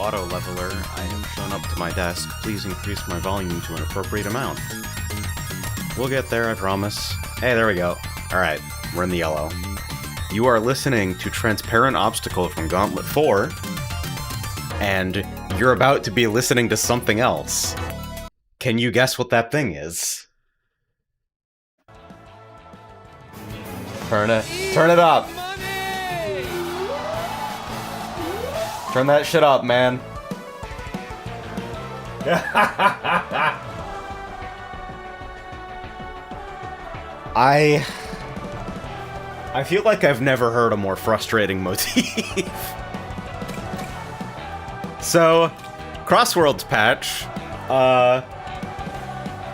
auto leveler. I have shown up to my desk. Please increase my volume to an appropriate amount. We'll get there, I promise. Hey, there we go. Alright, we're in the yellow. You are listening to Transparent Obstacle from Gauntlet 4, and you're about to be listening to something else. Can you guess what that thing is? Turn it up! Turn that shit up, man. I feel like I've never heard a more frustrating motif. So, Crossworlds patch.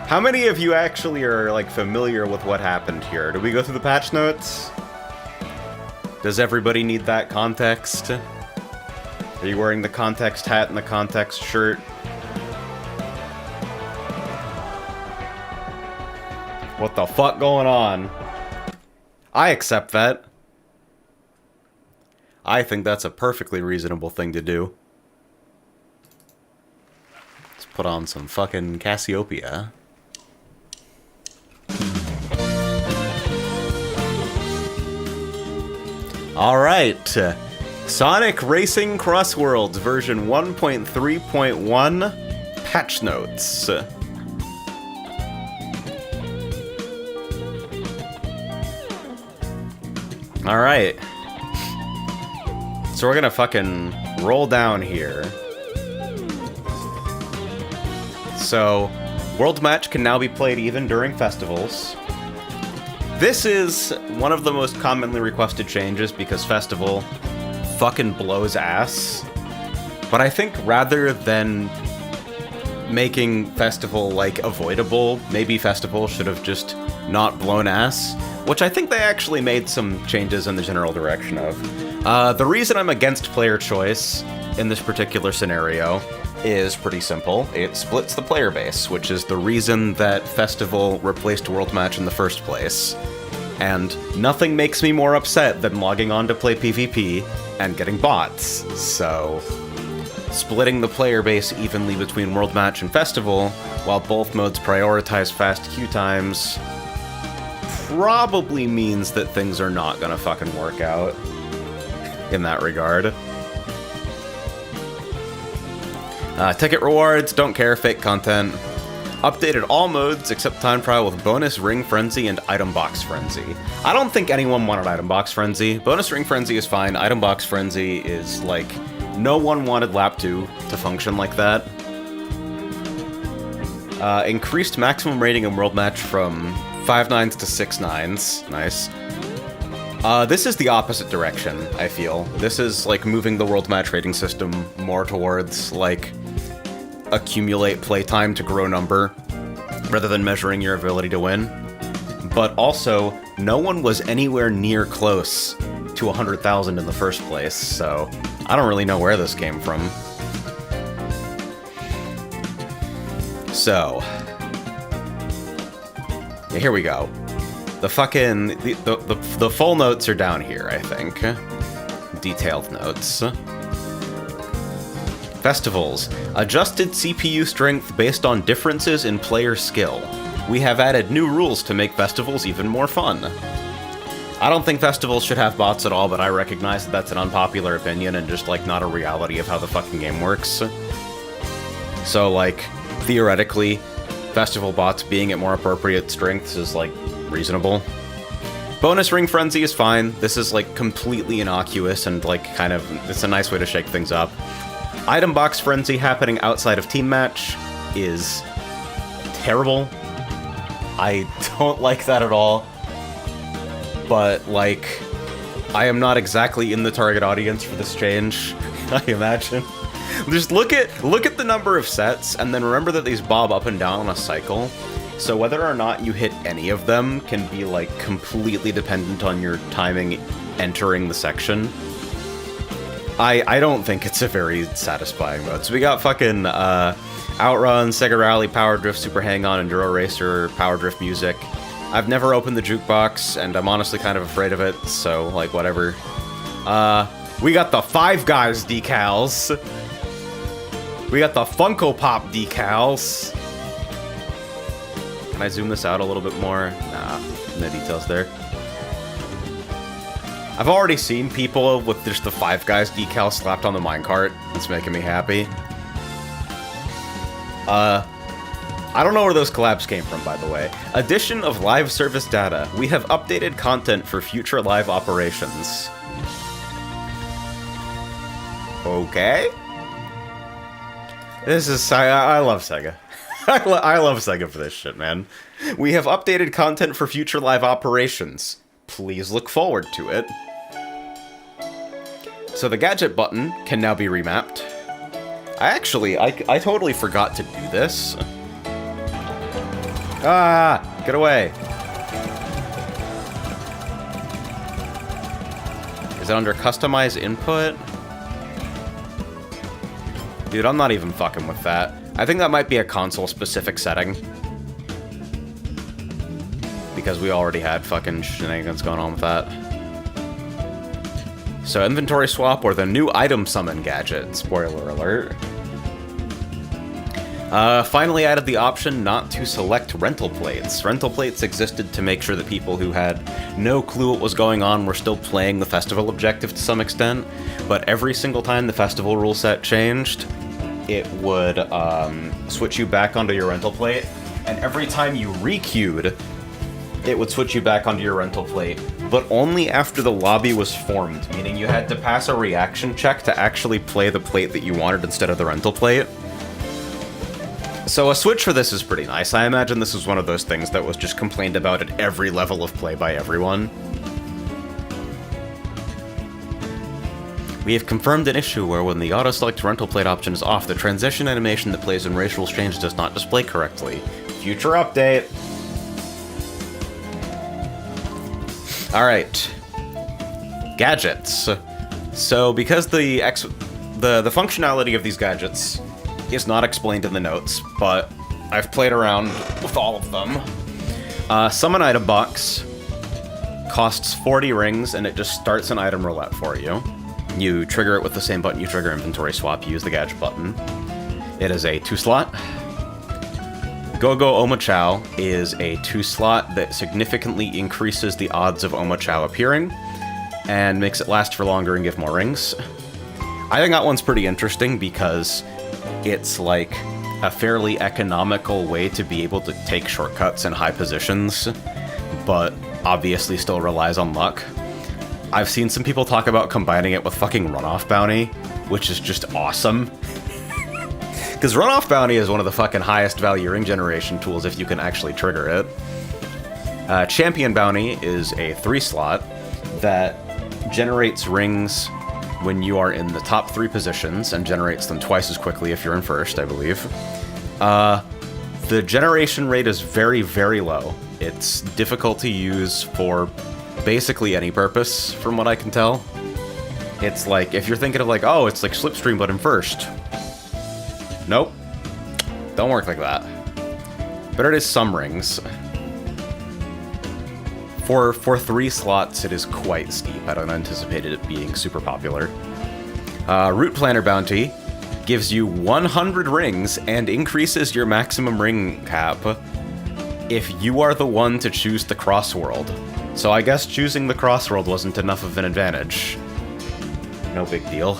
How many of you actually are, like, familiar with what happened here? Do we go through the patch notes? Does everybody need that context? Are you wearing the context hat and the context shirt? What the fuck going on? I accept that. I think that's a perfectly reasonable thing to do. Let's put on some fucking Cassiopeia. Alright. Sonic Racing Crossworlds version 1.3.1 patch notes. Alright. So we're gonna fucking roll down here. So, World Match can now be played even during festivals. This is one of the most commonly requested changes because Festival fucking blows ass. But I think rather than making Festival, like, avoidable, maybe Festival should have just not blown ass. Which I think they actually made some changes in the general direction of. The reason I'm against player choice in this particular scenario is pretty simple. It splits the player base, which is the reason that Festival replaced World Match in the first place. And nothing makes me more upset than logging on to play PvP and getting bots. So, splitting the player base evenly between World Match and Festival, while both modes prioritize fast queue times, probably means that things are not gonna fucking work out in that regard. Ticket rewards, don't care, fake content. Updated all modes except time trial with bonus ring frenzy and item box frenzy. I don't think anyone wanted item box frenzy. Bonus ring frenzy is fine. Item box frenzy is like, no one wanted lap 2 to function like that. Increased maximum rating in World Match from 5 nines to 6 nines. Nice. This is the opposite direction, I feel. This is, like, moving the World Match rating system more towards, like, accumulate playtime to grow number, rather than measuring your ability to win. But also, no one was anywhere near close to 100,000 in the first place, so I don't really know where this came from. So, yeah, here we go. The fucking... The full notes are down here, I think. Detailed notes. Festivals. Adjusted CPU strength based on differences in player skill. We have added new rules to make festivals even more fun. I don't think festivals should have bots at all, but I recognize that that's an unpopular opinion and just, like, not a reality of how the fucking game works. So, like, theoretically, festival bots being at more appropriate strengths is, like, reasonable. Bonus ring frenzy is fine. This is, like, completely innocuous and, like, kind of... It's a nice way to shake things up. Item box frenzy happening outside of team match is terrible. I don't like that at all. But, like, I am not exactly in the target audience for this change, I imagine. Just look at the number of sets, and then remember that these bob up and down on a cycle. So whether or not you hit any of them can be, like, completely dependent on your timing entering the section. I don't think it's a very satisfying mode. So we got fucking Outrun, Sega Rally, Power Drift, Super Hang-On, Enduro Racer, Power Drift music. I've never opened the jukebox, and I'm honestly kind of afraid of it, so, like, whatever. We got the Five Guys decals. We got the Funko Pop decals. Can I zoom this out a little bit more? Nah, no details there. I've already seen people with just the Five Guys decal slapped on the minecart. It's making me happy. I don't know where those collabs came from, by the way. Addition of live service data. We have updated content for future live operations. Okay. This is... I love Sega. I love Sega for this shit, man. We have updated content for future live operations. Please look forward to it. So the Gadget button can now be remapped. I totally forgot to do this. Ah! Get away! Is it under Customize Input? Dude, I'm not even fucking with that. I think that might be a console-specific setting. Because we already had fucking shenanigans going on with that. So, inventory swap or the new item summon gadget. Spoiler alert. Finally added the option not to select rental plates. Rental plates existed to make sure that people who had no clue what was going on were still playing the festival objective to some extent, but every single time the festival rule set changed, it would switch you back onto your rental plate, and every time you re-queued, it would switch you back onto your rental plate, but only after the lobby was formed, meaning you had to pass a reaction check to actually play the plate that you wanted instead of the rental plate. So a switch for this is pretty nice. I imagine this is one of those things that was just complained about at every level of play by everyone. We have confirmed an issue where when the auto-select rental plate option is off, the transition animation that plays when race rules change does not display correctly. Future update! Alright. Gadgets. So because the functionality of these gadgets is not explained in the notes, but I've played around with all of them. Summon item box costs 40 rings, and it just starts an item roulette for you. You trigger it with the same button you trigger inventory swap. You use the Gadget button. It is a 2-slot. Go-Go Omochao is a 2-slot that significantly increases the odds of Omochao appearing, and makes it last for longer and give more rings. I think that one's pretty interesting because it's like a fairly economical way to be able to take shortcuts in high positions, but obviously still relies on luck. I've seen some people talk about combining it with fucking Runoff Bounty, which is just awesome. Because Runoff Bounty is one of the fucking highest value ring generation tools if you can actually trigger it. Champion Bounty is a 3-slot that generates rings when you are in the top 3 positions, and generates them twice as quickly if you're in first, I believe. The generation rate is very, very low. It's difficult to use for basically any purpose, from what I can tell. It's like, if you're thinking of like, oh, it's like Slipstream but in first. Nope. Don't work like that. But it is some rings. For 3 slots, it is quite steep. I don't anticipate it being super popular. Route Planner Bounty gives you 100 rings and increases your maximum ring cap if you are the one to choose the Crossworld. So I guess choosing the Crossworld wasn't enough of an advantage. No big deal.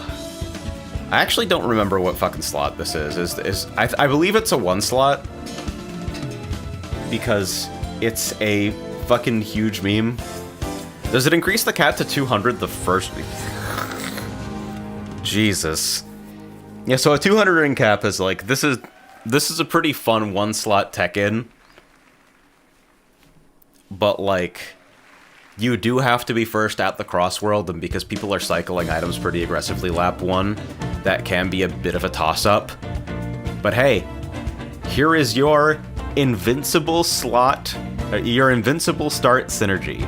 I actually don't remember what fucking slot this is. I believe it's a 1-slot. Because it's a fucking huge meme. Does it increase the cap to 200 the first week? Jesus. Yeah, so a 200 ring cap is like, this is a pretty fun 1-slot tech-in. But like, you do have to be first at the Crossworld, and because people are cycling items pretty aggressively lap 1, that can be a bit of a toss-up. But hey, here is your invincible slot, your invincible start synergy.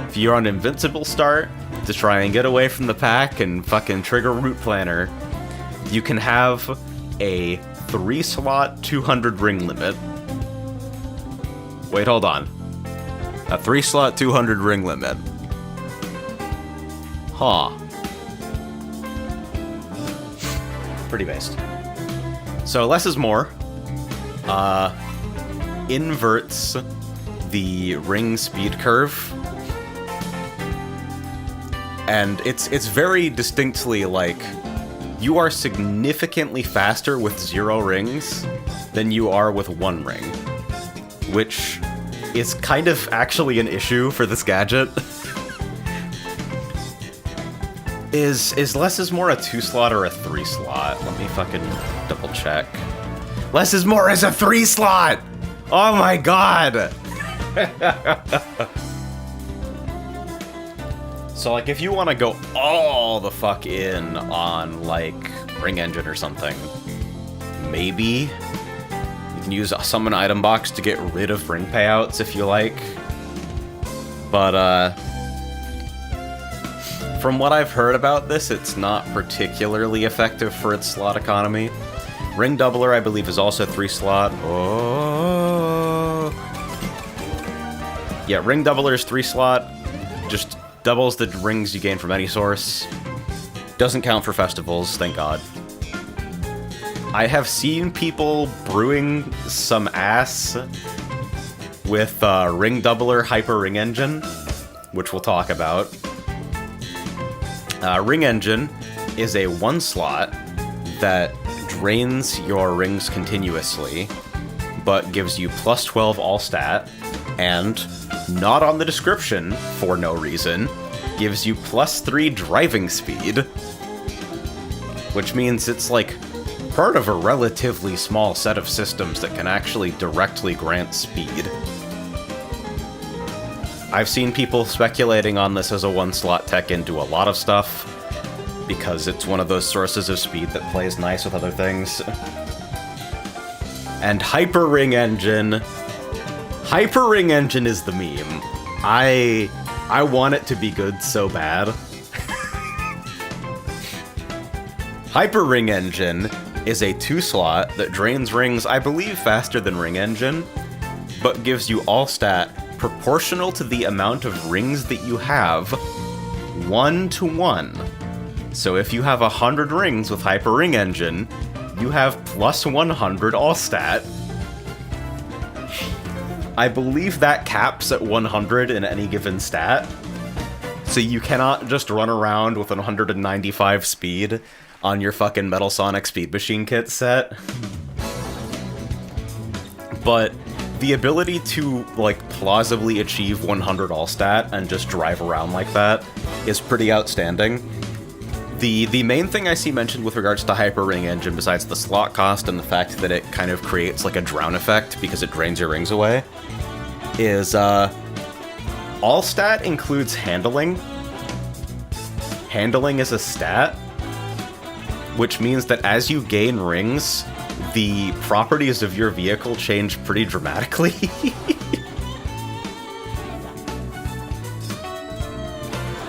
If you're on invincible start to try and get away from the pack and fucking trigger Route Planner, you can have a 3-slot 200 ring limit. Wait, hold on. A 3-slot 200 ring limit. Huh. Pretty based. So less is more. Inverts the ring speed curve. And it's very distinctly like, you are significantly faster with 0 rings than you are with 1 ring. Which is kind of actually an issue for this gadget. Is less is more a 2-slot or a 3-slot? Let me fucking double check. Less is more is a 3-slot! Oh my god! So, like, if you want to go all the fuck in on, like, Ring Engine or something, maybe you can use a summon item box to get rid of ring payouts if you like. But, from what I've heard about this, it's not particularly effective for its slot economy. Ring Doubler, I believe, is also 3-slot. Oh. Yeah, Ring Doubler is 3-slot. Just doubles the rings you gain from any source. Doesn't count for festivals, thank god. I have seen people brewing some ass with Ring Doubler Hyper Ring Engine, which we'll talk about. Ring Engine is a 1-slot that drains your rings continuously, but gives you plus 12 all stat, and, not on the description, for no reason, gives you plus 3 driving speed. Which means it's like part of a relatively small set of systems that can actually directly grant speed. I've seen people speculating on this as a 1-slot tech into a lot of stuff, because it's one of those sources of speed that plays nice with other things. And Hyper Ring Engine... Hyper Ring Engine is the meme. I want it to be good so bad. Hyper Ring Engine is a 2-slot that drains rings, I believe, faster than Ring Engine, but gives you all stat proportional to the amount of rings that you have, 1-to-1. So if you have 100 rings with Hyper Ring Engine, you have plus 100 all stat. I believe that caps at 100 in any given stat, so you cannot just run around with 195 speed on your fucking Metal Sonic Speed Machine kit set. But the ability to, like, plausibly achieve 100 all stat and just drive around like that is pretty outstanding. The main thing I see mentioned with regards to Hyper Ring Engine, besides the slot cost and the fact that it kind of creates like a drown effect because it drains your rings away, is all stat includes handling. Handling is a stat, which means that as you gain rings, the properties of your vehicle change pretty dramatically.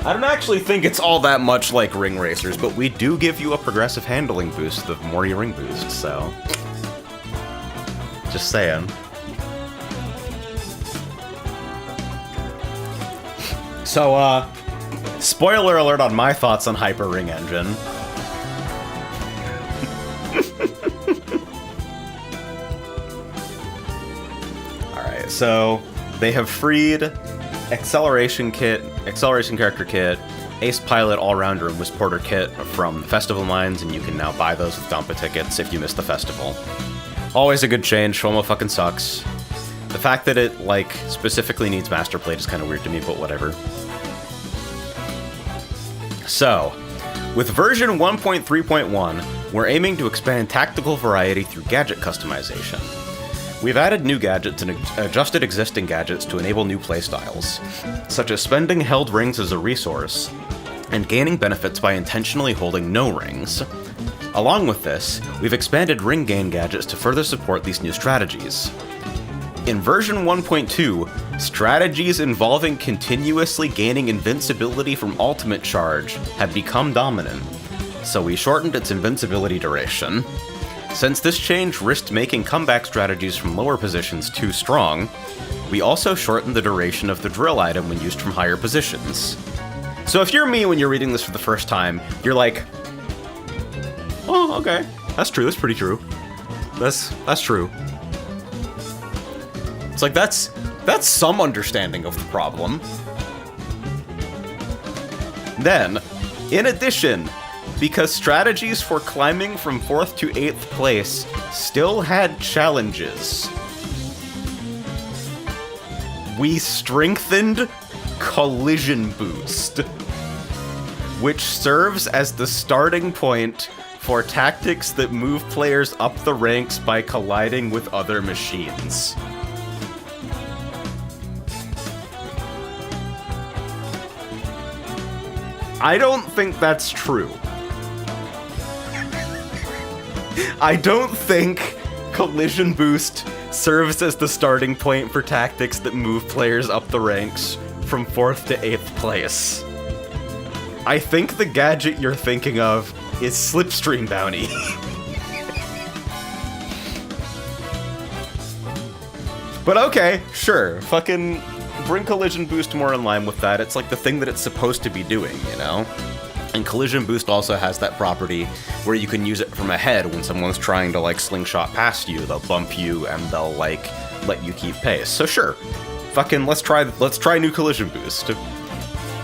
I don't actually think it's all that much like Ring Racers, but we do give you a progressive handling boost the more you ring boost, so... Just saying. So, spoiler alert on my thoughts on Hyper Ring Engine. Alright, so they have freed Acceleration Character Kit, Ace Pilot All-Rounder and Wisp Porter Kit from the Festival Mines, and you can now buy those with Dumpa tickets if you missed the festival. Always a good change, FOMO fucking sucks. The fact that it, like, specifically needs Master Plate is kind of weird to me, but whatever. So, with version 1.3.1, we're aiming to expand tactical variety through gadget customization. We've added new gadgets and adjusted existing gadgets to enable new playstyles, such as spending held rings as a resource, and gaining benefits by intentionally holding no rings. Along with this, we've expanded ring gain gadgets to further support these new strategies. In version 1.2, strategies involving continuously gaining invincibility from ultimate charge had become dominant, so we shortened its invincibility duration. Since this change risked making comeback strategies from lower positions too strong, we also shortened the duration of the drill item when used from higher positions. So if you're me when you're reading this for the first time, you're like, oh, okay, that's true, that's pretty true. That's true. It's like, that's some understanding of the problem. Then, in addition, because strategies for climbing from 4th to 8th place still had challenges, we strengthened Collision Boost, which serves as the starting point for tactics that move players up the ranks by colliding with other machines. I don't think that's true. I don't think Collision Boost serves as the starting point for tactics that move players up the ranks from 4th to 8th place. I think the gadget you're thinking of is Slipstream Bounty. But okay, sure, fucking bring Collision Boost more in line with that. It's like the thing that it's supposed to be doing, you know? And Collision Boost also has that property where you can use it from ahead when someone's trying to, like, slingshot past you. They'll bump you and they'll, like, let you keep pace. So sure, fucking let's try new Collision Boost.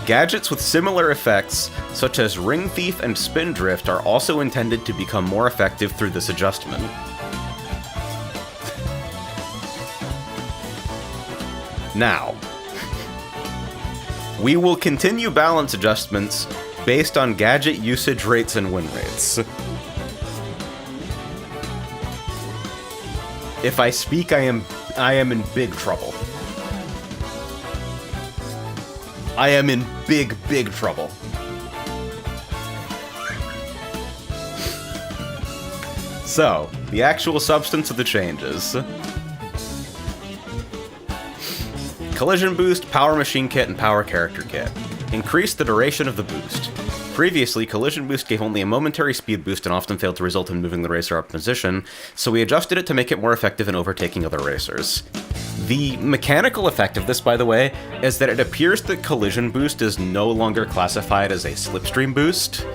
Gadgets with similar effects, such as Ring Thief and Spin Drift, are also intended to become more effective through this adjustment. Now, we will continue balance adjustments based on gadget usage rates and win rates. If I speak, I am in big trouble. I am in big trouble. So, the actual substance of the changes. Collision Boost, Power Machine Kit, and Power Character Kit. Increase the duration of the boost. Previously, Collision Boost gave only a momentary speed boost and often failed to result in moving the racer up position, so we adjusted it to make it more effective in overtaking other racers. The mechanical effect of this, by the way, is that it appears that Collision Boost is no longer classified as a Slipstream boost,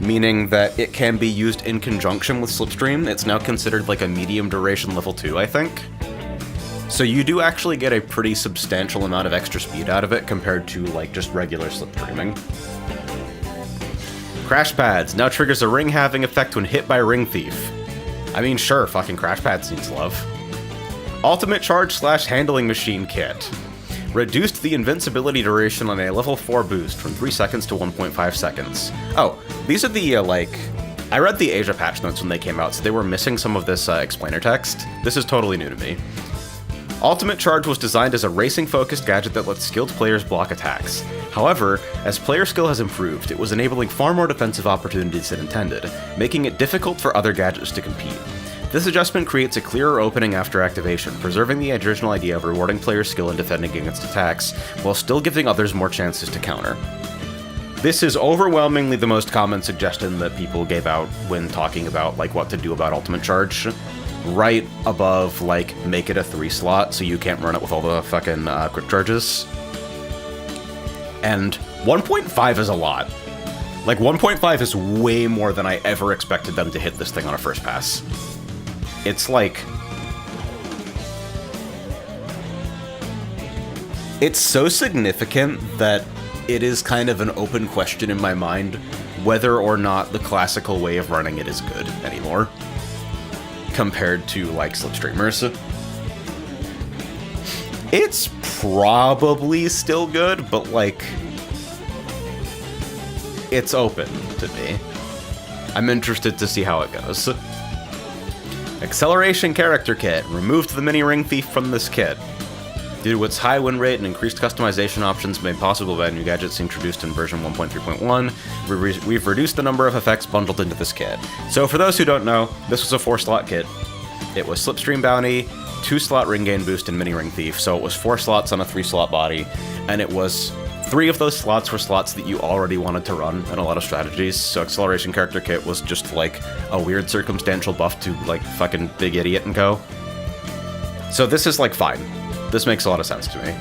meaning that it can be used in conjunction with Slipstream. It's now considered like a medium duration level 2, I think. So you do actually get a pretty substantial amount of extra speed out of it compared to, like, just regular slipstreaming. Crash Pads now triggers a ring-halving effect when hit by Ring Thief. I mean, sure, fucking Crash Pads needs love. Ultimate Charge / Handling Machine Kit. Reduced the invincibility duration on a level 4 boost from 3 seconds to 1.5 seconds. Oh, these are the, I read the Asia patch notes when they came out, so they were missing some of this explainer text. This is totally new to me. Ultimate Charge was designed as a racing-focused gadget that lets skilled players block attacks. However, as player skill has improved, it was enabling far more defensive opportunities than intended, making it difficult for other gadgets to compete. This adjustment creates a clearer opening after activation, preserving the original idea of rewarding player skill and defending against attacks, while still giving others more chances to counter. This is overwhelmingly the most common suggestion that people gave out when talking about, like, what to do about Ultimate Charge. Right above, like, make it a 3 slot so you can't run it with all the fucking quick charges. And 1.5 is a lot. Like, 1.5 is way more than I ever expected them to hit this thing on a first pass. It's like... It's so significant that it is kind of an open question in my mind whether or not the classical way of running it is good anymore, compared to, like, slipstreamers. It's probably still good, but, like, it's open to me. I'm interested to see how it goes. Acceleration Character Kit. Removed the mini Ring Thief from this kit. Due to its high win rate and increased customization options made possible by new gadgets introduced in version 1.3.1, we've reduced the number of effects bundled into this kit. So for those who don't know, this was a 4-slot kit. It was Slipstream Bounty, 2-slot Ring Gain Boost, and Mini Ring Thief, so it was 4 slots on a 3-slot body, and it was 3 of those slots were slots that you already wanted to run in a lot of strategies, so Acceleration Character Kit was just, like, a weird circumstantial buff to, like, fucking Big Idiot and Co. So this is, like, fine. This makes a lot of sense to me.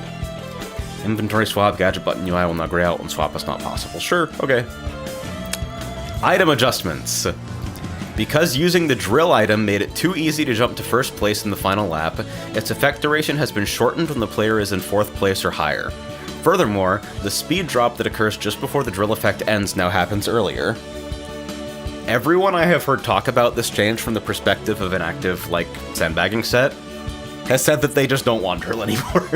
Inventory swap, gadget button UI will not gray out when swap is not possible. Sure, okay. Item adjustments. Because using the drill item made it too easy to jump to first place in the final lap, its effect duration has been shortened when the player is in 4th place or higher. Furthermore, the speed drop that occurs just before the drill effect ends now happens earlier. Everyone I have heard talk about this change from the perspective of an active, like, sandbagging set has said that they just don't want drill anymore.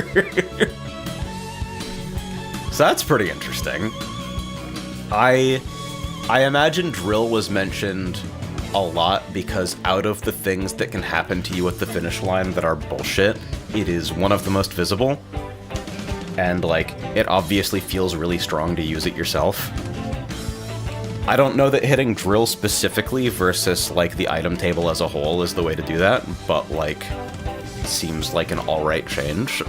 So that's pretty interesting. I imagine drill was mentioned a lot because out of the things that can happen to you at the finish line that are bullshit, it is one of the most visible. And, like, it obviously feels really strong to use it yourself. I don't know that hitting drill specifically versus, like, the item table as a whole is the way to do that, but, like, seems like an alright change.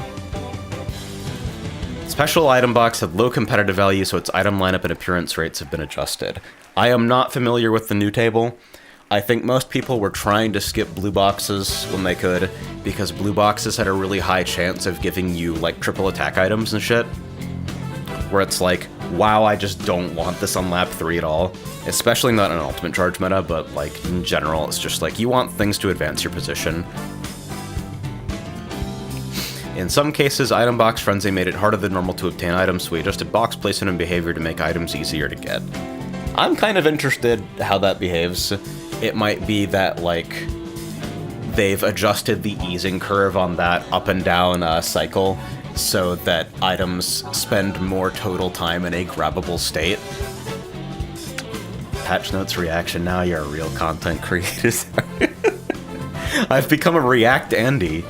Special item box had low competitive value, so its item lineup and appearance rates have been adjusted. I am not familiar with the new table. I think most people were trying to skip blue boxes when they could, because blue boxes had a really high chance of giving you, like, triple attack items and shit. Where it's like, wow, I just don't want this on lap 3 at all. Especially not in an ultimate charge meta, but, like, in general, it's just like, you want things to advance your position. In some cases, Item Box Frenzy made it harder than normal to obtain items, so we adjusted box placement and behavior to make items easier to get. I'm kind of interested how that behaves. It might be that, like, they've adjusted the easing curve on that up and down cycle so that items spend more total time in a grabbable state. Patch Notes reaction, now you're a real content creator. I've become a React Andy.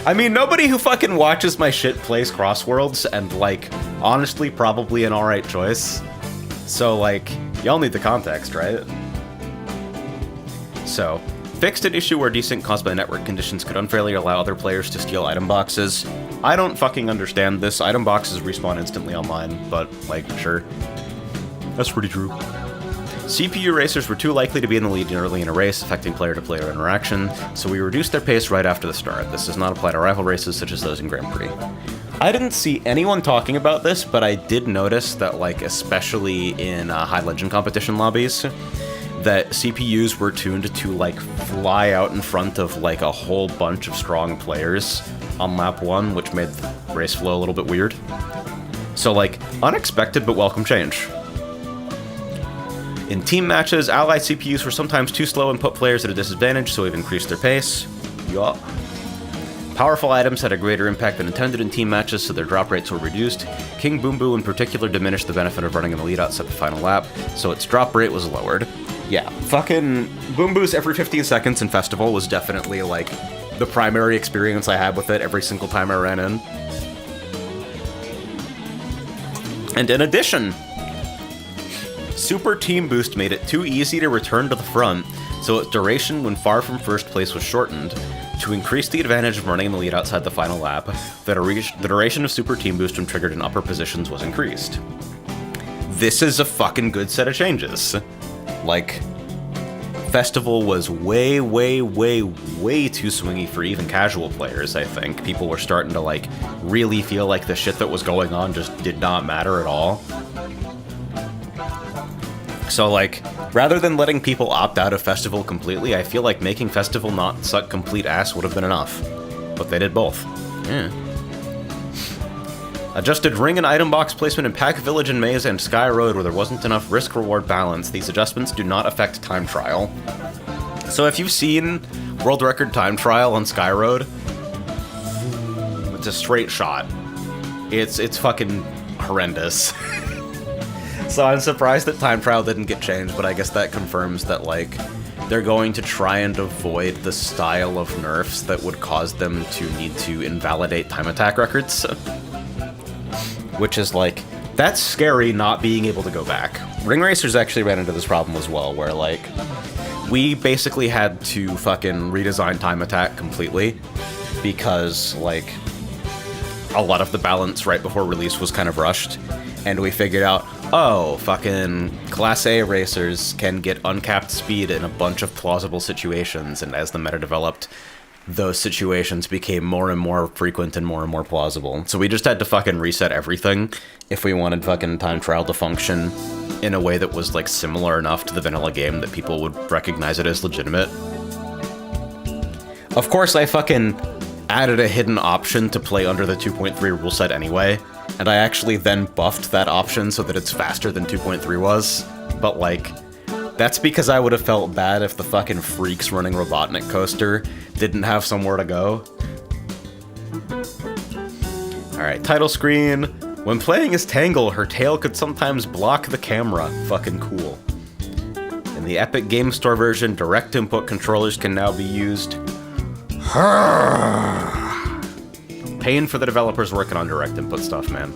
I mean, nobody who fucking watches my shit plays Crossworlds, and, like, honestly, probably an alright choice. So, like, y'all need the context, right? So, fixed an issue where desync caused by network conditions could unfairly allow other players to steal item boxes. I don't fucking understand this. Item boxes respawn instantly online, but, like, sure. That's pretty true. CPU racers were too likely to be in the lead early in a race, affecting player-to-player interaction, so we reduced their pace right after the start. This does not apply to rival races such as those in Grand Prix. I didn't see anyone talking about this, but I did notice that, like, especially in high legend competition lobbies, that CPUs were tuned to, like, fly out in front of, like, a whole bunch of strong players on lap 1, which made the race flow a little bit weird. So, like, unexpected but welcome change. In team matches, allied CPUs were sometimes too slow and put players at a disadvantage, so we've increased their pace. Yup. Powerful items had a greater impact than intended in team matches, so their drop rates were reduced. King Boom Boo in particular diminished the benefit of running in the lead outside the final lap, so its drop rate was lowered. Yeah, fucking Boom Boos every 15 seconds in Festival was definitely, like, the primary experience I had with it every single time I ran in. And in addition, Super Team Boost made it too easy to return to the front, so its duration when far from first place was shortened. To increase the advantage of running in the lead outside the final lap, the duration of Super Team Boost when triggered in upper positions was increased. This is a fucking good set of changes. Like, Festival was way, way, way, way too swingy for even casual players, I think. People were starting to, like, really feel like the shit that was going on just did not matter at all. So, like, rather than letting people opt out of Festival completely, I feel like making Festival not suck complete ass would have been enough. But they did both. Yeah. Adjusted ring and item box placement in Pack Village and Maze and Sky Road where there wasn't enough risk-reward balance. These adjustments do not affect time trial. So if you've seen World Record Time Trial on Sky Road, it's a straight shot. It's fucking horrendous. So I'm surprised that time trial didn't get changed, but I guess that confirms that, like, they're going to try and avoid the style of nerfs that would cause them to need to invalidate time attack records. Which is, like, that's scary not being able to go back. Ring Racers actually ran into this problem as well, where, like, we basically had to fucking redesign time attack completely because, like, a lot of the balance right before release was kind of rushed, and we figured out, oh, fucking Class A racers can get uncapped speed in a bunch of plausible situations, and as the meta developed, those situations became more and more frequent and more plausible. So we just had to fucking reset everything if we wanted fucking time trial to function in a way that was like similar enough to the vanilla game that people would recognize it as legitimate. Of course, I fucking added a hidden option to play under the 2.3 rule set anyway, and I actually then buffed that option so that it's faster than 2.3 was, but like, that's because I would have felt bad if the fucking freaks running Robotnik Coaster didn't have somewhere to go. Alright, title screen. When playing as Tangle, her tail could sometimes block the camera. Fucking cool. In the Epic Game Store version, direct input controllers can now be used. Pain for the developers working on direct input stuff, man.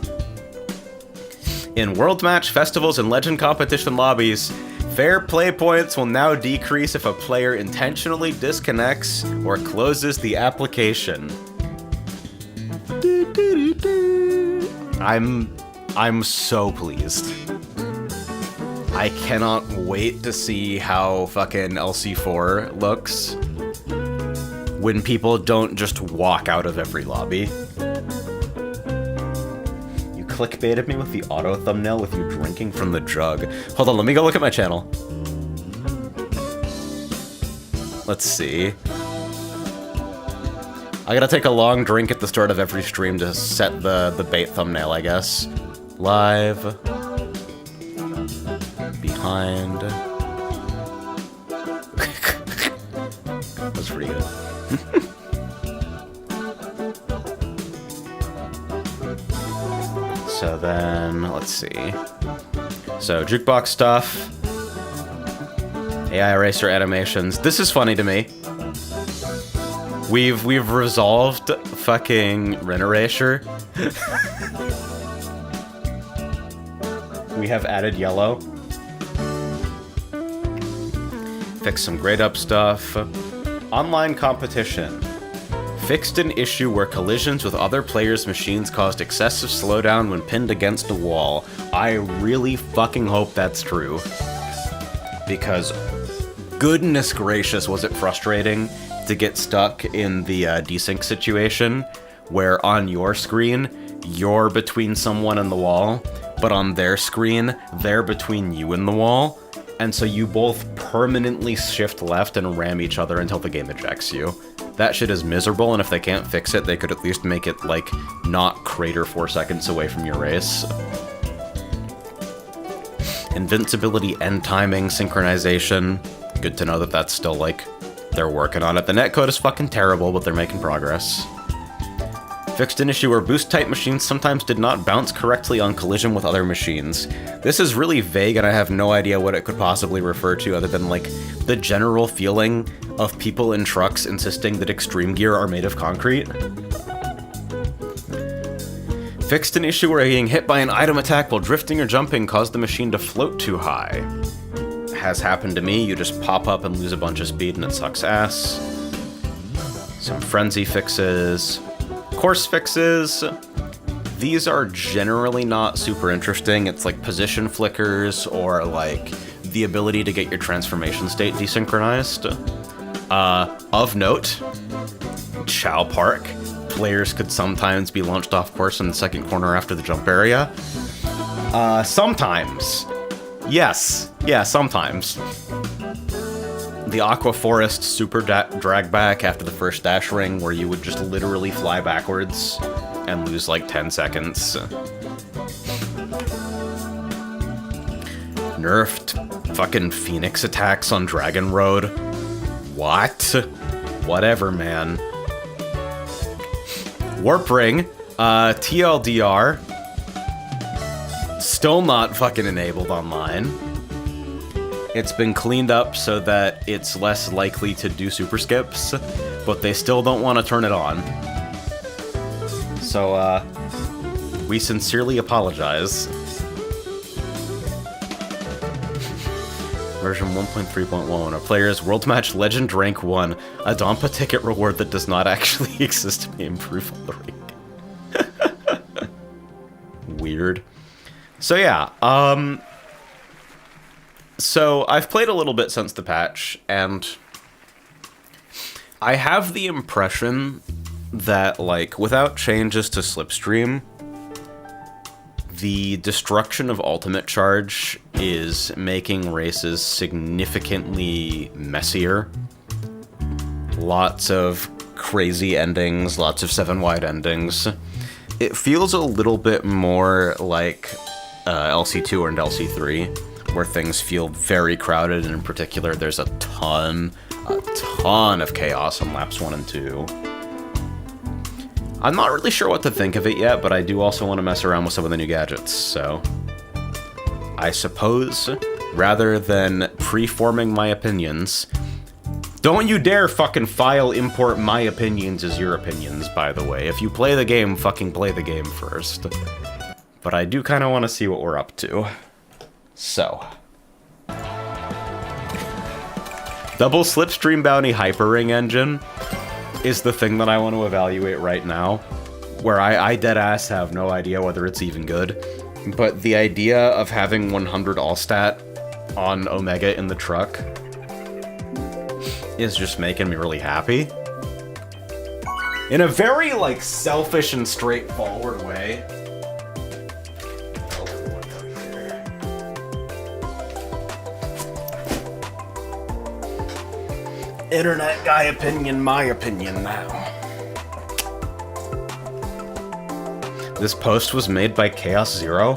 In World Match, festivals, and Legend competition lobbies, fair play points will now decrease if a player intentionally disconnects or closes the application. I'm so pleased. I cannot wait to see how fucking LC4 looks when people don't just walk out of every lobby. You clickbaited me with the auto thumbnail with you drinking from the jug. Hold on, let me go look at my channel. Let's see. I gotta take a long drink at the start of every stream to set the bait thumbnail, I guess. Live. Behind. That's pretty good. So then, let's see. So, jukebox stuff. AI eraser animations. This is funny to me. We've resolved fucking Ren erasure. We have added yellow. Fix some grade up stuff. Online competition. Fixed an issue where collisions with other players' machines caused excessive slowdown when pinned against a wall. I really fucking hope that's true. Because goodness gracious, was it frustrating to get stuck in the desync situation where on your screen, you're between someone and the wall, but on their screen, they're between you and the wall, and so you both permanently shift left and ram each other until the game ejects you. That shit is miserable, and if they can't fix it, they could at least make it, like, not crater 4 seconds away from your race. Invincibility, end timing, synchronization. Good to know that that's still, like, they're working on it. The netcode is fucking terrible, but they're making progress. Fixed an issue where boost-type machines sometimes did not bounce correctly on collision with other machines. This is really vague, and I have no idea what it could possibly refer to other than, like, the general feeling of people in trucks insisting that extreme gear are made of concrete. Fixed an issue where getting hit by an item attack while drifting or jumping caused the machine to float too high. Has happened to me. You just pop up and lose a bunch of speed and it sucks ass. Some frenzy fixes. Course fixes. These are generally not super interesting. It's like position flickers or like the ability to get your transformation state desynchronized. Of note, Chow Park. Players could sometimes be launched off course in the second corner after the jump area. Sometimes. Yes. Yeah, sometimes. The Aqua Forest super drag back after the first dash ring where you would just literally fly backwards and lose like 10 seconds. Nerfed fucking Phoenix attacks on Dragon Road. What? Whatever, man. Warp Ring, TLDR, still not fucking enabled online. It's been cleaned up so that it's less likely to do super skips, but they still don't want to turn it on. So, we sincerely apologize. Version 1.3.1, a player's World Match Legend Rank 1, a Dompa ticket reward that does not actually exist may improve on the rank. Weird. So yeah, so I've played a little bit since the patch, and I have the impression that, like, without changes to Slipstream, The destruction of ultimate charge is making races significantly messier. Lots of crazy endings, lots of 7-wide endings. It feels a little bit more like LC2 and LC3, where things feel very crowded, and in particular there's a ton of chaos on laps 1 and 2. I'm not really sure what to think of it yet, but I do also want to mess around with some of the new gadgets, so I suppose, rather than preforming my opinions, don't you dare fucking file import my opinions as your opinions, by the way. If you play the game, fucking play the game first. But I do kind of want to see what we're up to. So. Double Slipstream Bounty Hyper Ring Engine is the thing that I want to evaluate right now, where I deadass have no idea whether it's even good. But the idea of having 100 all-stat on Omega in the truck is just making me really happy. In a very, like, selfish and straightforward way. Internet guy opinion, my opinion now. This post was made by Chaos Zero.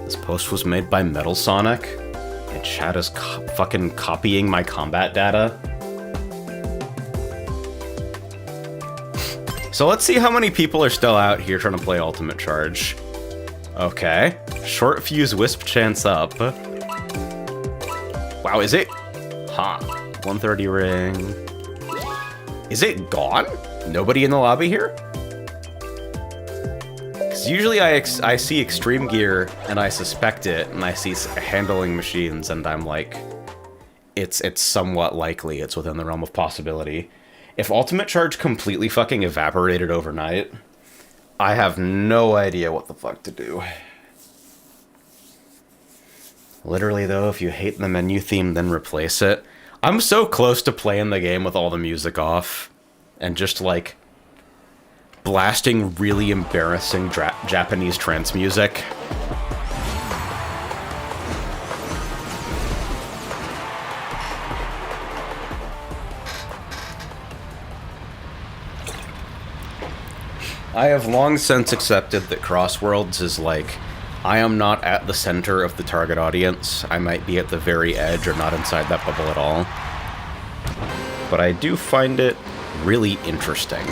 This post was made by Metal Sonic. And chat is fucking copying my combat data. So let's see how many people are still out here trying to play Ultimate Charge. Okay. Short fuse wisp chance up. Wow, is it? Huh. 130 ring. Is it gone? Nobody in the lobby here? Because usually I see extreme gear and I suspect it, and I see handling machines and I'm like, it's somewhat likely, it's within the realm of possibility. If Ultimate Charge completely fucking evaporated overnight, I have no idea what the fuck to do. Literally, though, if you hate the menu theme, then replace it. I'm so close to playing the game with all the music off, and just, like, blasting really embarrassing Japanese trance music. I have long since accepted that Crossworlds is like, I am not at the center of the target audience. I might be at the very edge or not inside that bubble at all. But I do find it really interesting.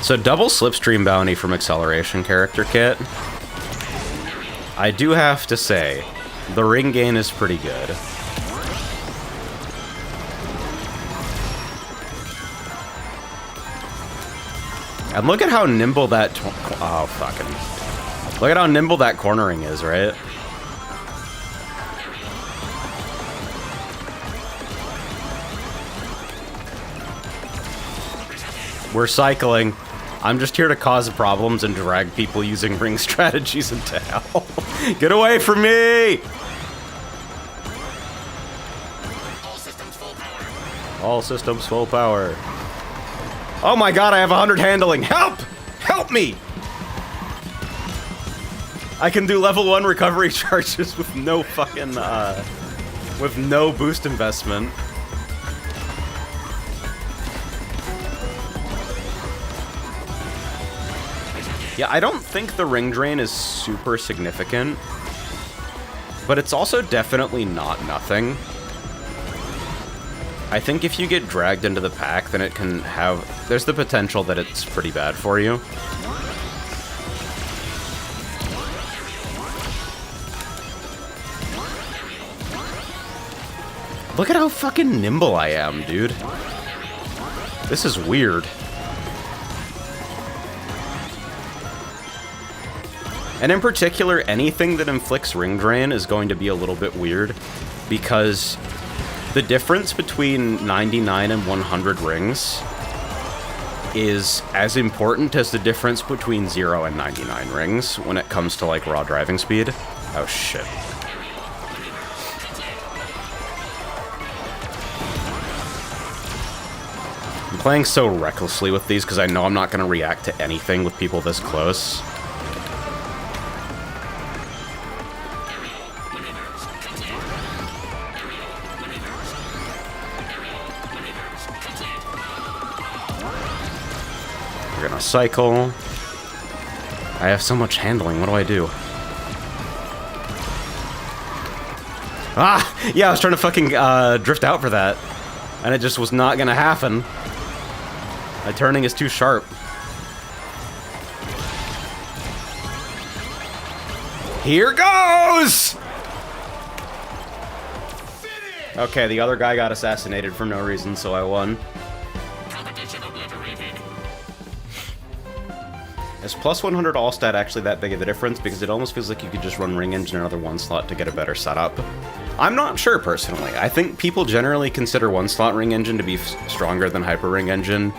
So double Slipstream Bounty from Acceleration Character Kit. I do have to say, the ring gain is pretty good. And look at how nimble that... oh, fucking... Look at how nimble that cornering is, right? We're cycling. I'm just here to cause problems and drag people using ring strategies into hell. Get away from me! All systems full power. Oh my god, I have 100 handling. Help! Help me! I can do level 1 recovery charges with no fucking, with no boost investment. Yeah, I don't think the ring drain is super significant, but it's also definitely not nothing. I think if you get dragged into the pack, then it can have... there's the potential that it's pretty bad for you. Look at how fucking nimble I am, dude. This is weird. And in particular, anything that inflicts ring drain is going to be a little bit weird, because the difference between 99 and 100 rings is as important as the difference between 0 and 99 rings when it comes to, like, raw driving speed. Oh, shit. I'm playing so recklessly with these because I know I'm not going to react to anything with people this close. We're gonna cycle. I have so much handling. What do I do? Ah! Yeah, I was trying to fucking drift out for that. And it just was not gonna happen. My turning is too sharp. Here goes! Okay, the other guy got assassinated for no reason, so I won. Is plus 100 all stat actually that big of a difference? Because it almost feels like you could just run Ring Engine another one slot to get a better setup. I'm not sure, personally. I think people generally consider one slot Ring Engine to be stronger than Hyper Ring Engine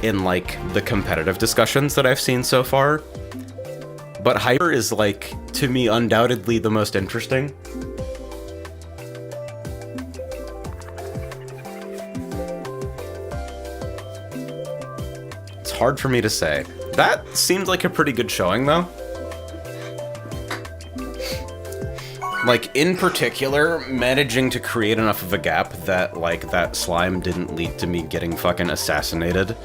in, like, the competitive discussions that I've seen so far. But Hyper is, like, to me, undoubtedly the most interesting. It's hard for me to say. That seemed like a pretty good showing, though. Like, in particular, managing to create enough of a gap that, like, that slime didn't lead to me getting fucking assassinated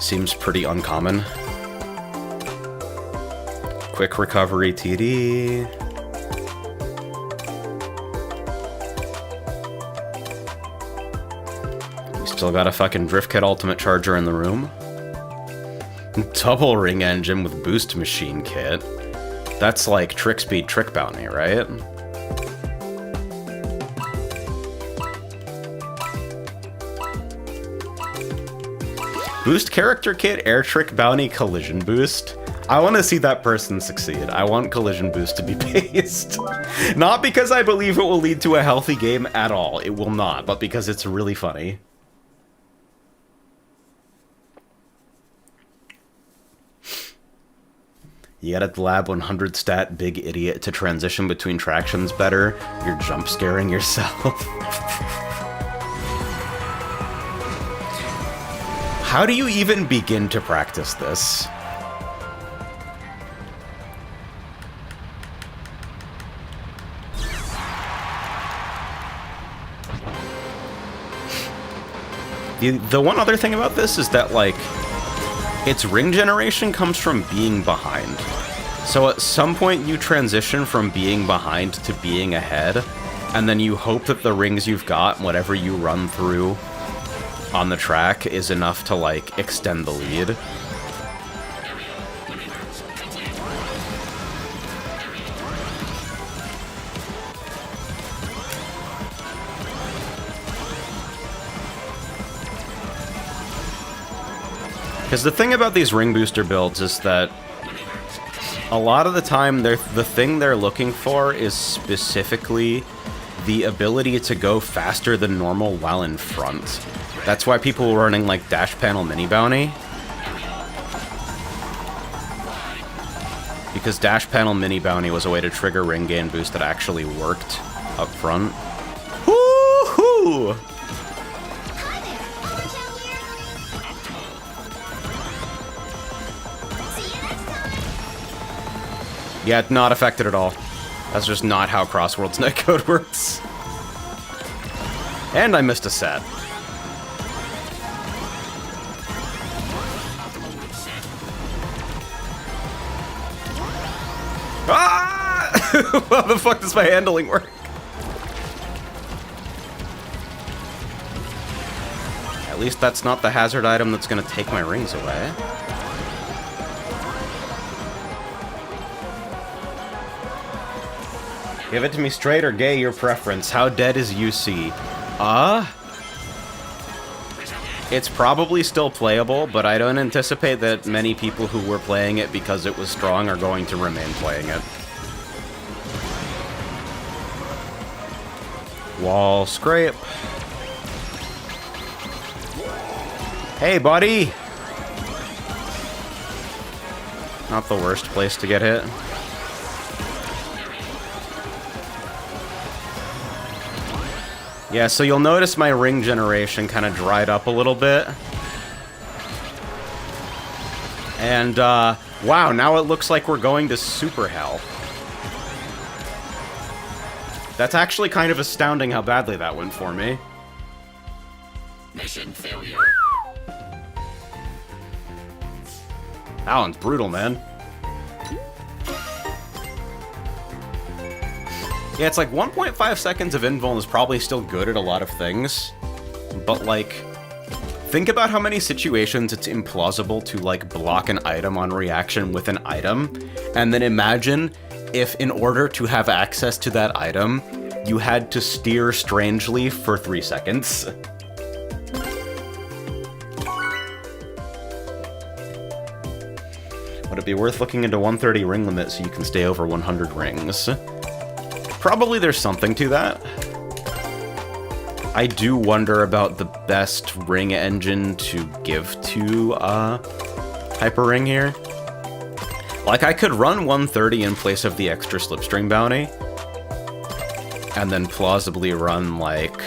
seems pretty uncommon. Quick recovery TD. We still got a fucking Drift Kit Ultimate Charger in the room. Double Ring Engine with Boost Machine Kit. That's like Trick Speed, Trick Bounty, right? Boost Character Kit, Air Trick Bounty, Collision Boost. I want to see that person succeed. I want Collision Boost to be based. Not because I believe it will lead to a healthy game at all. It will not, but because it's really funny. You gotta lab 100 stat big idiot to transition between tractions better. You're jump scaring yourself. How do you even begin to practice this? The one other thing about this is that, like, its ring generation comes from being behind. So at some point you transition from being behind to being ahead, and then you hope that the rings you've got, whatever you run through on the track, is enough to, like, extend the lead. Because the thing about these ring booster builds is that a lot of the time the thing they're looking for is specifically the ability to go faster than normal while in front. That's why people were running, like, dash panel mini bounty. Because dash panel mini bounty was a way to trigger ring gain boost that actually worked up front. Woohoo! Yeah, not affected at all. That's just not how Crossworld's netcode works. And I missed a set. Ah! How the fuck does my handling work? At least that's not the hazard item that's gonna take my rings away. Give it to me straight or gay, your preference. How dead is UC? It's probably still playable, but I don't anticipate that many people who were playing it because it was strong are going to remain playing it. Wall scrape. Hey, buddy! Not the worst place to get hit. Yeah, so you'll notice my ring generation kind of dried up a little bit. And, wow, now it looks like we're going to Super Hell. That's actually kind of astounding how badly that went for me. Mission failure. That one's brutal, man. Yeah, it's like 1.5 seconds of invuln is probably still good at a lot of things. But, like, think about how many situations it's implausible to, like, block an item on reaction with an item. And then imagine if, in order to have access to that item, you had to steer strangely for 3 seconds. Would it be worth looking into 130 ring limit so you can stay over 100 rings? Probably there's something to that. I do wonder about the best ring engine to give to Hyper Ring here. Like, I could run 130 in place of the extra slipstream bounty, and then plausibly run, like,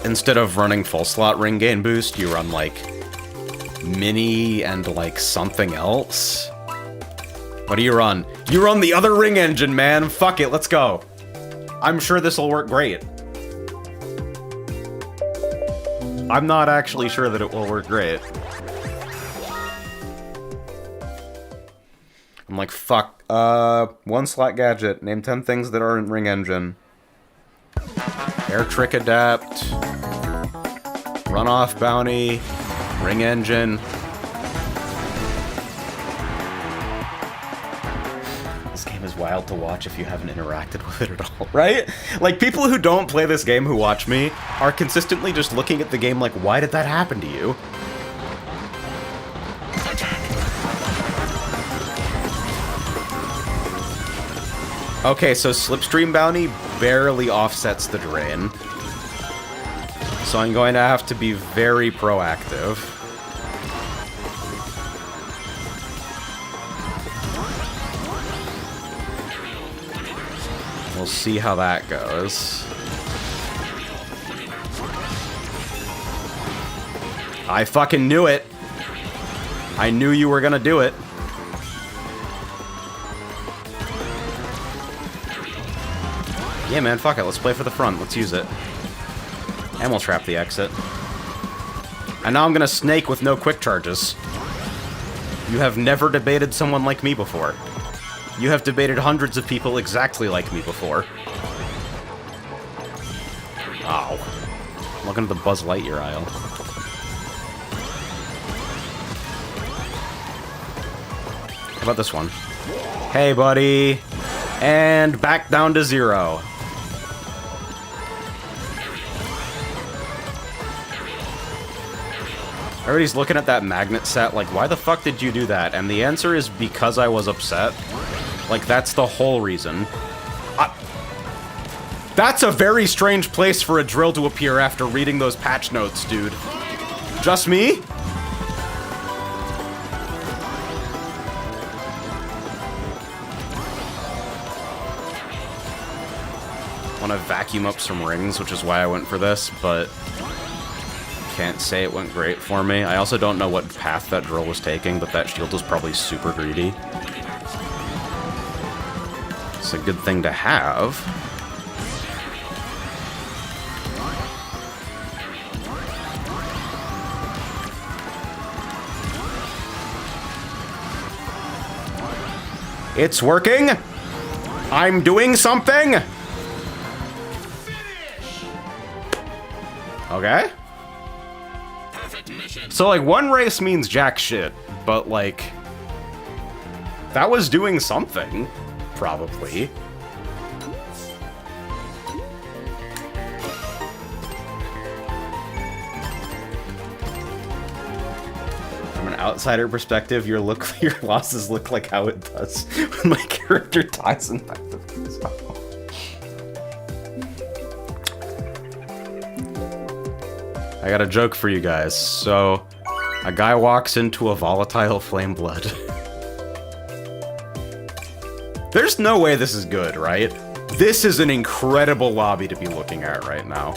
instead of running full slot ring gain boost, you run, like, mini and, like, something else. What do you run? You run the other ring engine, man! Fuck it, let's go! I'm sure this'll work great. I'm not actually sure that it will work great. I'm like, fuck, one slot gadget. Name 10 things that aren't ring engine. Air trick adapt. Run off bounty. Ring engine. This game is wild to watch if you haven't interacted with it at all, right? Like, people who don't play this game who watch me are consistently just looking at the game like, why did that happen to you? Okay, so Slipstream Bounty barely offsets the drain. So I'm going to have to be very proactive. We'll see how that goes. I fucking knew it. I knew you were gonna do it. Yeah, man, fuck it. Let's play for the front. Let's use it. And we'll trap the exit. And now I'm gonna snake with no quick charges. You have never debated someone like me before. You have debated hundreds of people exactly like me before. Ow. Welcome to the Buzz Lightyear aisle. How about this one? Hey, buddy. And back down to 0. Everybody's looking at that magnet set like, why the fuck did you do that? And the answer is because I was upset. Like, that's the whole reason. That's a very strange place for a drill to appear after reading those patch notes, dude. Just me? Want to vacuum up some rings, which is why I went for this, but can't say it went great for me. I also don't know what path that drill was taking, but that shield was probably super greedy. It's a good thing to have. It's working! I'm doing something! Okay. So, like, one race means jack shit, but, like, that was doing something, probably. From an outsider perspective, your losses look like how it does when my character dies in Path of Exile. I got a joke for you guys. So, a guy walks into a volatile flame blood. There's no way this is good, right? This is an incredible lobby to be looking at right now.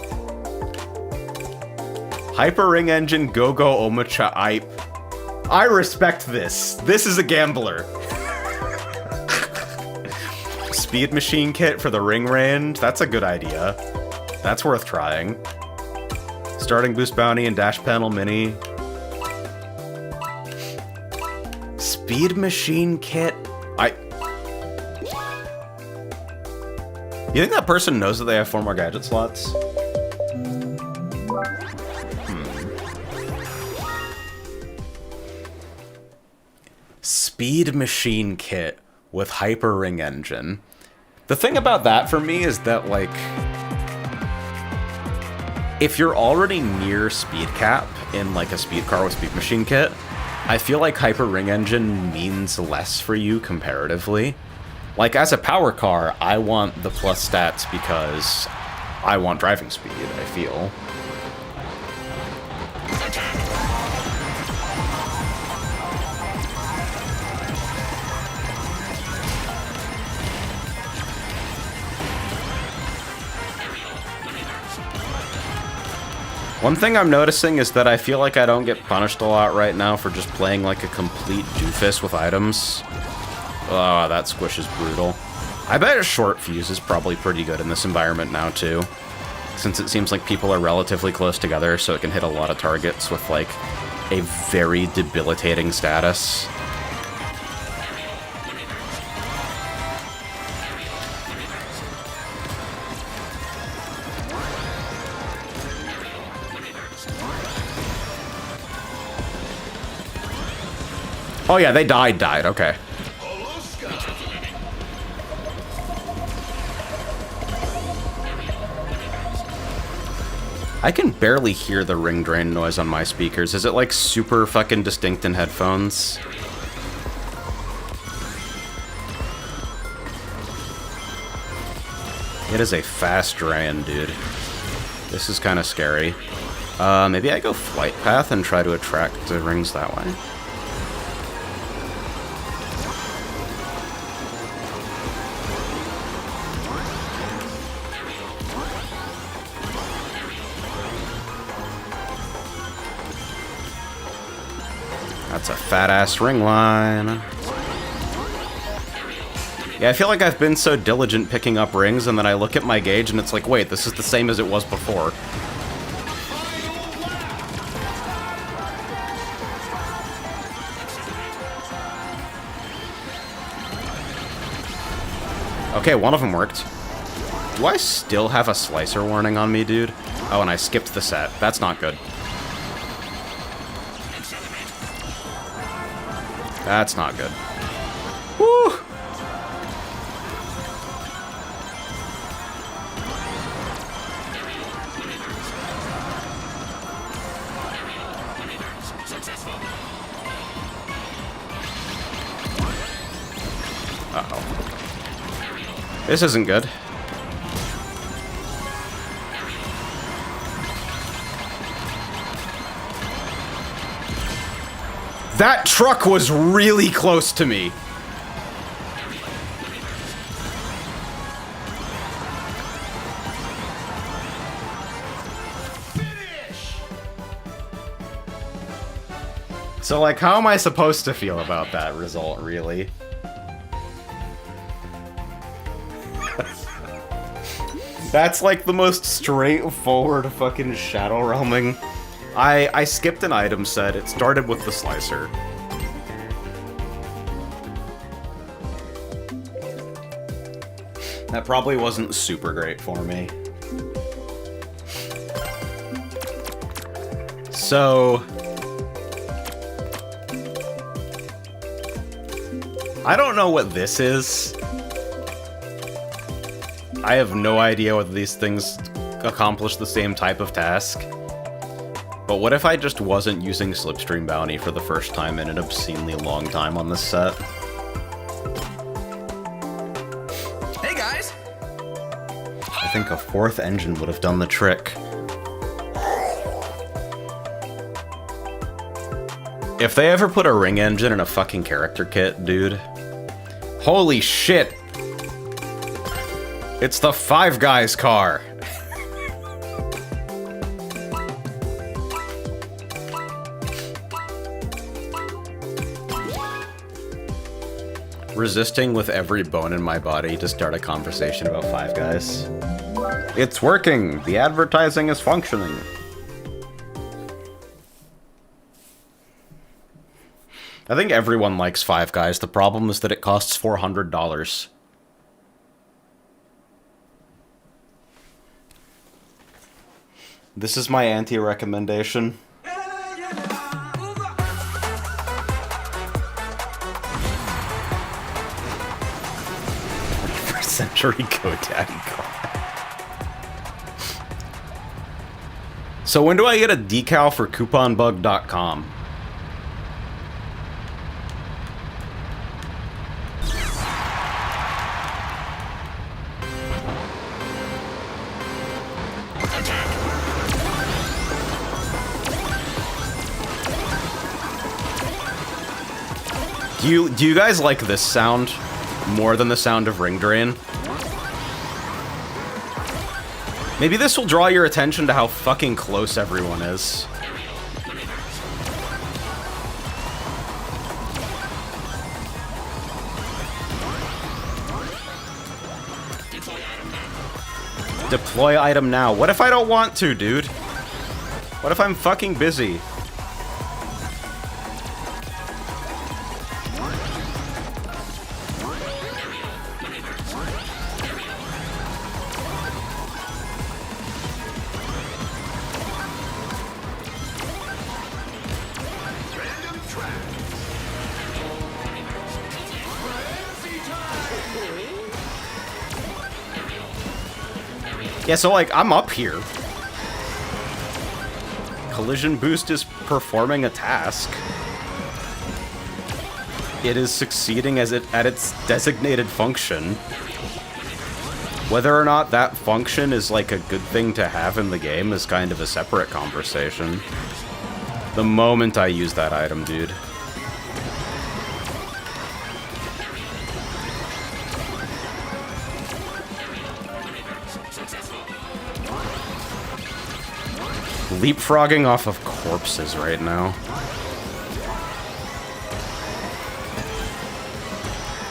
Hyper Ring Engine, Go-Go Omacha Ipe. I respect this. This is a gambler. Speed Machine Kit for the ring range. That's a good idea. That's worth trying. Starting Boost Bounty and Dash Panel Mini. Speed Machine Kit? You think that person knows that they have 4 more gadget slots? Speed Machine Kit with Hyper Ring Engine. The thing about that for me is that, like, if you're already near speed cap in, like, a speed car with Speed Machine Kit, I feel like Hyper Ring Engine means less for you comparatively. Like, as a power car, I want the plus stats because I want driving speed, I feel. One thing I'm noticing is that I feel like I don't get punished a lot right now for just playing like a complete doofus with items. Oh, that squish is brutal. I bet a short fuse is probably pretty good in this environment now, too. Since it seems like people are relatively close together, so it can hit a lot of targets with, like, a very debilitating status. Oh yeah, they died, okay. I can barely hear the ring drain noise on my speakers. Is it like super fucking distinct in headphones? It is a fast drain, dude. This is kind of scary. Maybe I go flight path and try to attract the rings that way. That's a fat-ass ring line. Yeah, I feel like I've been so diligent picking up rings, and then I look at my gauge, and it's like, wait, this is the same as it was before. Okay, one of them worked. Do I still have a slicer warning on me, dude? Oh, and I skipped the set. That's not good. That's not good. Woo! Uh-oh. This isn't good. That truck was really close to me. So, like, how am I supposed to feel about that result, really? That's, like, the most straightforward fucking shadow realming. I skipped an item set. It started with the slicer. That probably wasn't super great for me. So... I don't know what this is. I have no idea whether these things accomplish the same type of task. But what if I just wasn't using Slipstream Bounty for the first time in an obscenely long time on this set? Hey guys! I think a 4th engine would have done the trick. If they ever put a ring engine in a fucking character kit, dude. Holy shit! It's the Five Guys car! Resisting with every bone in my body to start a conversation about Five Guys. It's working! The advertising is functioning. I think everyone likes Five Guys. The problem is that it costs $400. This is my anti-recommendation. 21st century GoDaddy car. So when do I get a decal for couponbug.com? Do you guys like this sound more than the sound of ring drain? Maybe this will draw your attention to how fucking close everyone is. Deploy item now. What if I don't want to, dude? What if I'm fucking busy? Yeah, so, like, I'm up here. Collision Boost is performing a task. It is succeeding at its designated function. Whether or not that function is, like, a good thing to have in the game is kind of a separate conversation. The moment I use that item, dude. Leapfrogging off of corpses right now.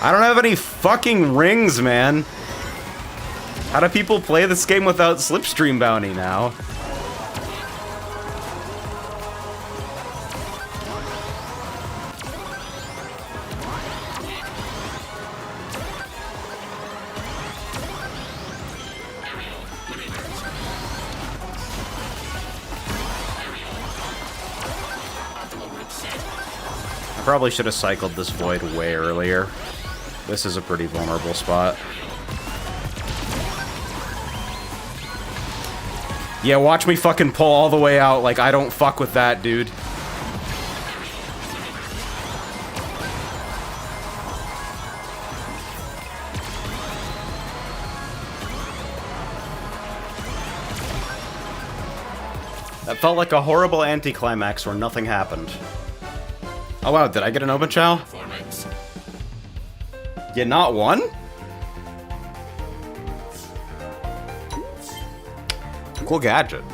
I don't have any fucking rings, man. How do people play this game without Slipstream Bounty now? I probably should have cycled this void way earlier. This is a pretty vulnerable spot. Yeah, watch me fucking pull all the way out. Like, I don't fuck with that, dude. That felt like a horrible anticlimax where nothing happened. Oh wow, did I get an open chow? Yeah, not one? Cool gadget.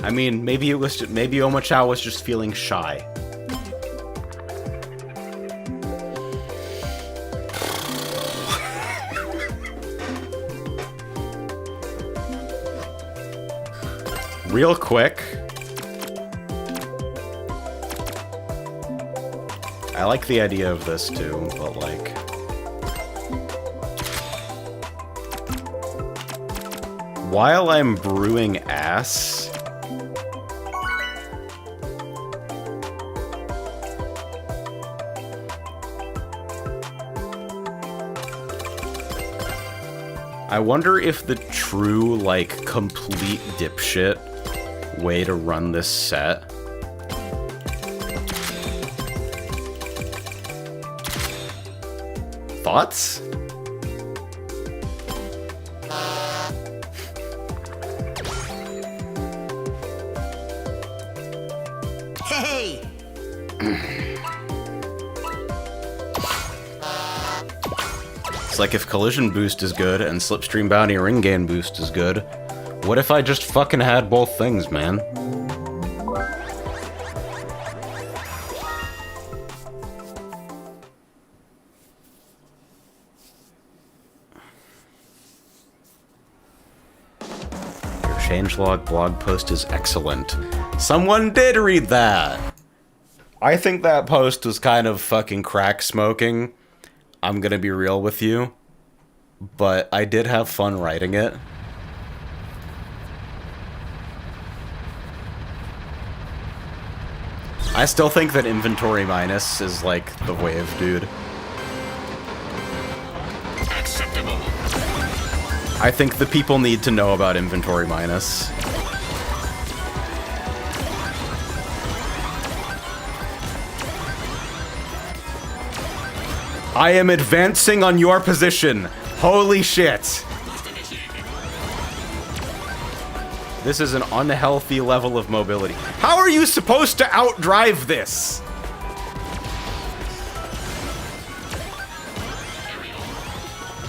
I mean, maybe it was maybe Omochao was just feeling shy. Real quick. I like the idea of this too, but like... While I'm brewing ass... I wonder if the true, like, complete dipshit way to run this set thoughts? It's like if collision boost is good and slipstream bounty ring gain boost is good, what if I just fucking had both things, man? Your changelog blog post is excellent. Someone did read that! I think that post was kind of fucking crack smoking. I'm gonna be real with you. But I did have fun writing it. I still think that inventory minus is like the wave, dude. Acceptable. I think the people need to know about inventory minus. I am advancing on your position. Holy shit. This is an unhealthy level of mobility. How are you supposed to outdrive this?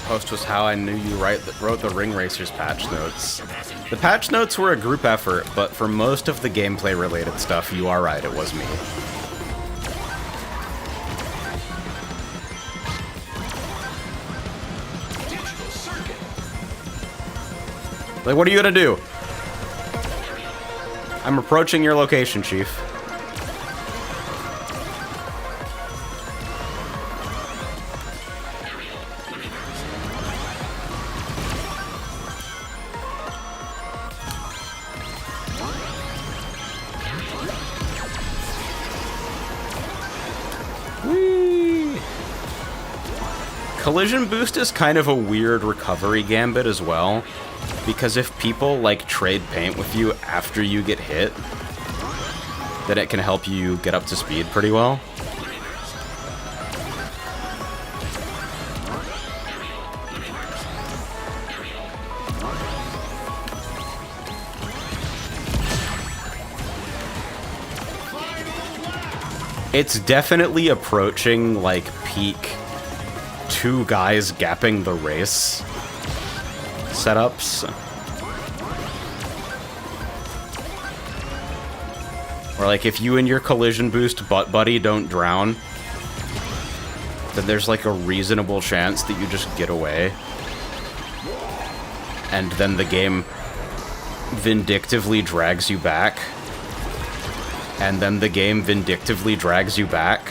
Post was how I knew you wrote the Ring Racers patch notes. The patch notes were a group effort, but for most of the gameplay related stuff, you are right, it was me. Like, what are you gonna do? I'm approaching your location, Chief. Whee! Collision boost is kind of a weird recovery gambit as well. Because if people, like, trade paint with you after you get hit, then it can help you get up to speed pretty well. It's definitely approaching, like, peak two guys gapping the race setups. Or like if you and your collision boost butt buddy don't drown, then there's like a reasonable chance that you just get away. And then the game vindictively drags you back. And then the game vindictively drags you back.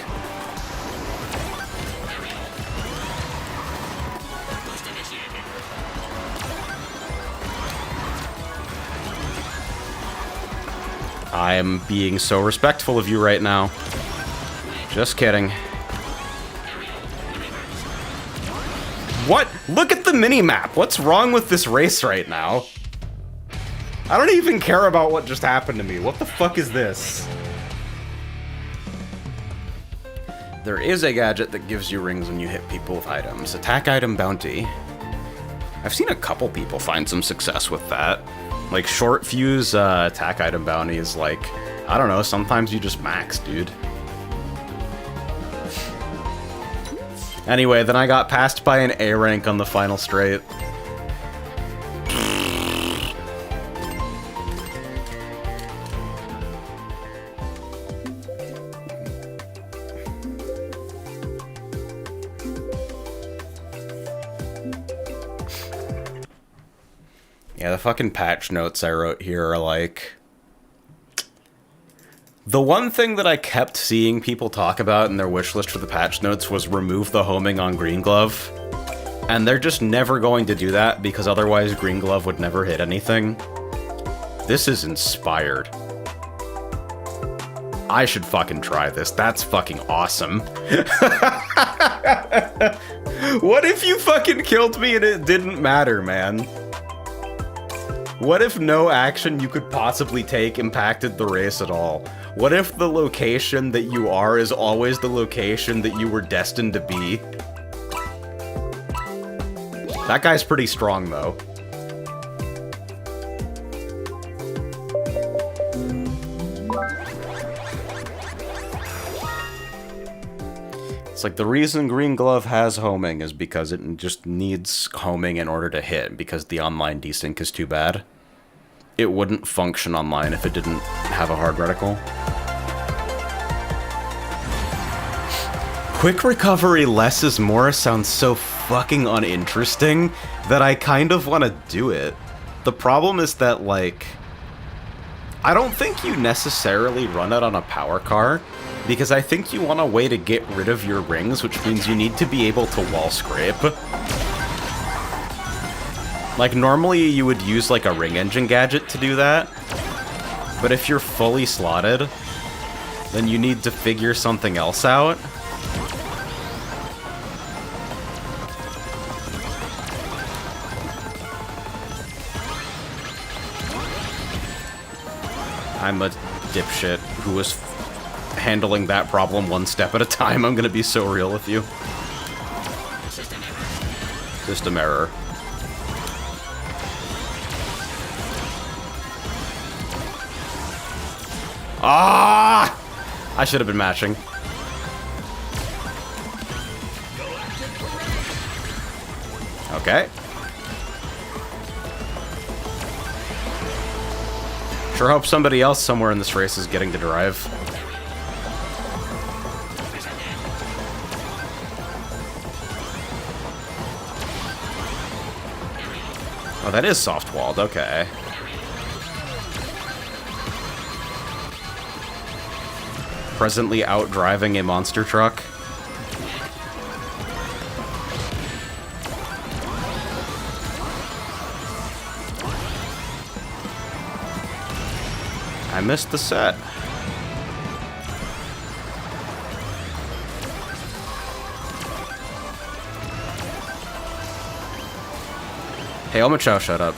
I am being so respectful of you right now. Just kidding. What? Look at the mini-map! What's wrong with this race right now? I don't even care about what just happened to me. What the fuck is this? There is a gadget that gives you rings when you hit people with items. Attack item bounty. I've seen a couple people find some success with that. Like, short fuse attack item bounty is like, I don't know, sometimes you just max, dude. Anyway, then I got passed by an A rank on the final straight. Yeah, the fucking patch notes I wrote here are like... The one thing that I kept seeing people talk about in their wishlist for the patch notes was remove the homing on Green Glove. And they're just never going to do that because otherwise Green Glove would never hit anything. This is inspired. I should fucking try this. That's fucking awesome. What if you fucking killed me and it didn't matter, man? What if no action you could possibly take impacted the race at all? What if the location that you are is always the location that you were destined to be? That guy's pretty strong, though. It's like the reason Green Glove has homing is because it just needs homing in order to hit, because the online desync is too bad. It wouldn't function online if it didn't have a hard reticle. Quick recovery, less is more sounds so fucking uninteresting that I kind of want to do it. The problem is that, like, I don't think you necessarily run it on a power car, because I think you want a way to get rid of your rings, which means you need to be able to wall scrape. Like, normally you would use, like, a ring engine gadget to do that, but if you're fully slotted, then you need to figure something else out. I'm a dipshit who was handling that problem one step at a time. I'm gonna be so real with you. System error. Ah! I should have been matching. Okay. Sure hope somebody else somewhere in this race is getting to drive. Oh, that is soft-walled, okay. Presently out driving a monster truck. I missed the set. Hey, Omachow, shut up.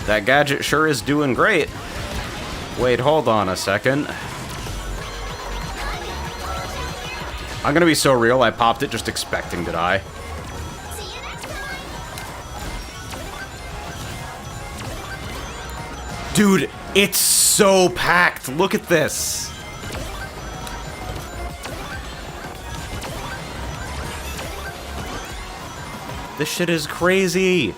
That Gadget sure is doing great. Wait, hold on a second. I'm gonna be so real, I popped it just expecting to die. Dude, it's so packed. Look at this. This shit is crazy.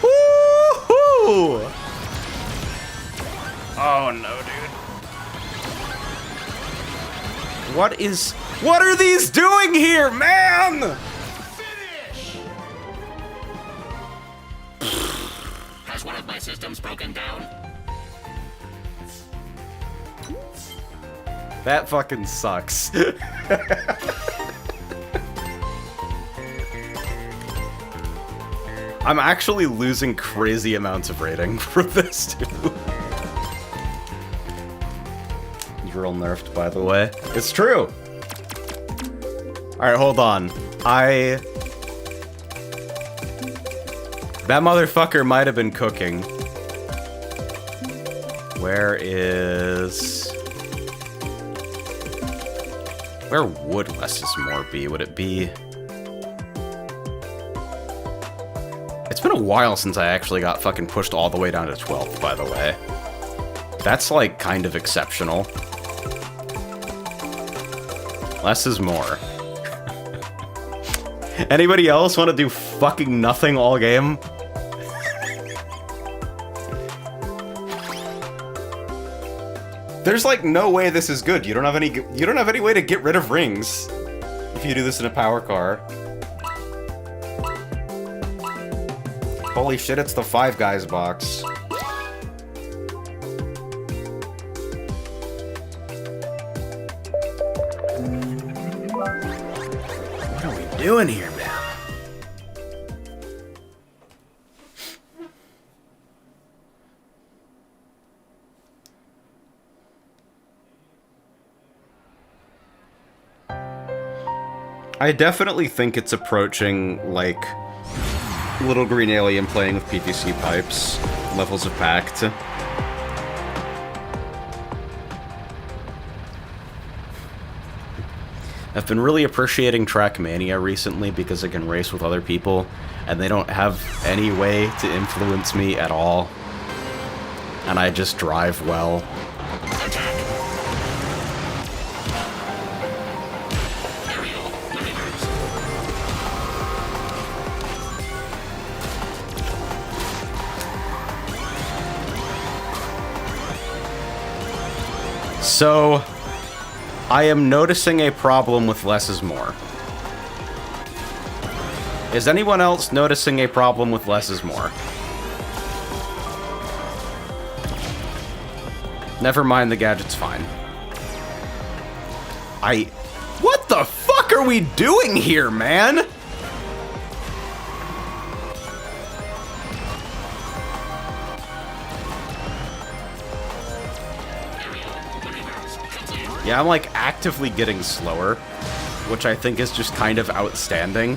Woo-hoo! Oh no, dude. What are these doing here, man? Finish! Has one of my systems broken down? That fucking sucks. I'm actually losing crazy amounts of rating for this, too. You're all nerfed, by the way. It's true! Alright, hold on. That motherfucker might have been cooking. Where would less is more be? Would it be... It's been a while since I actually got fucking pushed all the way down to 12th, by the way. That's, like, kind of exceptional. Less is more. Anybody else want to do fucking nothing all game? There's like no way this is good. You don't have any way to get rid of rings if you do this in a power car. Holy shit, it's the Five Guys box. What are we doing here, man? I definitely think it's approaching, like, Little Green Alien playing with PVC pipes. Levels of packed. I've been really appreciating Trackmania recently because I can race with other people, and they don't have any way to influence me at all. And I just drive well. Attack. Aerial maneuvers. So, I am noticing a problem with less is more. Is anyone else noticing a problem with less is more? Never mind, the gadget's fine. What the fuck are we doing here, man? Yeah, I'm like actively getting slower, which I think is just kind of outstanding.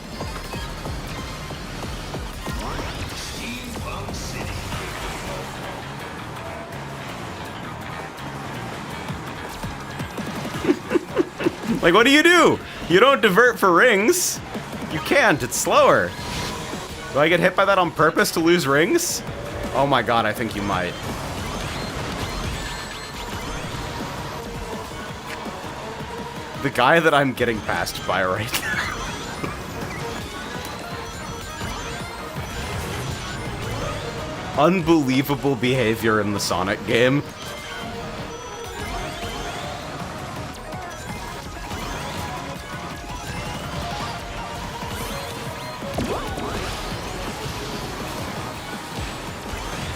Like, what do? You don't divert for rings. You can't, it's slower. Do I get hit by that on purpose to lose rings? Oh my god, I think you might. The guy that I'm getting passed by right now. Unbelievable behavior in the Sonic game.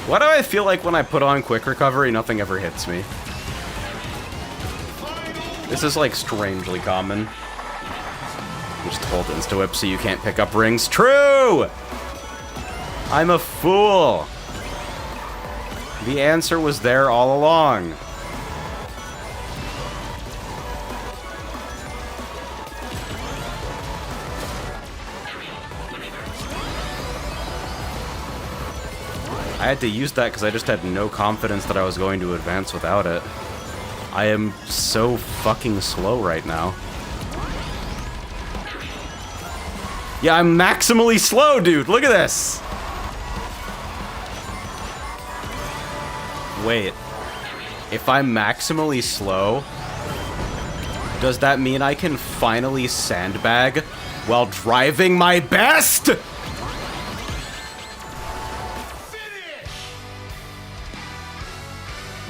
Why do I feel like when I put on quick recovery, nothing ever hits me? This is, like, strangely common. Just hold insta-whip so you can't pick up rings. True! I'm a fool! The answer was there all along. I had to use that because I just had no confidence that I was going to advance without it. I am so fucking slow right now. Yeah, I'm maximally slow, dude. Look at this. Wait. If I'm maximally slow, does that mean I can finally sandbag while driving my best?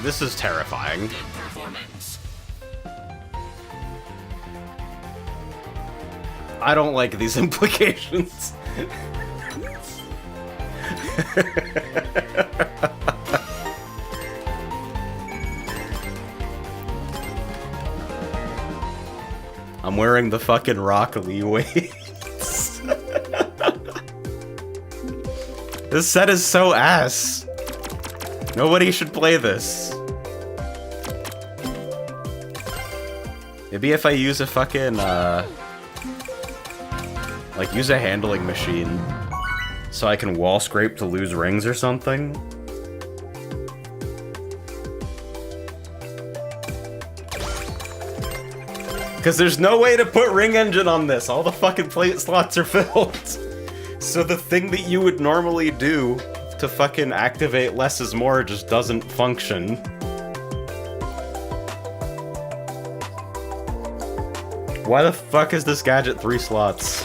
This is terrifying. I don't like these implications. I'm wearing the fucking Rock Lee weights. This set is so ass. Nobody should play this. Maybe if I use a fucking, like, use a handling machine so I can wall scrape to lose rings or something. Because there's no way to put ring engine on this. All the fucking plate slots are filled. So the thing that you would normally do to fucking activate less is more just doesn't function. Why the fuck is this gadget 3 slots?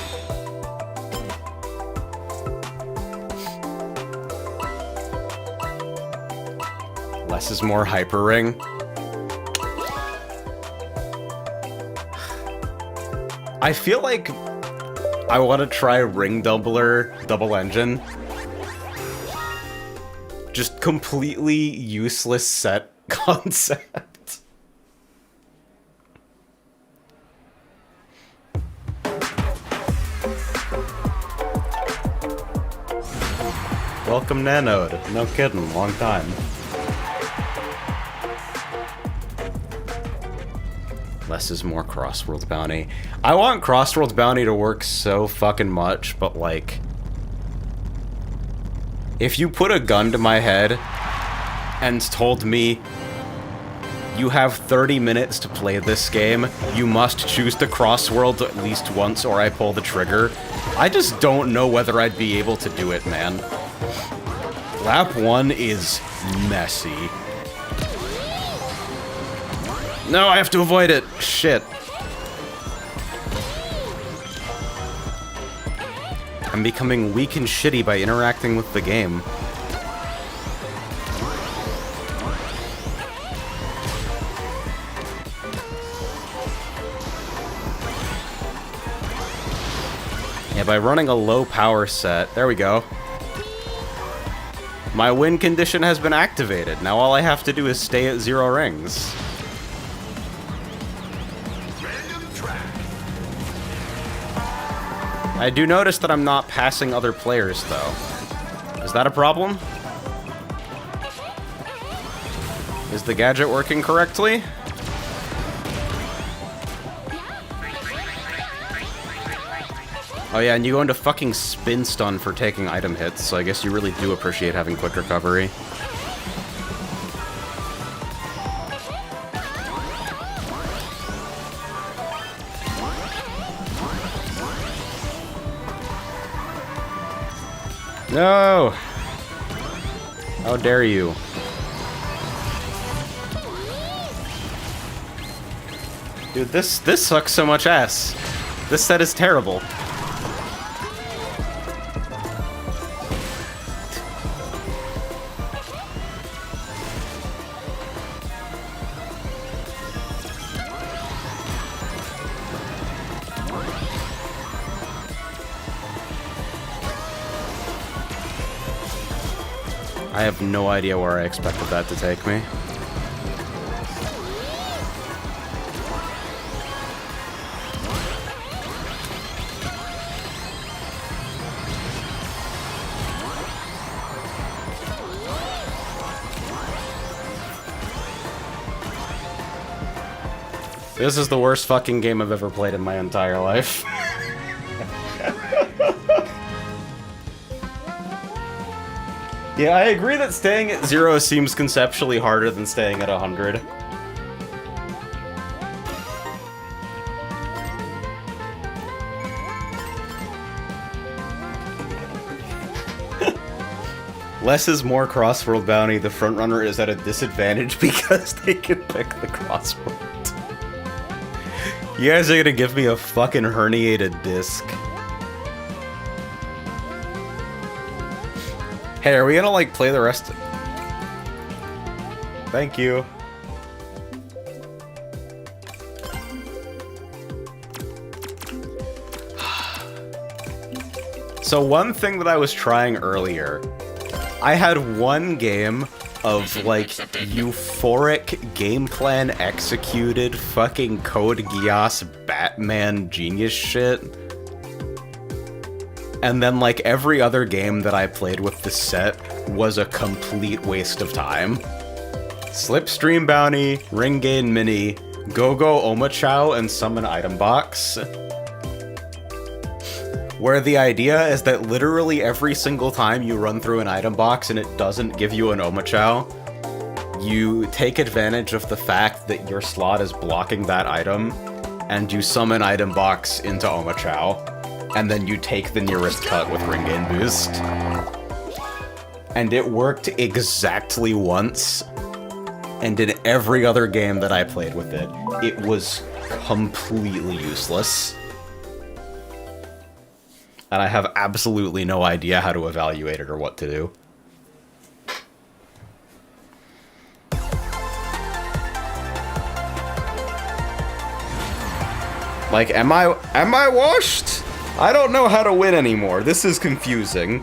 Less is more hyper ring. I feel like I want to try ring doubler double engine. Just completely useless set concept. Welcome, Nanode. No kidding, long time. Less is more Crossworld Bounty. I want Crossworld Bounty to work so fucking much, but like... if you put a gun to my head and told me You have 30 minutes to play this game. You must choose to cross-world at least once or I pull the trigger. I just don't know whether I'd be able to do it, man. Lap 1 is messy. No, I have to avoid it. Shit. I'm becoming weak and shitty by interacting with the game. Yeah, by running a low power set. There we go. My win condition has been activated. Now all I have to do is stay at 0 rings. I do notice that I'm not passing other players, though. Is that a problem? Is the gadget working correctly? Oh yeah, and you go into fucking spin stun for taking item hits, so I guess you really do appreciate having quick recovery. No! How dare you? Dude, this sucks so much ass. This set is terrible. I have no idea where I expected that to take me. This is the worst fucking game I've ever played in my entire life. Yeah, I agree that staying at 0 seems conceptually harder than staying at 100. Less is more crossworld bounty. The frontrunner is at a disadvantage because they can pick the crossworld. You guys are gonna give me a fucking herniated disc. Hey, are we gonna, like, play the rest? Thank you. So one thing that I was trying earlier, I had one game of, like, euphoric game plan executed fucking Code Geass Batman genius shit. And then, like, every other game that I played with this set was a complete waste of time. Slipstream Bounty, Ring Gain Mini, Go-Go Omochao, and Summon Item Box. Where the idea is that literally every single time you run through an item box and it doesn't give you an Omochao, you take advantage of the fact that your slot is blocking that item, and you summon Item Box into Omochao. And then you take the nearest cut with Ring Gain Boost. And it worked exactly once. And in every other game that I played with it, it was completely useless. And I have absolutely no idea how to evaluate it or what to do. Like, am I washed? I don't know how to win anymore. This is confusing.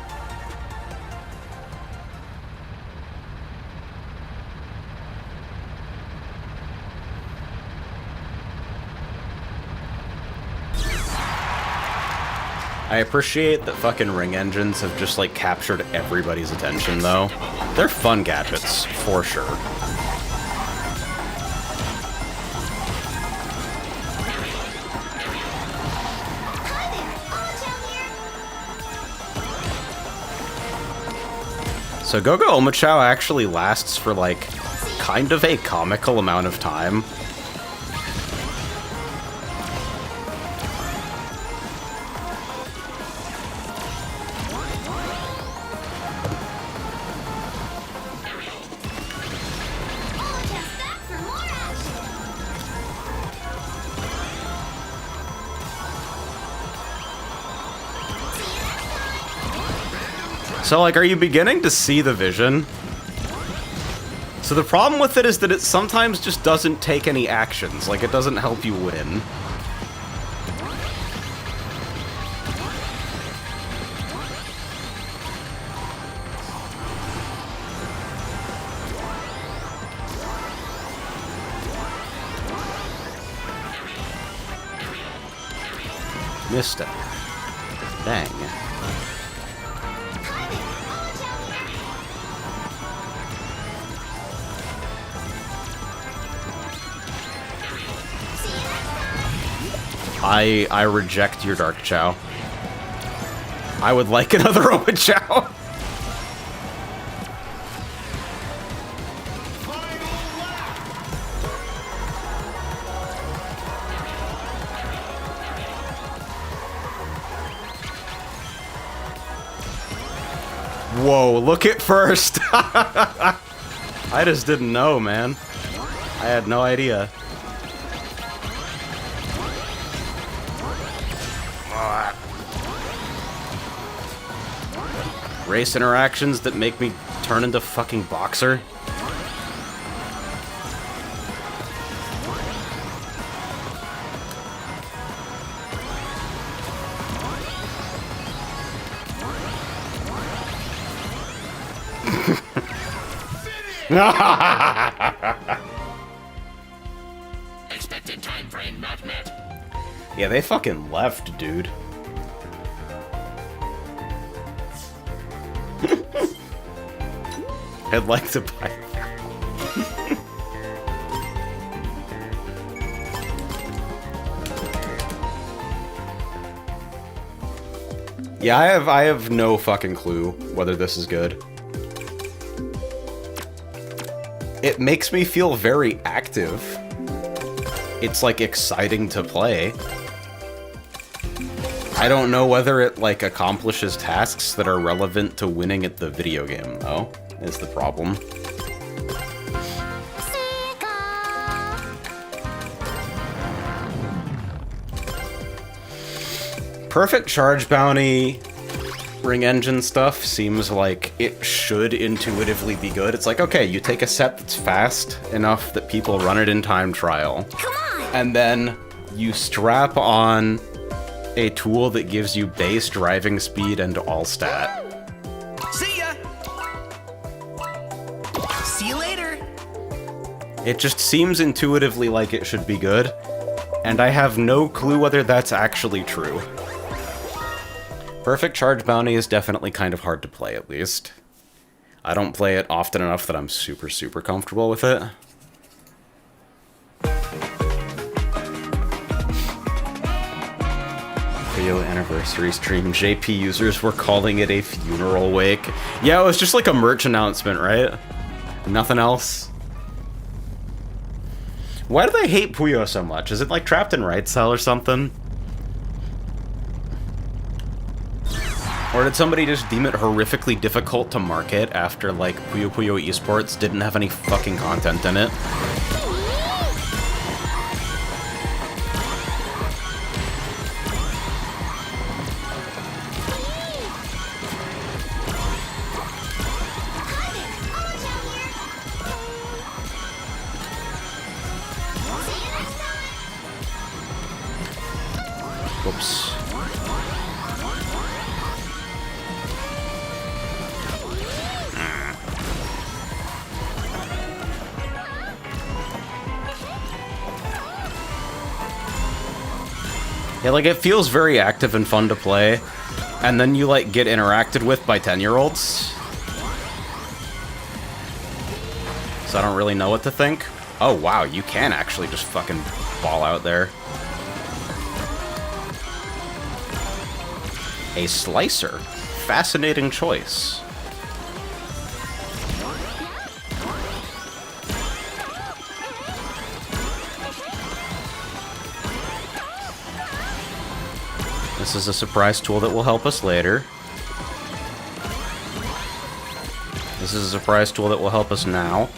I appreciate that fucking ring engines have just, like, captured everybody's attention, though. They're fun gadgets, for sure. So Go-Go Omochao actually lasts for, like, kind of a comical amount of time. So, like, are you beginning to see the vision? So the problem with it is that it sometimes just doesn't take any actions. Like, it doesn't help you win. Missed it. Dang. I reject your Dark Chow. I would like another Open Chow. Whoa, look at first. I just didn't know, man. I had no idea. Race interactions that make me turn into fucking Boxer. Expected time frame not met. Yeah, they fucking left, dude. I'd like to buy. Yeah, I have no fucking clue whether this is good. It makes me feel very active. It's like exciting to play. I don't know whether it like accomplishes tasks that are relevant to winning at the video game though, is the problem. Perfect Charge Bounty, Ring Engine stuff seems like it should intuitively be good. It's like, okay, you take a set that's fast enough that people run it in time trial. Come on! And then you strap on a tool that gives you base driving speed and all stat. See ya! See you later! It just seems intuitively like it should be good, and I have no clue whether that's actually true. Perfect Charge Bounty is definitely kind of hard to play, at least. I don't play it often enough that I'm super, super comfortable with it. Video anniversary stream. JP users were calling it a funeral wake. Yeah, it was just like a merch announcement, right? Nothing else. Why do they hate Puyo so much? Is it like trapped in right cell or something? Or did somebody just deem it horrifically difficult to market after, like, Puyo Puyo Esports didn't have any fucking content in it? Whoops. Yeah, like, it feels very active and fun to play, and then you, like, get interacted with by 10-year-olds. So I don't really know what to think. Oh, wow, you can actually just fucking ball out there. A slicer. Fascinating choice. This is a surprise tool that will help us later. This is a surprise tool that will help us now.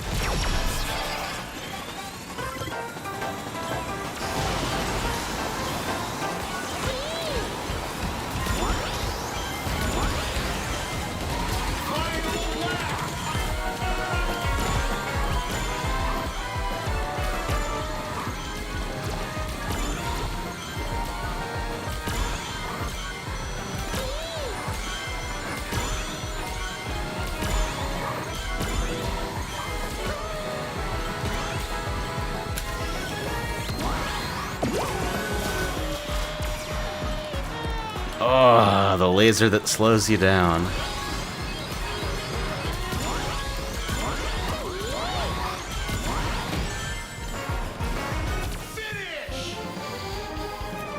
Oh, the laser that slows you down.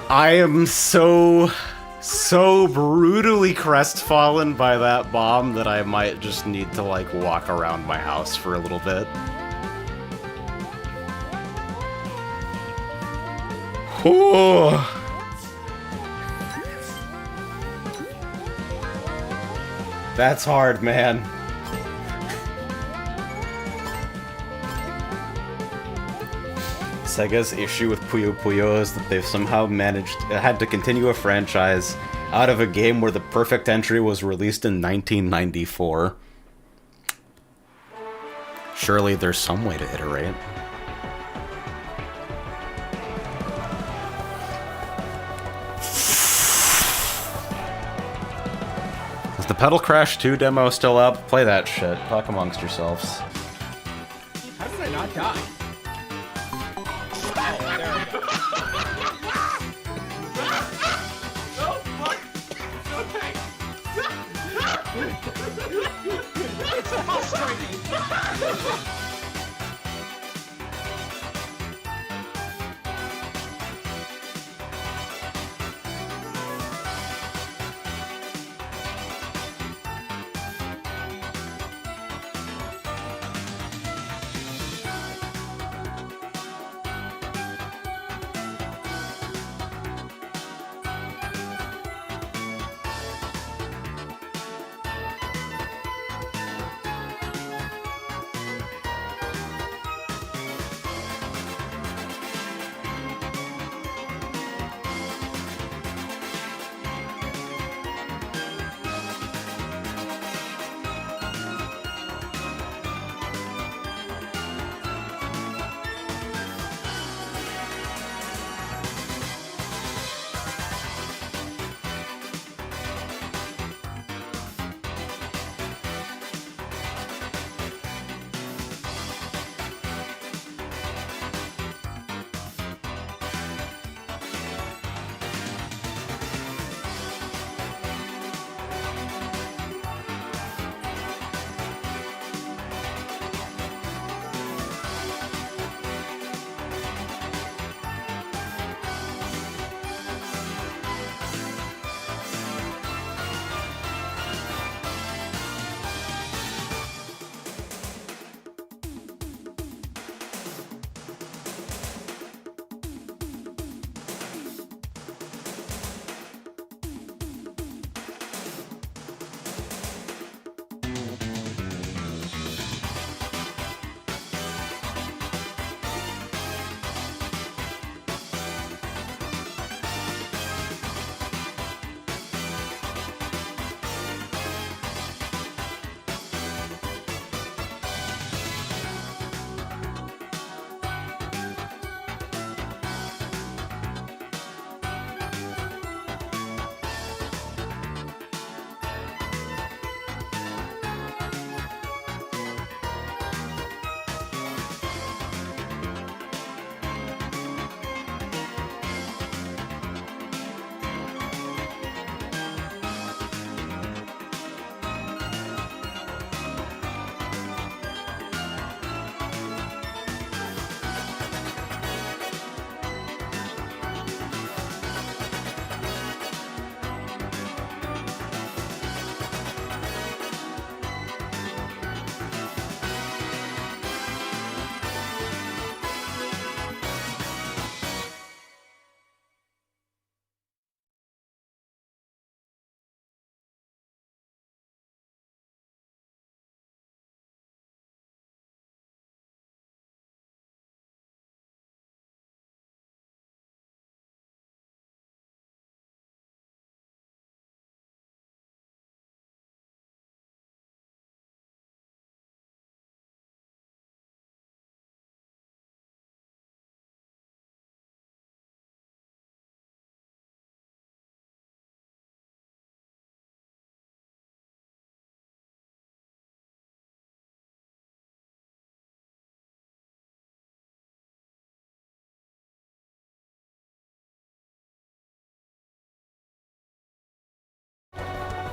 I am so brutally crestfallen by that bomb that I might just need to, like, walk around my house for a little bit. Ooh. That's hard, man. Sega's issue with Puyo Puyo is that they've somehow had to continue a franchise out of a game where the perfect entry was released in 1994. Surely there's some way to iterate. Is the Pedal Crash 2 demo still up? Play that shit. Talk amongst yourselves. How did I not die? Oh, there we go. It's frustrating.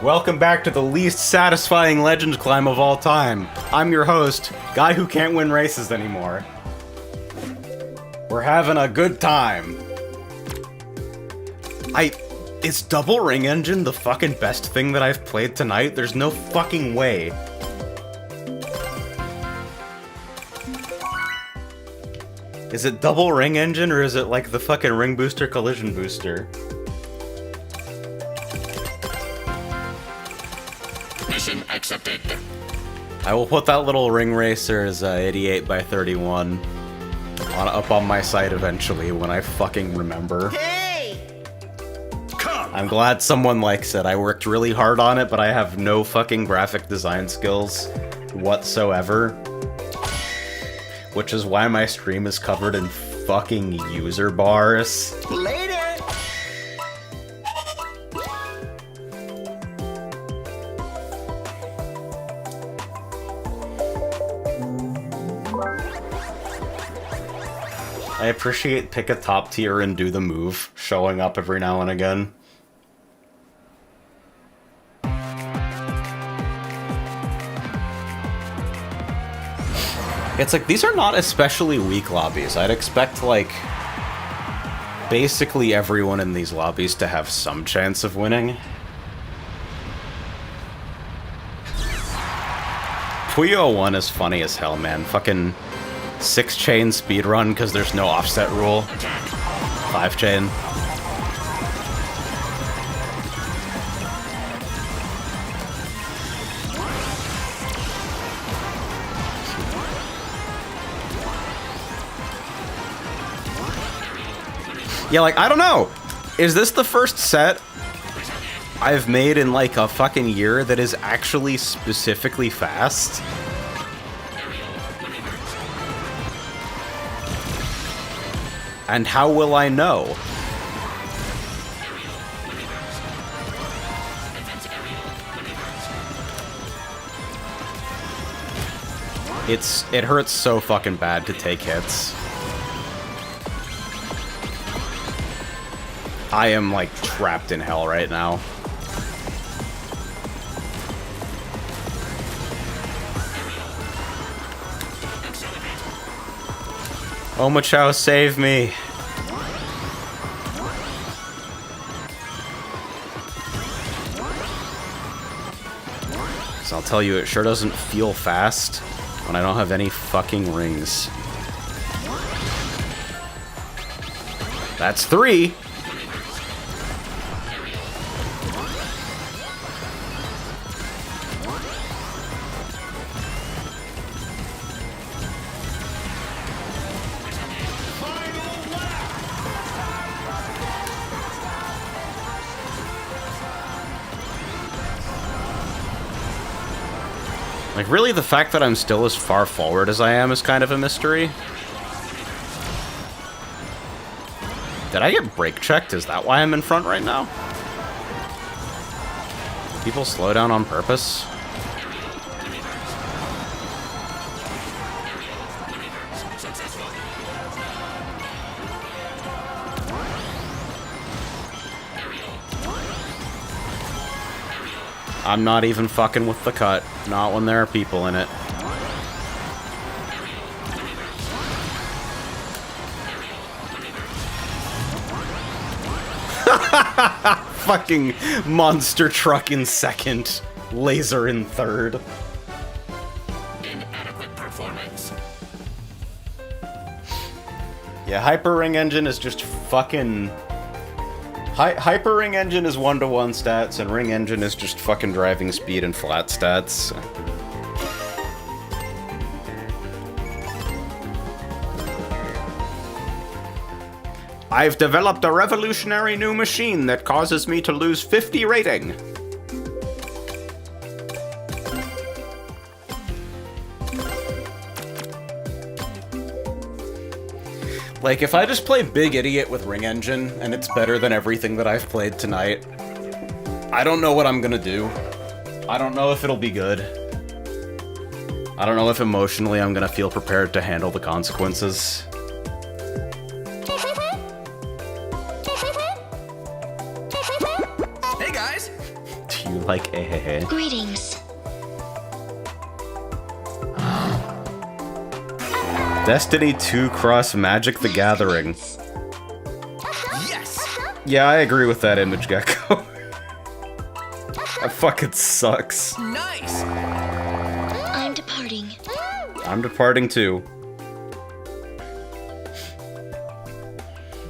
Welcome back to the least satisfying Legends climb of all time. I'm your host, guy who can't win races anymore. We're having a good time. Is Double Ring Engine the fucking best thing that I've played tonight? There's no fucking way. Is it Double Ring Engine, or is it like the fucking Ring Booster Collision Booster? Mission accepted. I will put that little Ring Racer's 88 by 31 up on my site eventually when I fucking remember. I'm glad someone likes it. I worked really hard on it, but I have no fucking graphic design skills whatsoever. Which is why my stream is covered in fucking user bars. Later. I appreciate pick a top tier and do the move showing up every now and again. It's like, these are not especially weak lobbies. I'd expect, like, basically everyone in these lobbies to have some chance of winning. Puyo 1 is funny as hell, man. Fucking 6-chain speedrun because there's no offset rule. 5-chain. Yeah, like, I don't know. Is this the first set I've made in, like, a fucking year that is actually specifically fast? And how will I know? It hurts so fucking bad to take hits. I am, like, trapped in hell right now. Omochao, save me! So I'll tell you, it sure doesn't feel fast when I don't have any fucking rings. That's 3! Like, really, the fact that I'm still as far forward as I am is kind of a mystery. Did I get brake checked? Is that why I'm in front right now? People slow down on purpose? I'm not even fucking with the cut. Not when there are people in it. Fucking monster truck in second. Laser in third. Inadequate performance. Yeah, Hyper Ring Engine is just fucking... Hyper Ring Engine is 1-to-1 stats, and Ring Engine is just fucking driving speed and flat stats. I've developed a revolutionary new machine that causes me to lose 50 rating. Like, if I just play Big Idiot with Ring Engine, and it's better than everything that I've played tonight, I don't know what I'm gonna do. I don't know if it'll be good. I don't know if emotionally I'm gonna feel prepared to handle the consequences. Hey guys. You like Ehehe. Greetings. Destiny 2 cross Magic the Gathering. Yes! Yeah, I agree with that image, Gecko. That fucking sucks. Nice! I'm departing. I'm departing too.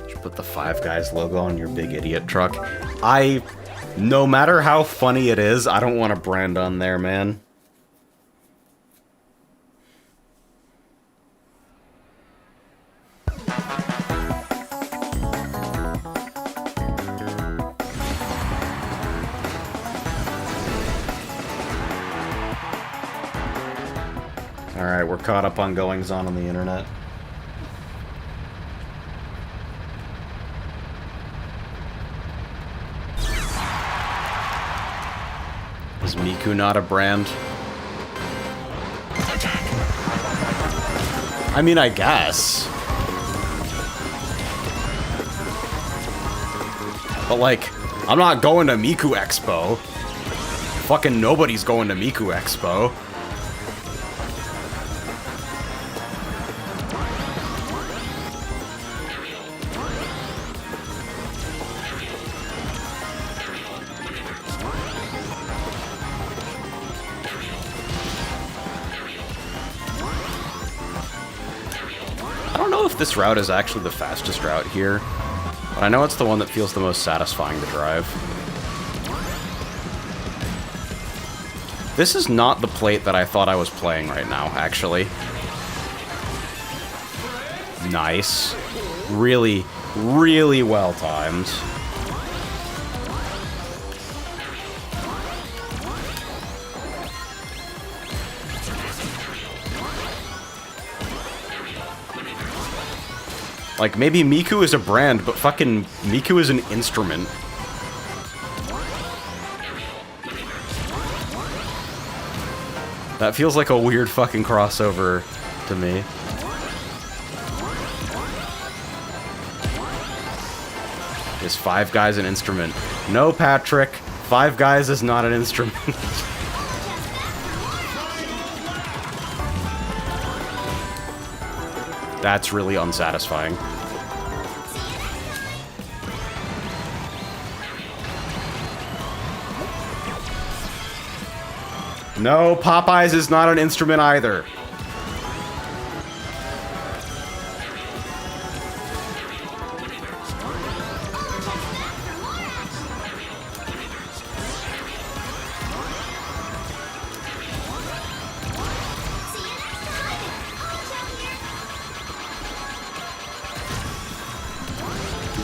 Should put the Five Guys logo on your big idiot truck. No matter how funny it is, I don't want a brand on there, man. Alright, we're caught up on goings-on the internet. Is Miku not a brand? I mean, I guess. But like, I'm not going to Miku Expo. Fucking nobody's going to Miku Expo. I don't know if this route is actually the fastest route here, but I know it's the one that feels the most satisfying to drive. This is not the plate that I thought I was playing right now, actually. Nice. Really, really well timed. Like, maybe Miku is a brand, but fucking Miku is an instrument. That feels like a weird fucking crossover to me. Is Five Guys an instrument? No, Patrick. Five Guys is not an instrument. That's really unsatisfying. No, Popeyes is not an instrument either.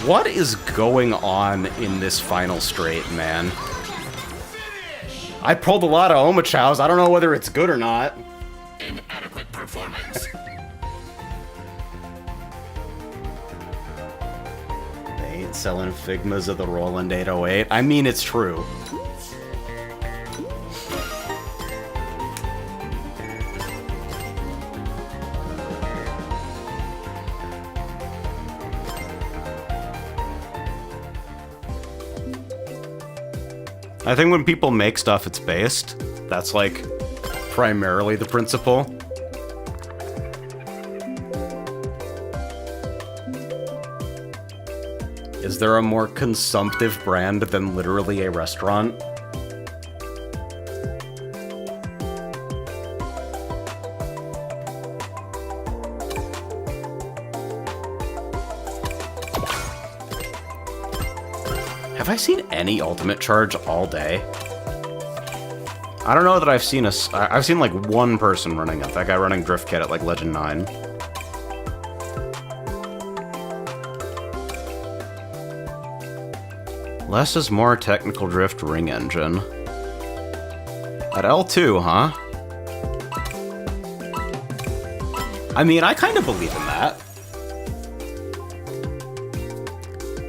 What is going on in this final straight, man? I pulled a lot of Omachows. I don't know whether it's good or not. Inadequate performance. They ain't selling Figmas of the Roland 808. I mean, it's true. I think when people make stuff, it's based. That's, like, primarily the principle. Is there a more consumptive brand than literally a restaurant? Have I seen any ultimate charge all day? I don't know that I've seen I've seen like one person running it. That guy running Drift Kit at like Legend 9. Less is more technical drift ring engine. At L2, huh? I mean, I kind of believe in that.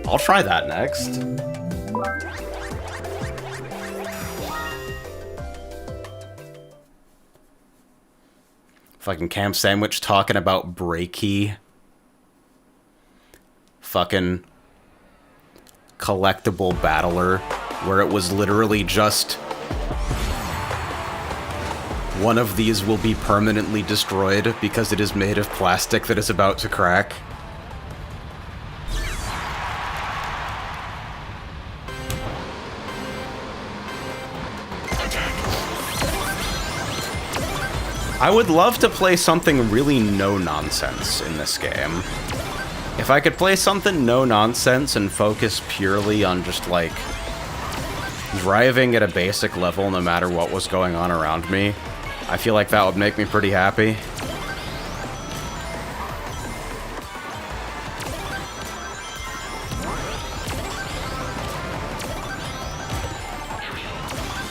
I'll try that next. Fucking Camp Sandwich talking about Breaky. Fucking collectible battler. where it was literally just one of these will be permanently destroyed because it is made of plastic that is about to crack. I would love to play something really no-nonsense in this game. If I could play something no-nonsense and focus purely on just, like, driving at a basic level no matter what was going on around me, I feel like that would make me pretty happy.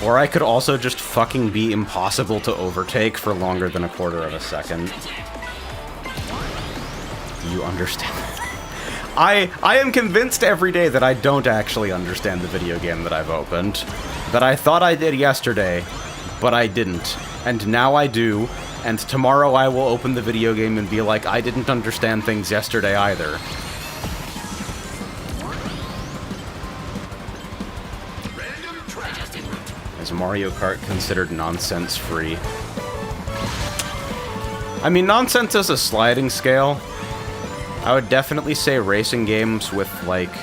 Or I could also just fucking be impossible to overtake for longer than a quarter of a second. Do you understand? I am convinced every day that I don't actually understand the video game that I've opened. That I thought I did yesterday, but I didn't. And now I do, and tomorrow I will open the video game and be like, I didn't understand things yesterday either. Is Mario Kart considered nonsense-free? I mean, nonsense is a sliding scale. I would definitely say racing games with, like,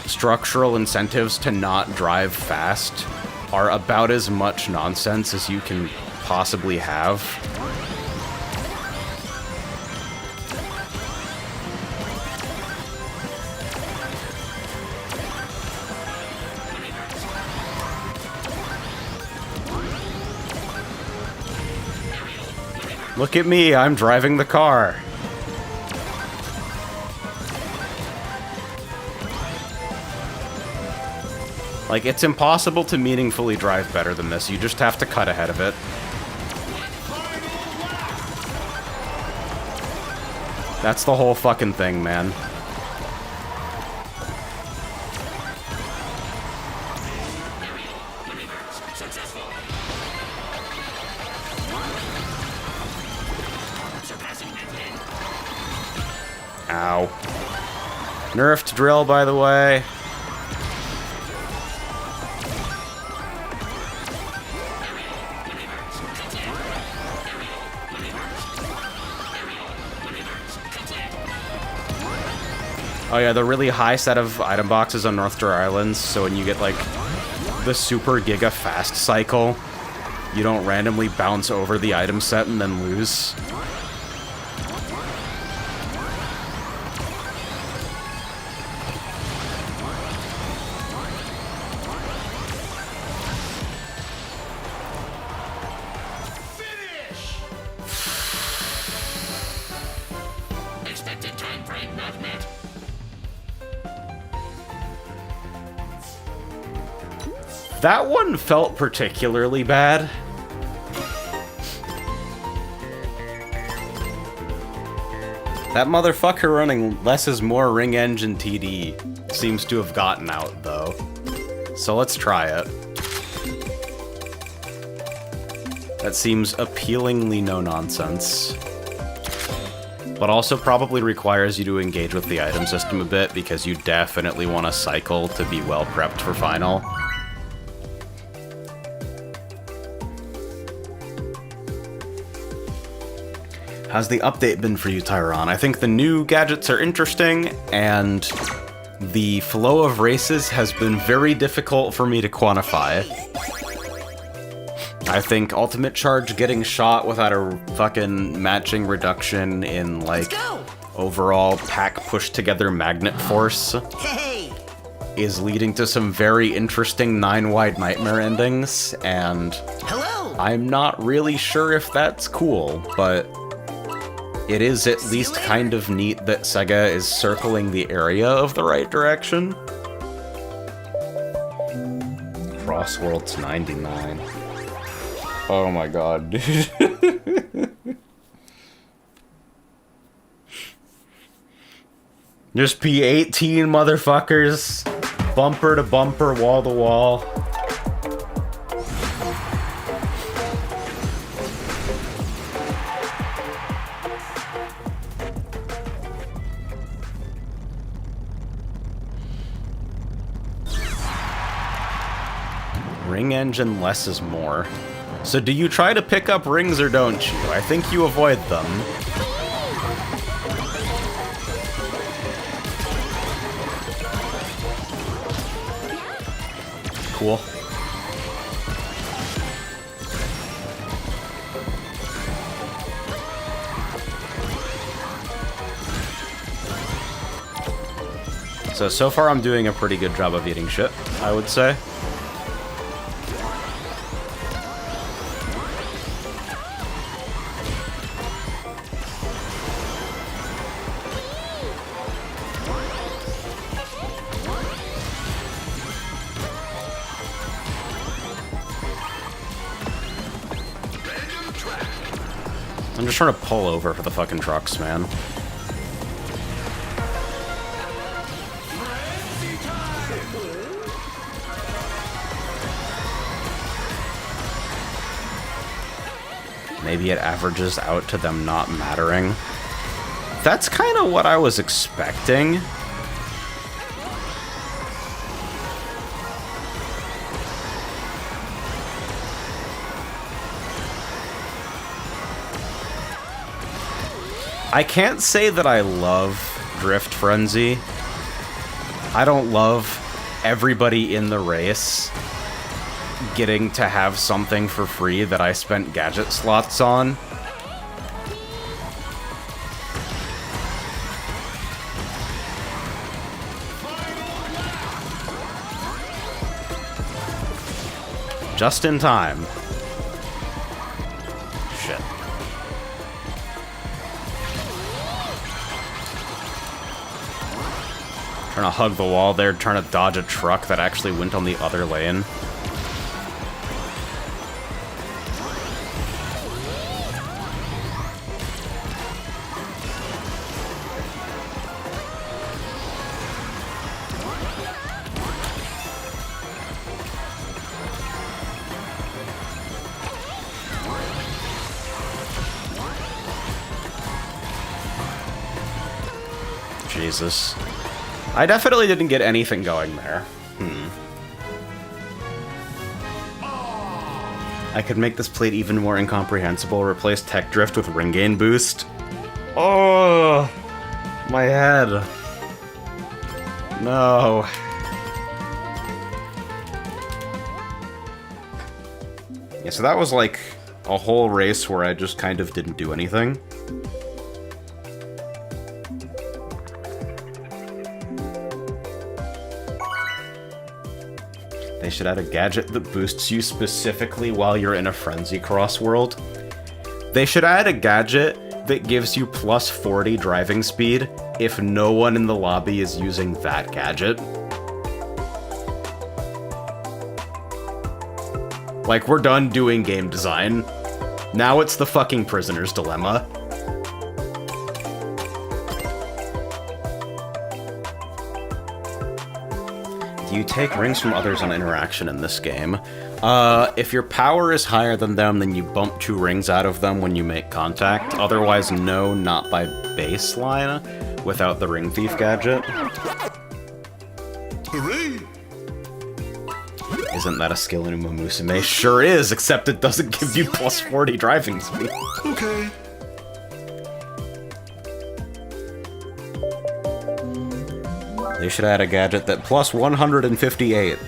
structural incentives to not drive fast are about as much nonsense as you can possibly have. Look at me, I'm driving the car. Like, it's impossible to meaningfully drive better than this. You just have to cut ahead of it. That's the whole fucking thing, man. Ow. Nerfed drill, by the way. Oh yeah, the really high set of item boxes on North Shore Islands, so when you get, like, the super giga fast cycle, you don't randomly bounce over the item set and then lose. Expected time frame not met. That one felt particularly bad. That motherfucker running less is more ring engine TD seems to have gotten out, though. So let's try it. That seems appealingly no-nonsense. But also probably requires you to engage with the item system a bit, because you definitely want to cycle to be well prepped for final. How's the update been for you, Tyron? I think the new gadgets are interesting, and the flow of races has been very difficult for me to quantify. I think Ultimate Charge getting shot without a fucking matching reduction in, like, overall pack push-together magnet force Hey! is leading to some very interesting 9-wide nightmare endings, and Hello! I'm not really sure if that's cool, but it is at least kind of neat that Sega is circling the area of the right direction. Crossworld's 99. Oh my god, dude. Just be 18 motherfuckers. Bumper to bumper, wall to wall. Ring engine, less is more. So do you try to pick up rings or don't you? I think you avoid them. Cool. So far I'm doing a pretty good job of eating shit, I would say. I'm just trying to pull over for the fucking trucks, man. Maybe it averages out to them not mattering. That's kind of what I was expecting. I can't say that I love Drift Frenzy. I don't love everybody in the race getting to have something for free that I spent gadget slots on. Just in time. Shit. Trying to hug the wall there, trying to dodge a truck that actually went on the other lane. Jesus. I definitely didn't get anything going there. I could make this plate even more incomprehensible. Replace Tech Drift with Ring Gain Boost. Oh, my head. No. Yeah, so that was like a whole race where I just kind of didn't do anything. They should add a gadget that boosts you specifically while you're in a Frenzy Cross world. They should add a gadget that gives you plus 40 driving speed if no one in the lobby is using that gadget. Like, we're done doing game design. Now it's the fucking prisoner's dilemma. You take rings from others on interaction in this game. If your power is higher than them, then you bump 2 rings out of them when you make contact. Otherwise, no, not by baseline, without the Ring Thief gadget. Hooray! Isn't that a skill in Uma Musume? Sure is, except it doesn't give you plus 40 driving speed. Okay. They should add a gadget that plus 158.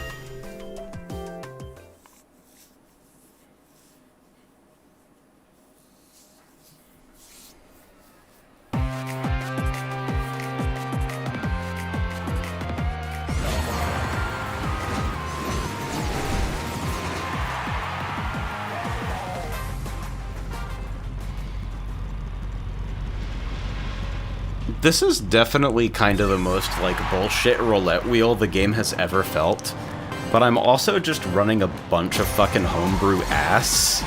This is definitely kind of the most, like, bullshit roulette wheel the game has ever felt. But I'm also just running a bunch of fucking homebrew ass.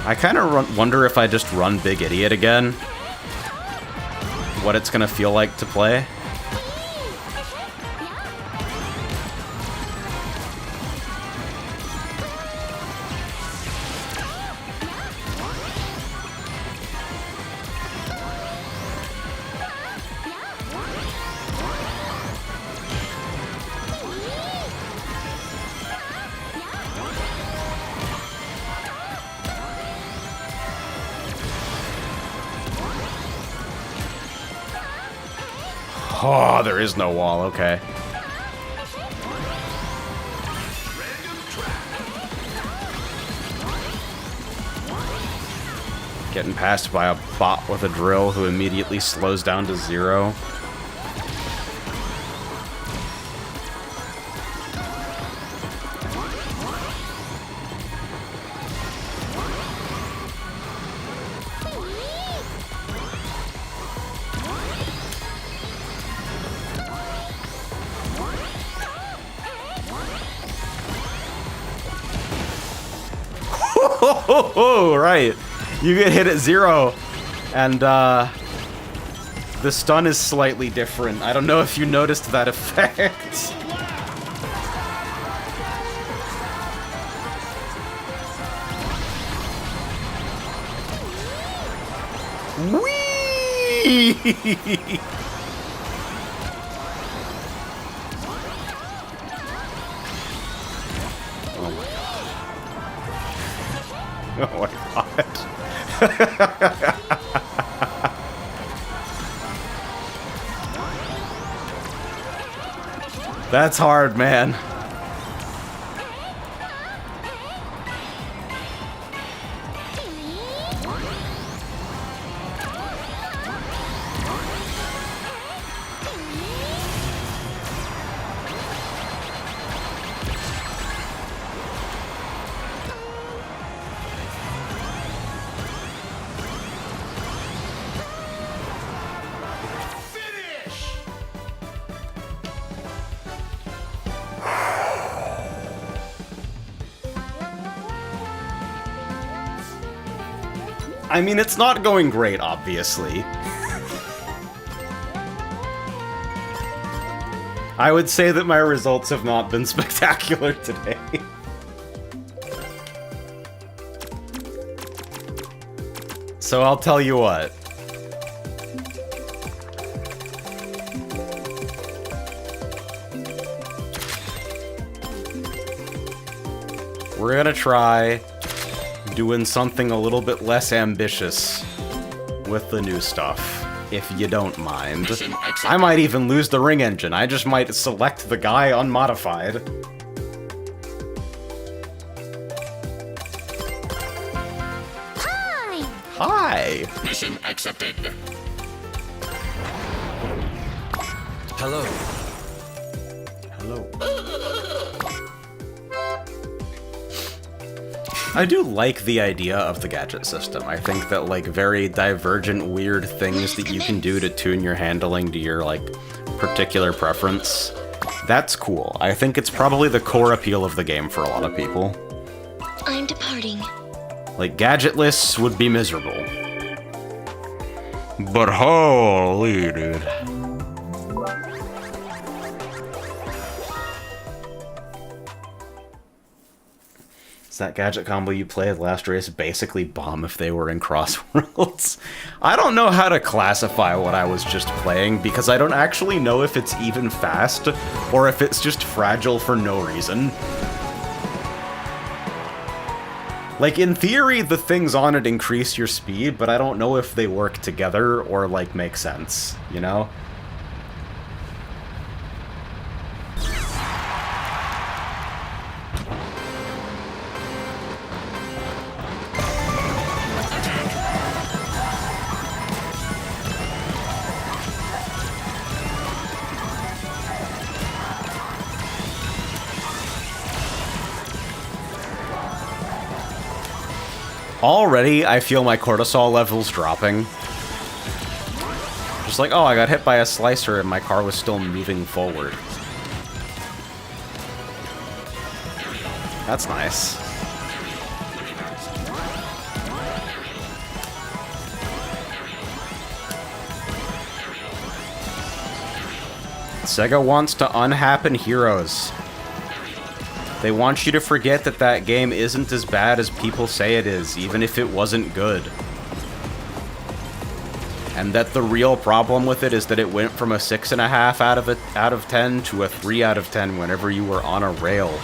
I kind of wonder if I just run Big Idiot again, what it's gonna feel like to play. Oh, there is no wall, okay. Getting passed by a bot with a drill who immediately slows down to 0. Oh, right. You get hit at 0, and the stun is slightly different. I don't know if you noticed that effect. Whee! Oh my god. That's hard, man. I mean, it's not going great, obviously. I would say that my results have not been spectacular today. So I'll tell you what. We're gonna try doing something a little bit less ambitious with the new stuff, if you don't mind. I might even lose the ring engine. I just might select the guy unmodified. Hi! Hi! Mission accepted. Hello. Hello. I do like the idea of the gadget system. I think that, like, very divergent, weird things that you can do to tune your handling to your, like, particular preference, that's cool. I think it's probably the core appeal of the game for a lot of people. I'm departing. Like, gadgetless would be miserable. But holy, dude. That gadget combo you played last race basically bomb if they were in crossworlds. I don't know how to classify what I was just playing because I don't actually know if it's even fast or if it's just fragile for no reason. Like, in theory, the things on it increase your speed, but I don't know if they work together or, like, make sense, you know? Already, I feel my cortisol levels dropping. Just like, oh, I got hit by a slicer and my car was still moving forward. That's nice. Sega wants to unhappen heroes. They want you to forget that that game isn't as bad as people say it is, even if it wasn't good. And that the real problem with it is that it went from a 6.5 out of 10 to a 3 out of 10 whenever you were on a rail.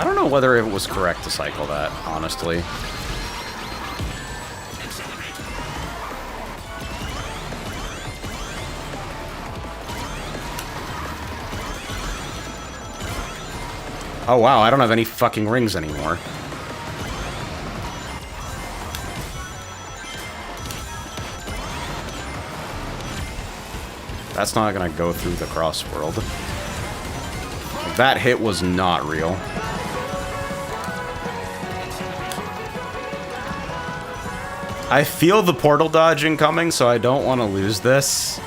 I don't know whether it was correct to cycle that, honestly. Oh wow, I don't have any fucking rings anymore. That's not gonna go through the cross world. That hit was not real. I feel the portal dodging coming, so I don't want to lose this.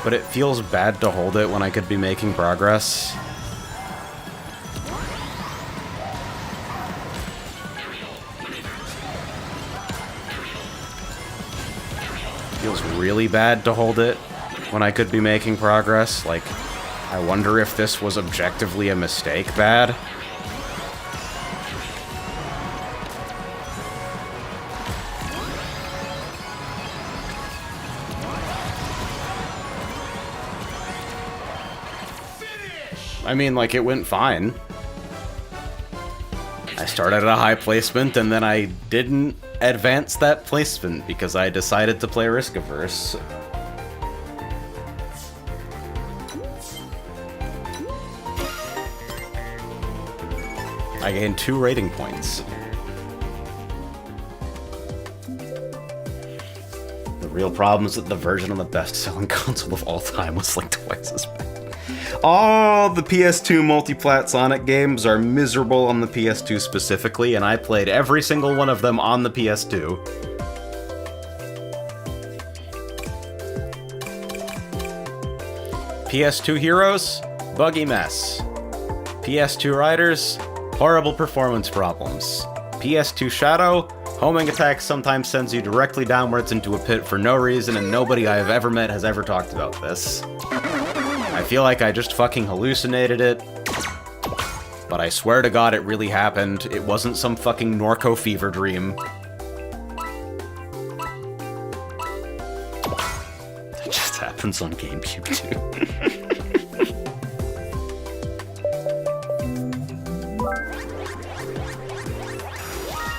But it feels bad to hold it when I could be making progress. Feels really bad to hold it when I could be making progress. Like, I wonder if this was objectively a mistake bad. I mean, like, it went fine. I started at a high placement, and then I didn't advance that placement because I decided to play risk-averse. I gained 2 rating points. The real problem is that the version of the best-selling console of all time was like twice as bad. All the PS2 multi-plat Sonic games are miserable on the PS2 specifically, and I played every single one of them on the PS2. PS2 Heroes, buggy mess. PS2 Riders, horrible performance problems. PS2 Shadow, homing attack sometimes sends you directly downwards into a pit for no reason, and nobody I have ever met has ever talked about this. I feel like I just fucking hallucinated it, but I swear to God it really happened. It wasn't some fucking Norco fever dream. That just happens on GameCube too.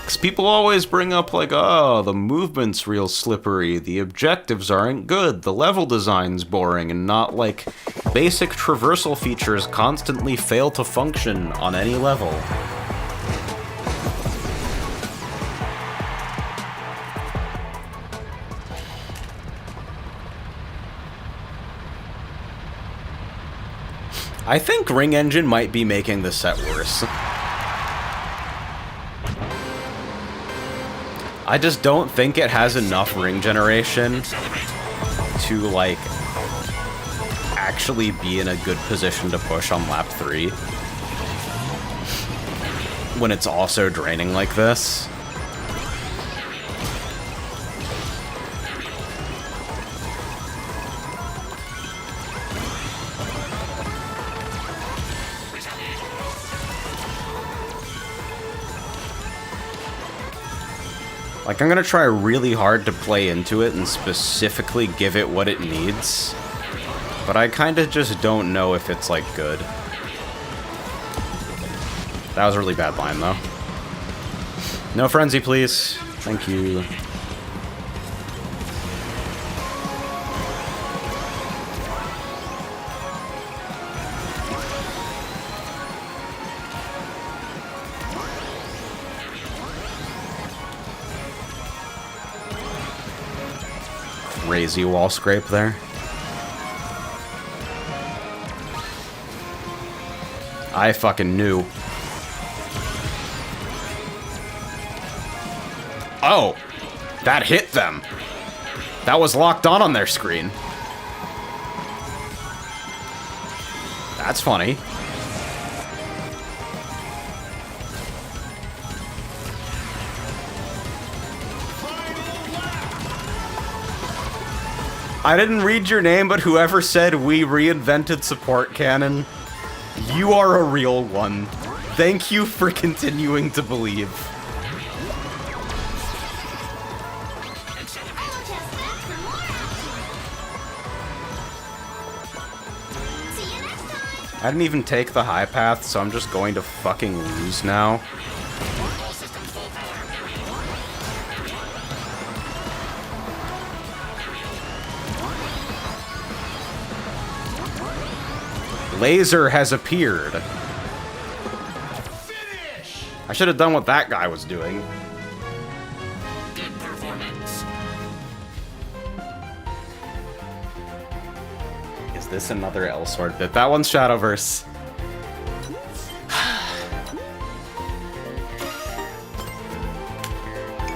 Because people always bring up like, oh, the movement's real slippery, the objectives aren't good, the level design's boring, and not like basic traversal features constantly fail to function on any level. I think Ring Engine might be making the set worse. I just don't think it has enough ring generation to, like, actually be in a good position to push on lap 3 when it's also draining like this. Like, I'm gonna try really hard to play into it and specifically give it what it needs. But I kinda just don't know if it's, like, good. That was a really bad line, though. No frenzy, please. Thank you. Crazy wall scrape there. I fucking knew. Oh! That hit them! That was locked on their screen. That's funny. I didn't read your name, but whoever said we reinvented support canon, you are a real one. Thank you for continuing to believe. I didn't even take the high path, so I'm just going to fucking lose now. Laser has appeared. I should have done what that guy was doing. Good performance. Is this another L-Sword bit? That one's Shadowverse.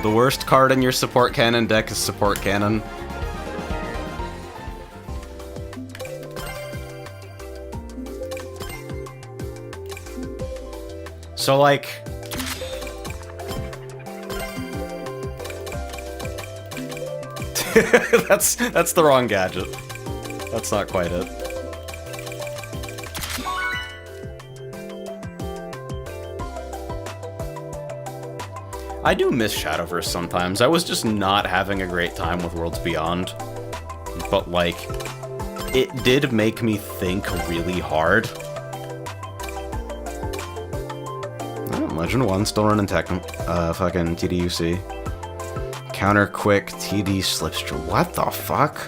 The worst card in your support cannon deck is support cannon. So, like... that's the wrong gadget. That's not quite it. I do miss Shadowverse sometimes. I was just not having a great time with Worlds Beyond. But, like, it did make me think really hard. Legend 1 still running fucking TDUC. Counter quick TD slipstream. What the fuck?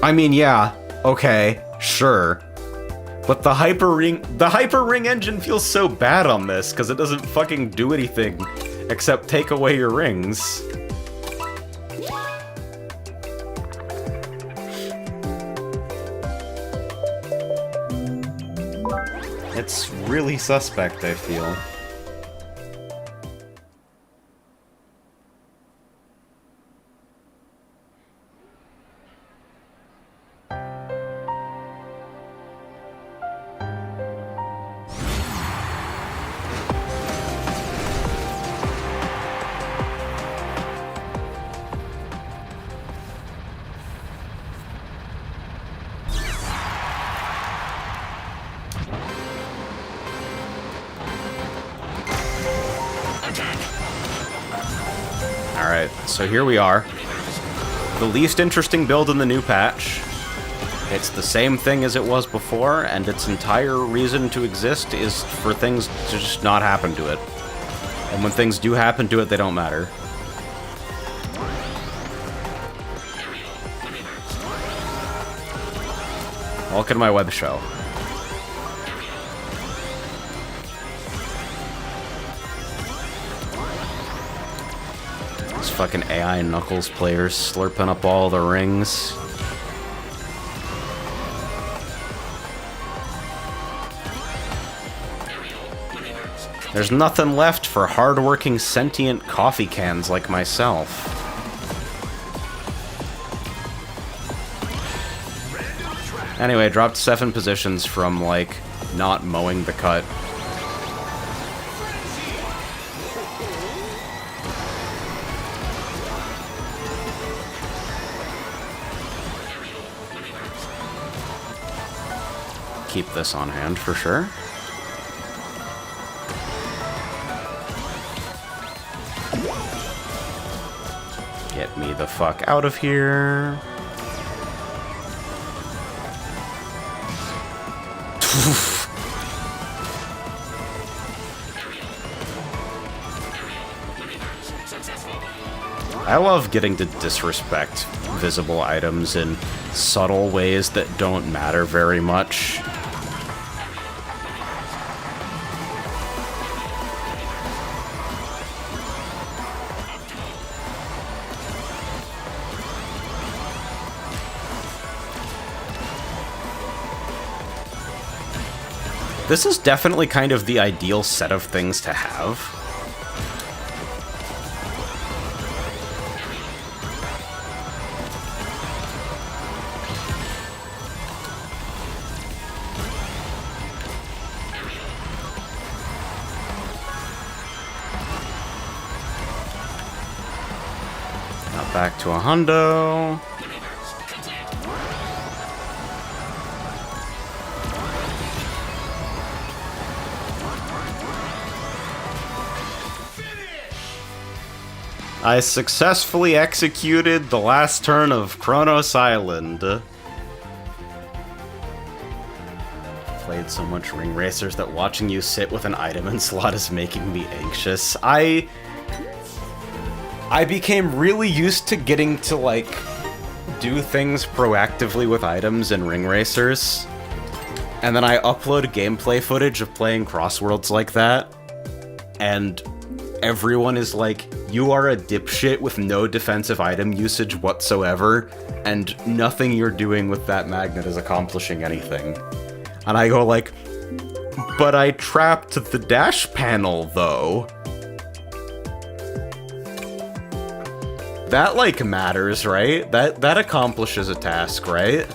I mean, yeah, okay, sure. But the hyper ring engine feels so bad on this because it doesn't fucking do anything except take away your rings. It's really suspect, I feel. Alright, so here we are. The least interesting build in the new patch. It's the same thing as it was before, and its entire reason to exist is for things to just not happen to it. And when things do happen to it, they don't matter. Welcome to my web show. These fucking AI Knuckles players slurping up all the rings. There's nothing left for hardworking sentient coffee cans like myself. Anyway, dropped 7 positions from, like, not mowing the cut. Keep this on hand for sure. Get me the fuck out of here. I love getting to disrespect visible items in subtle ways that don't matter very much. This is definitely kind of the ideal set of things to have. Now back to a hundo. I successfully executed the last turn of Kronos Island. played so much Ring Racers that watching you sit with an item in slot is making me anxious. I became really used to getting to, like, do things proactively with items in Ring Racers, and then I upload gameplay footage of playing Crossworlds like that, and everyone is like, you are a dipshit with no defensive item usage whatsoever, and nothing you're doing with that magnet is accomplishing anything. And I go like, but I trapped the dash panel, though. That, like, matters, right? That accomplishes a task, right?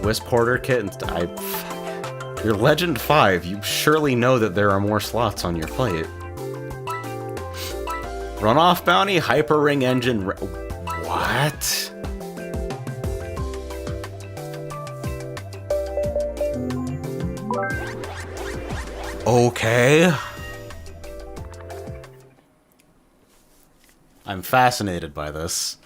Wisp Porter Kit, you're Legend 5, you surely know that there are more slots on your plate. Runoff Bounty, Hyper Ring Engine... What? Okay. I'm fascinated by this.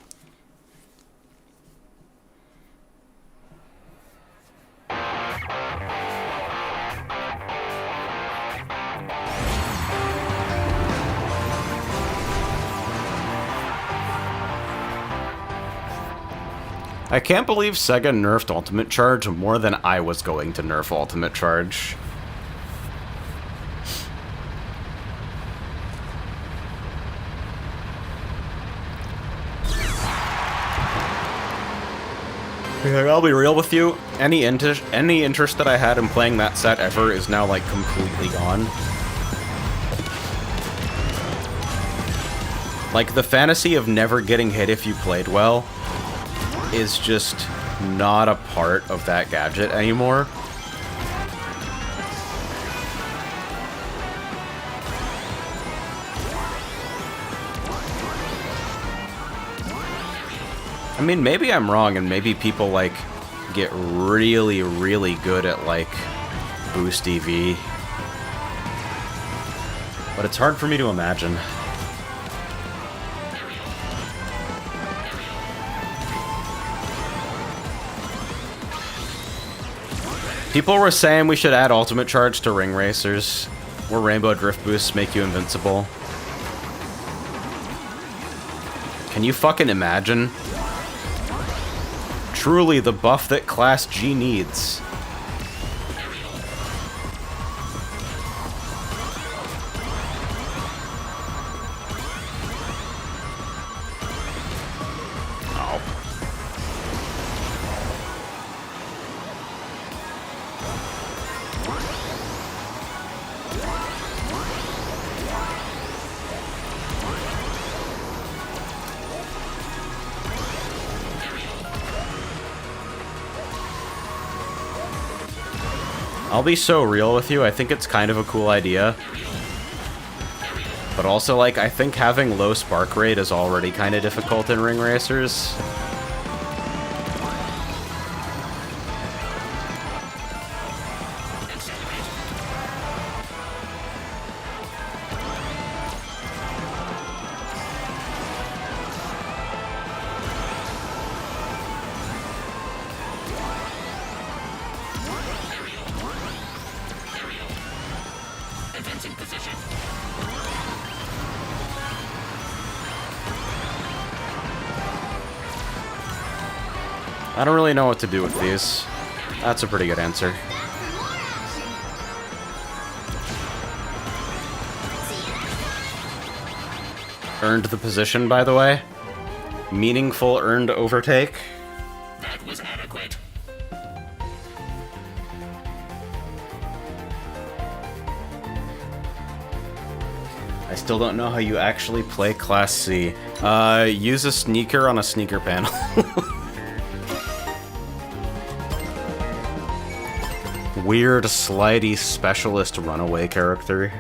I can't believe Sega nerfed Ultimate Charge more than I was going to nerf Ultimate Charge. I'll be real with you, any interest that I had in playing that set ever is now, like, completely gone. Like, the fantasy of never getting hit if you played well is just not a part of that gadget anymore. I mean, maybe I'm wrong, and maybe people, like, get really, really good at, like, Boost EV. But it's hard for me to imagine. People were saying we should add Ultimate Charge to Ring Racers, where Rainbow Drift Boosts make you invincible. Can you fucking imagine? Truly the buff that Class G needs. I'll be so real with you, I think it's kind of a cool idea. But also, like, I think having low spark rate is already kind of difficult in Ring Racers. I don't really know what to do with these. That's a pretty good answer. Earned the position, by the way. Meaningful earned overtake. That was adequate. I still don't know how you actually play Class C. Use a sneaker on a sneaker panel. Weird, slidey, specialist runaway character.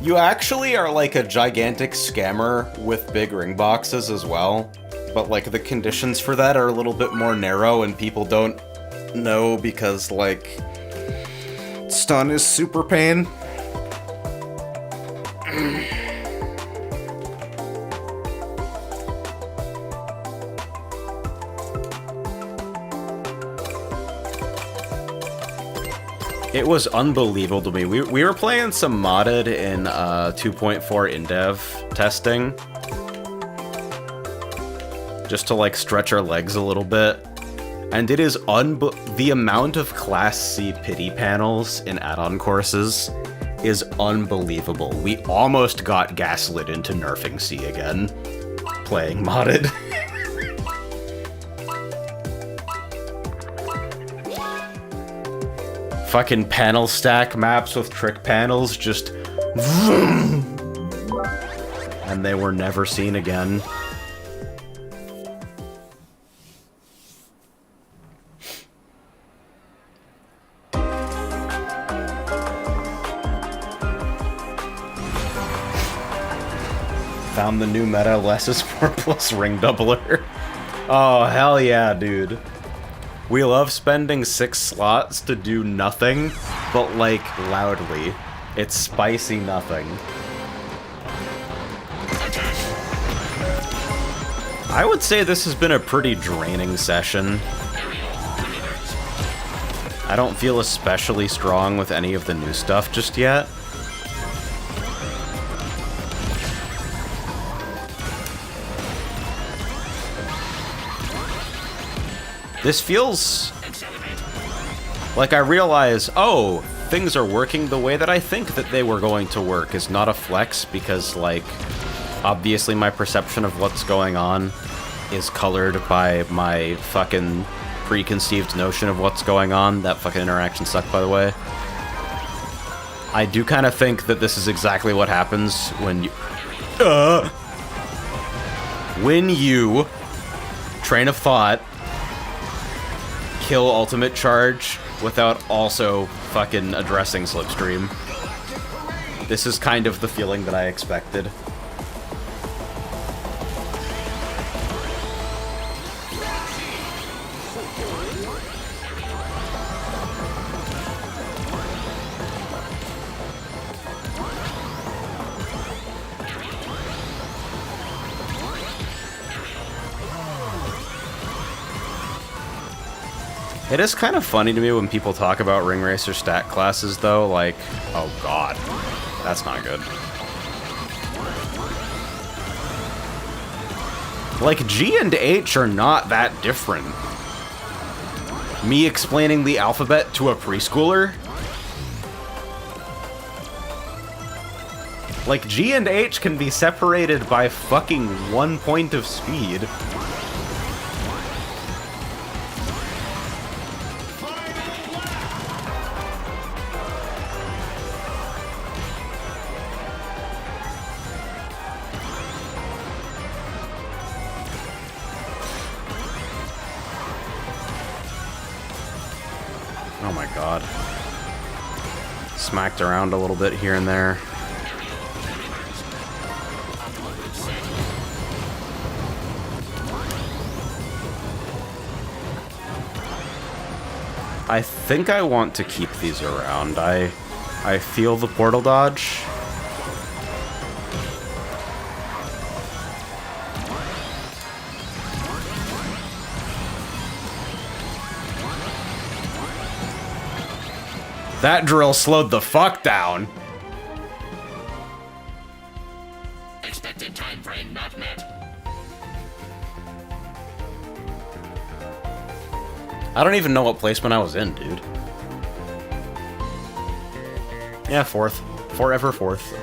You actually are like a gigantic scammer with big ring boxes as well. but like the conditions for that are a little bit more narrow and people don't know because like stun is super pain. It was unbelievable to me. We were playing some modded in 2.4 in-dev testing. Just to like stretch our legs a little bit. And it is the amount of Class C pity panels in add-on courses is unbelievable. We almost got gaslit into nerfing C again. Playing modded. Fucking panel stack maps with trick panels just... And they were never seen again. Found the new meta, less is 4+ ring doubler. Oh, hell yeah, dude. We love spending 6 slots to do nothing, but like, loudly. It's spicy nothing. I would say this has been a pretty draining session. I don't feel especially strong with any of the new stuff just yet. This feels like I realize, oh, things are working the way that I think that they were going to work is not a flex because, like, obviously my perception of what's going on is colored by my fucking preconceived notion of what's going on. That fucking interaction sucked, by the way. I do kind of think that this is exactly what happens when you train of thought kill ultimate charge without also fucking addressing slipstream. This is kind of the feeling that I expected. It is kind of funny to me when people talk about Ring Racer stat classes, though, like, oh god, that's not good. Like, G and H are not that different. Me explaining the alphabet to a preschooler? Like, G and H can be separated by fucking 1 point of speed. Oh my god. Smacked around a little bit here and there. I think I want to keep these around. I feel the portal dodge. That drill slowed the fuck down. Expected time frame not met. I don't even know what placement I was in, dude. Yeah, 4th. Forever 4th.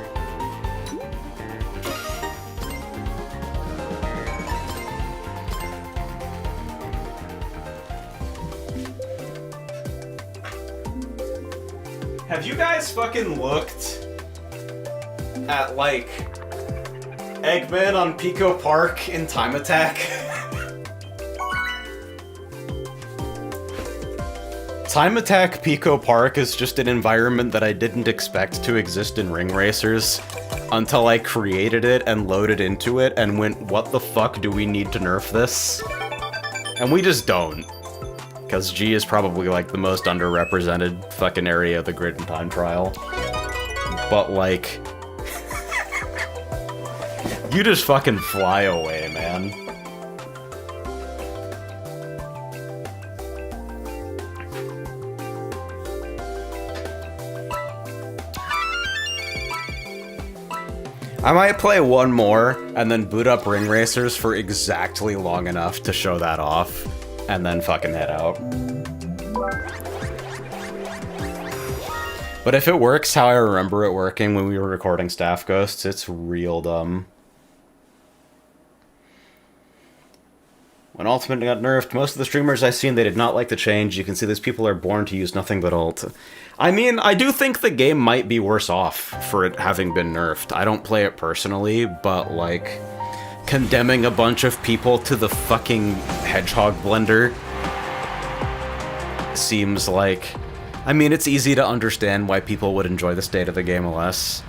Have you guys fucking looked at, like, Eggman on Pico Park in Time Attack? Time Attack Pico Park is just an environment that I didn't expect to exist in Ring Racers. until I created it and loaded into it and went, what the fuck, do we need to nerf this? And we just don't. Because G is probably, like, the most underrepresented fucking area of the grid and time trial. But, like... you just fucking fly away, man. I might play one more, and then boot up Ring Racers for exactly long enough to show that off, and then fucking head out. But if it works how I remember it working when we were recording Staff Ghosts, it's real dumb. When Ultimate got nerfed, most of the streamers I've seen, they did not like the change. You can see these people are born to use nothing but ult. I mean, I do think the game might be worse off for it having been nerfed. I don't play it personally, but, like, condemning a bunch of people to the fucking hedgehog blender seems like... I mean, it's easy to understand why people would enjoy the state of the game less.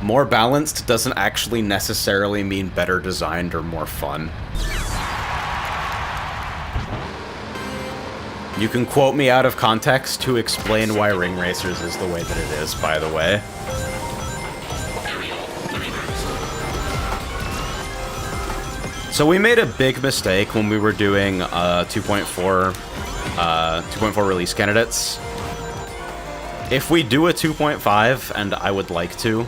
More balanced doesn't actually necessarily mean better designed or more fun. You can quote me out of context to explain why Ring Racers is the way that it is, by the way. So we made a big mistake when we were doing 2.4 release candidates. If we do a 2.5, and I would like to,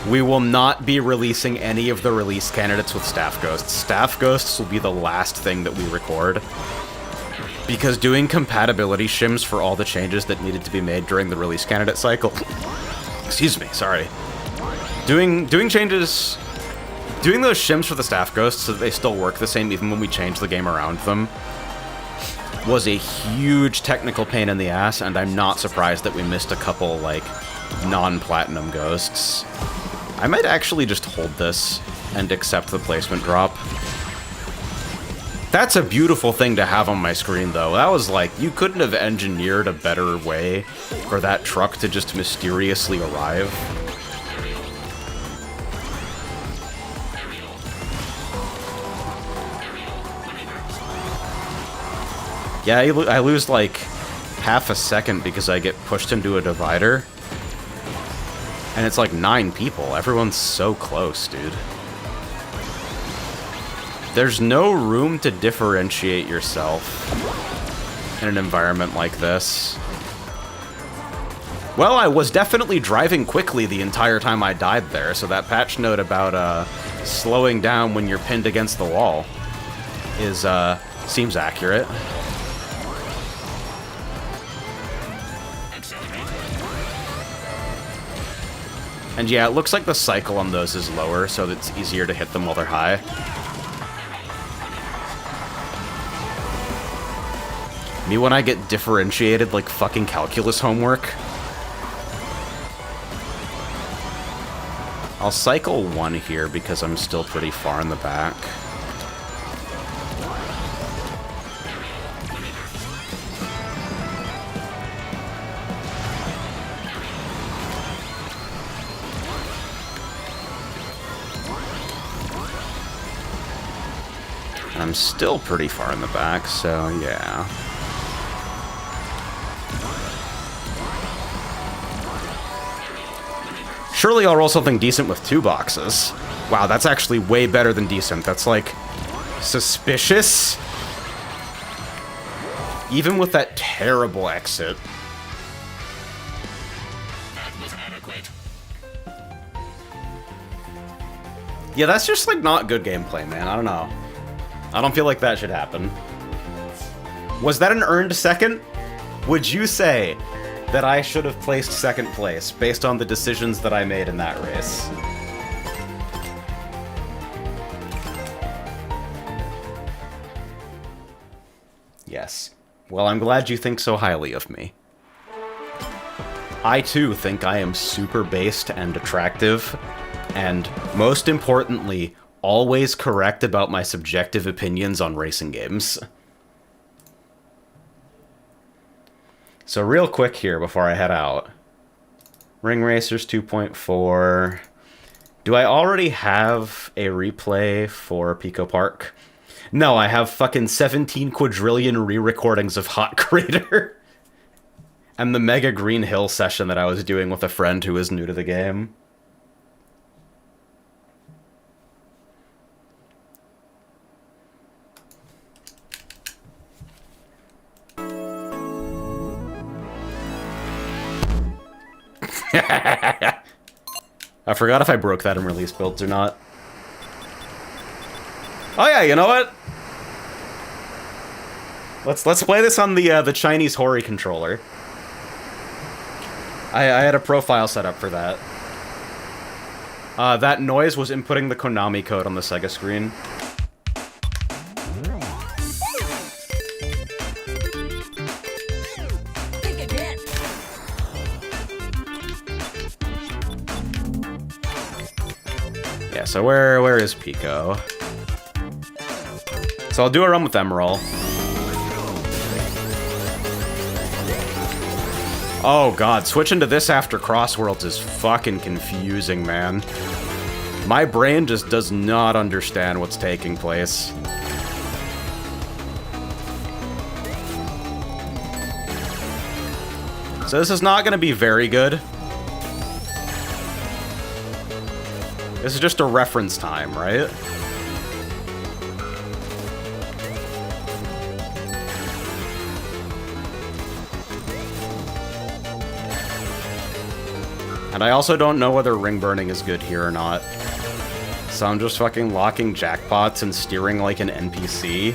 we will not be releasing any of the release candidates with Staff Ghosts. Staff Ghosts will be the last thing that we record. Because doing compatibility shims for all the changes that needed to be made during the release candidate cycle... Excuse me, sorry. Doing changes... Doing those shims for the Staff Ghosts so that they still work the same even when we change the game around them was a huge technical pain in the ass, and I'm not surprised that we missed a couple, like, non-platinum ghosts. I might actually just hold this and accept the placement drop. That's a beautiful thing to have on my screen, though. That was like, you couldn't have engineered a better way for that truck to just mysteriously arrive. Yeah, I lose like half a second because I get pushed into a divider. And it's like 9 people. Everyone's so close, dude. There's no room to differentiate yourself in an environment like this. Well, I was definitely driving quickly the entire time I died there, so that patch note about slowing down when you're pinned against the wall is seems accurate. And yeah, it looks like the cycle on those is lower, so it's easier to hit them while they're high. Me when I get differentiated like fucking calculus homework. I'll cycle 1 here because I'm still pretty far in the back. I'm still pretty far in the back, so yeah. Surely I'll roll something decent with 2 boxes. Wow, that's actually way better than decent. That's like suspicious. Even with that terrible exit. That was adequate. Yeah, that's just like not good gameplay, man. I don't know. I don't feel like that should happen. Was that an earned second? Would you say that I should have placed second place based on the decisions that I made in that race? Yes. Well, I'm glad you think so highly of me. I too think I am super based and attractive, and most importantly, always correct about my subjective opinions on racing games. So real quick here before I head out, Ring Racers 2.4. Do I already have a replay for Pico Park? No, I have fucking 17 quadrillion re-recordings of Hot Crater. And the Mega Green Hill session that I was doing with a friend who was new to the game. I forgot if I broke that in release builds or not. Oh yeah, you know what? Let's play this on the Chinese Hori controller. I had a profile set up for that. That noise was inputting the Konami code on the Sega screen. Yeah, so where is Pico? So I'll do a run with Emerald. Oh god, switching to this after Crossworlds is fucking confusing, man. My brain just does not understand what's taking place. So this is not going to be very good. This is just a reference time, right? And I also don't know whether ring burning is good here or not. So I'm just fucking locking jackpots and steering like an NPC.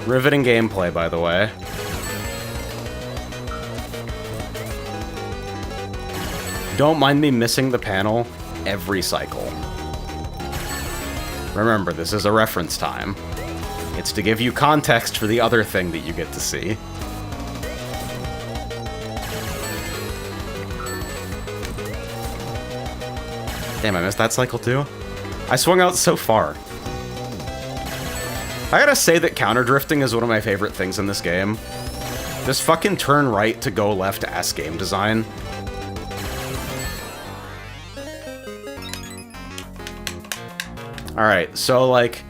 Riveting gameplay, by the way. Don't mind me missing the panel every cycle. Remember, this is a reference time. It's to give you context for the other thing that you get to see. Damn, I missed that cycle too? I swung out so far. I gotta say that counter drifting is one of my favorite things in this game. Just fucking turn right to go left ass game design. Alright, so like,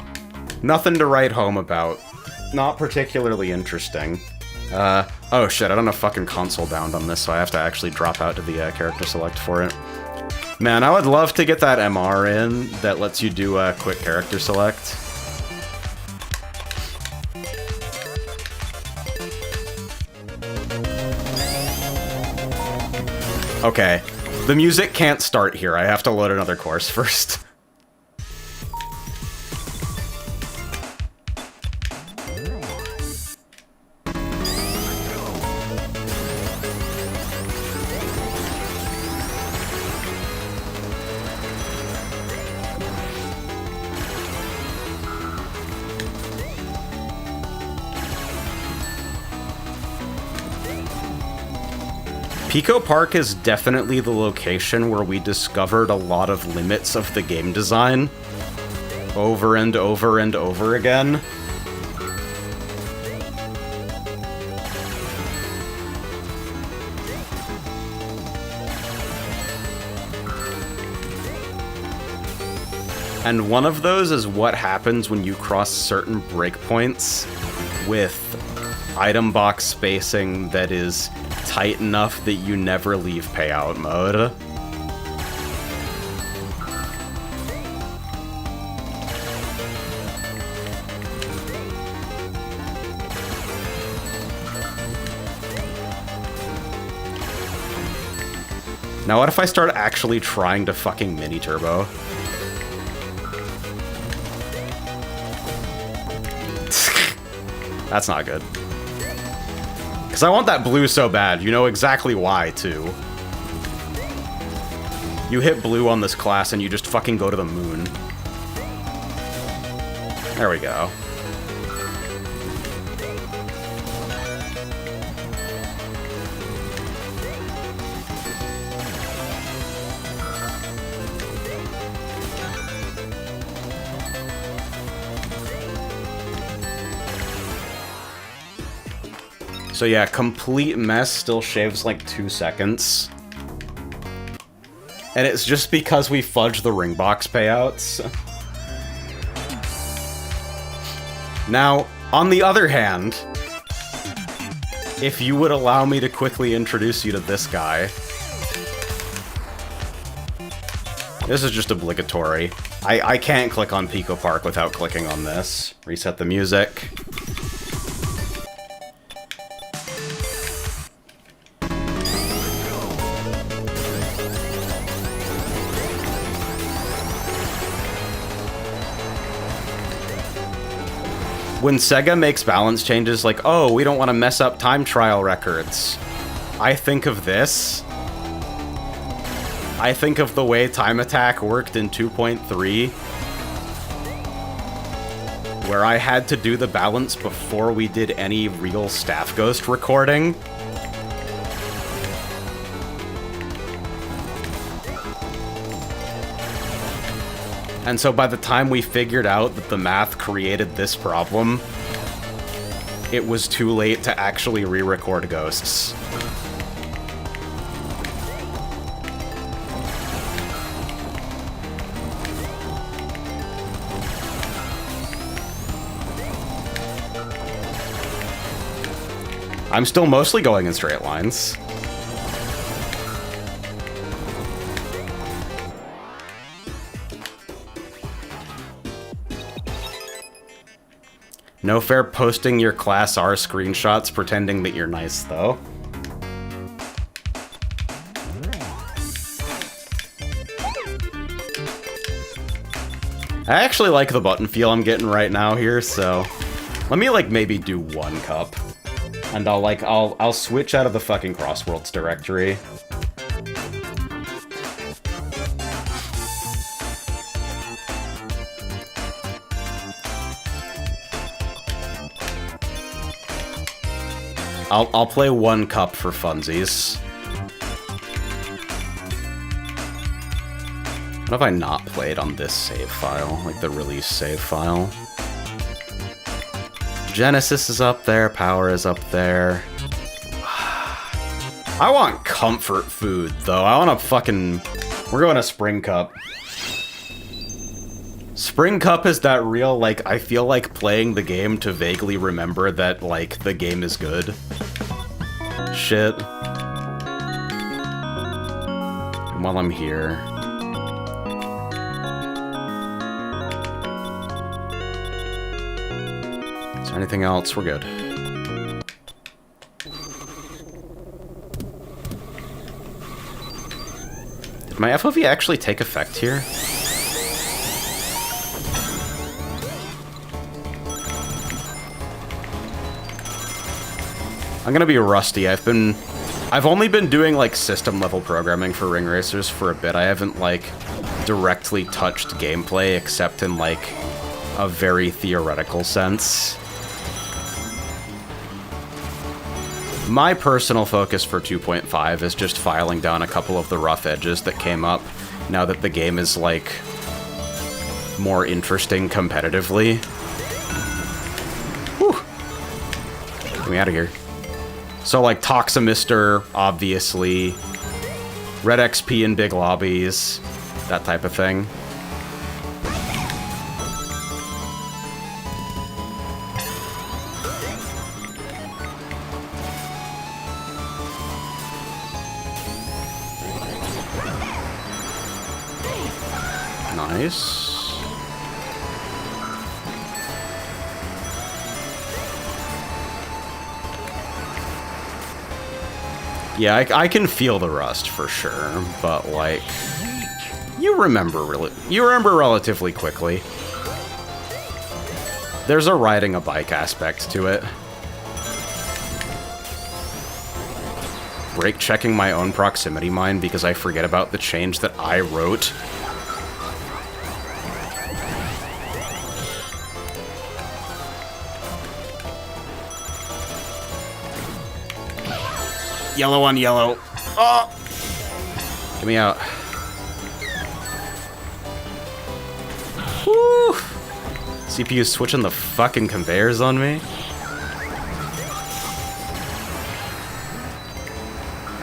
nothing to write home about. Not particularly interesting. Oh shit, I don't have fucking console bound on this, so I have to actually drop out to the character select for it. Man, I would love to get that MR in that lets you do a quick character select. Okay, the music can't start here. I have to load another course first. Pico Park is definitely the location where we discovered a lot of limits of the game design. Over and over and over again. And one of those is what happens when you cross certain breakpoints with item box spacing that is tight enough that you never leave payout mode. Now what if I start actually trying to fucking mini turbo? That's not good. Because I want that blue so bad. You know exactly why, too. You hit blue on this class and you just fucking go to the moon. There we go. So yeah, complete mess still shaves like 2 seconds. And it's just because we fudged the ring box payouts. Now, on the other hand, if you would allow me to quickly introduce you to this guy. This is just obligatory. I can't click on Pico Park without clicking on this. Reset the music. When Sega makes balance changes like, oh, we don't want to mess up time trial records, I think of this. I think of the way Time Attack worked in 2.3, where I had to do the balance before we did any real Staff Ghost recording. And so by the time we figured out that the math created this problem, it was too late to actually re-record Ghosts. I'm still mostly going in straight lines. No fair posting your Class R screenshots pretending that you're nice, though. I actually like the button feel I'm getting right now here, so let me like maybe do 1 cup. And I'll switch out of the fucking Crossworlds directory. I'll play 1 cup for funsies. What have I not played on this save file? Like the release save file? Genesis is up there, Power is up there. I want comfort food, though. I want to fucking... We're going to Spring Cup. Spring Cup is that real, like, I feel like playing the game to vaguely remember that, like, the game is good. Shit. And while I'm here... Is there anything else? We're good. Did my FOV actually take effect here? I'm gonna be rusty. I've only been doing like system level programming for Ring Racers for a bit. I haven't like directly touched gameplay except in like a very theoretical sense. My personal focus for 2.5 is just filing down a couple of the rough edges that came up now that the game is like more interesting competitively. Whew. Get me out of here. So, like, Toxamister, obviously. Red XP in big lobbies. That type of thing. Nice. Yeah, I can feel the rust for sure, but like, you remember relatively quickly. There's a riding a bike aspect to it. Brake checking my own proximity mine because I forget about the change that I wrote. Yellow on yellow. Oh! Get me out. Woo! CPU switching the fucking conveyors on me.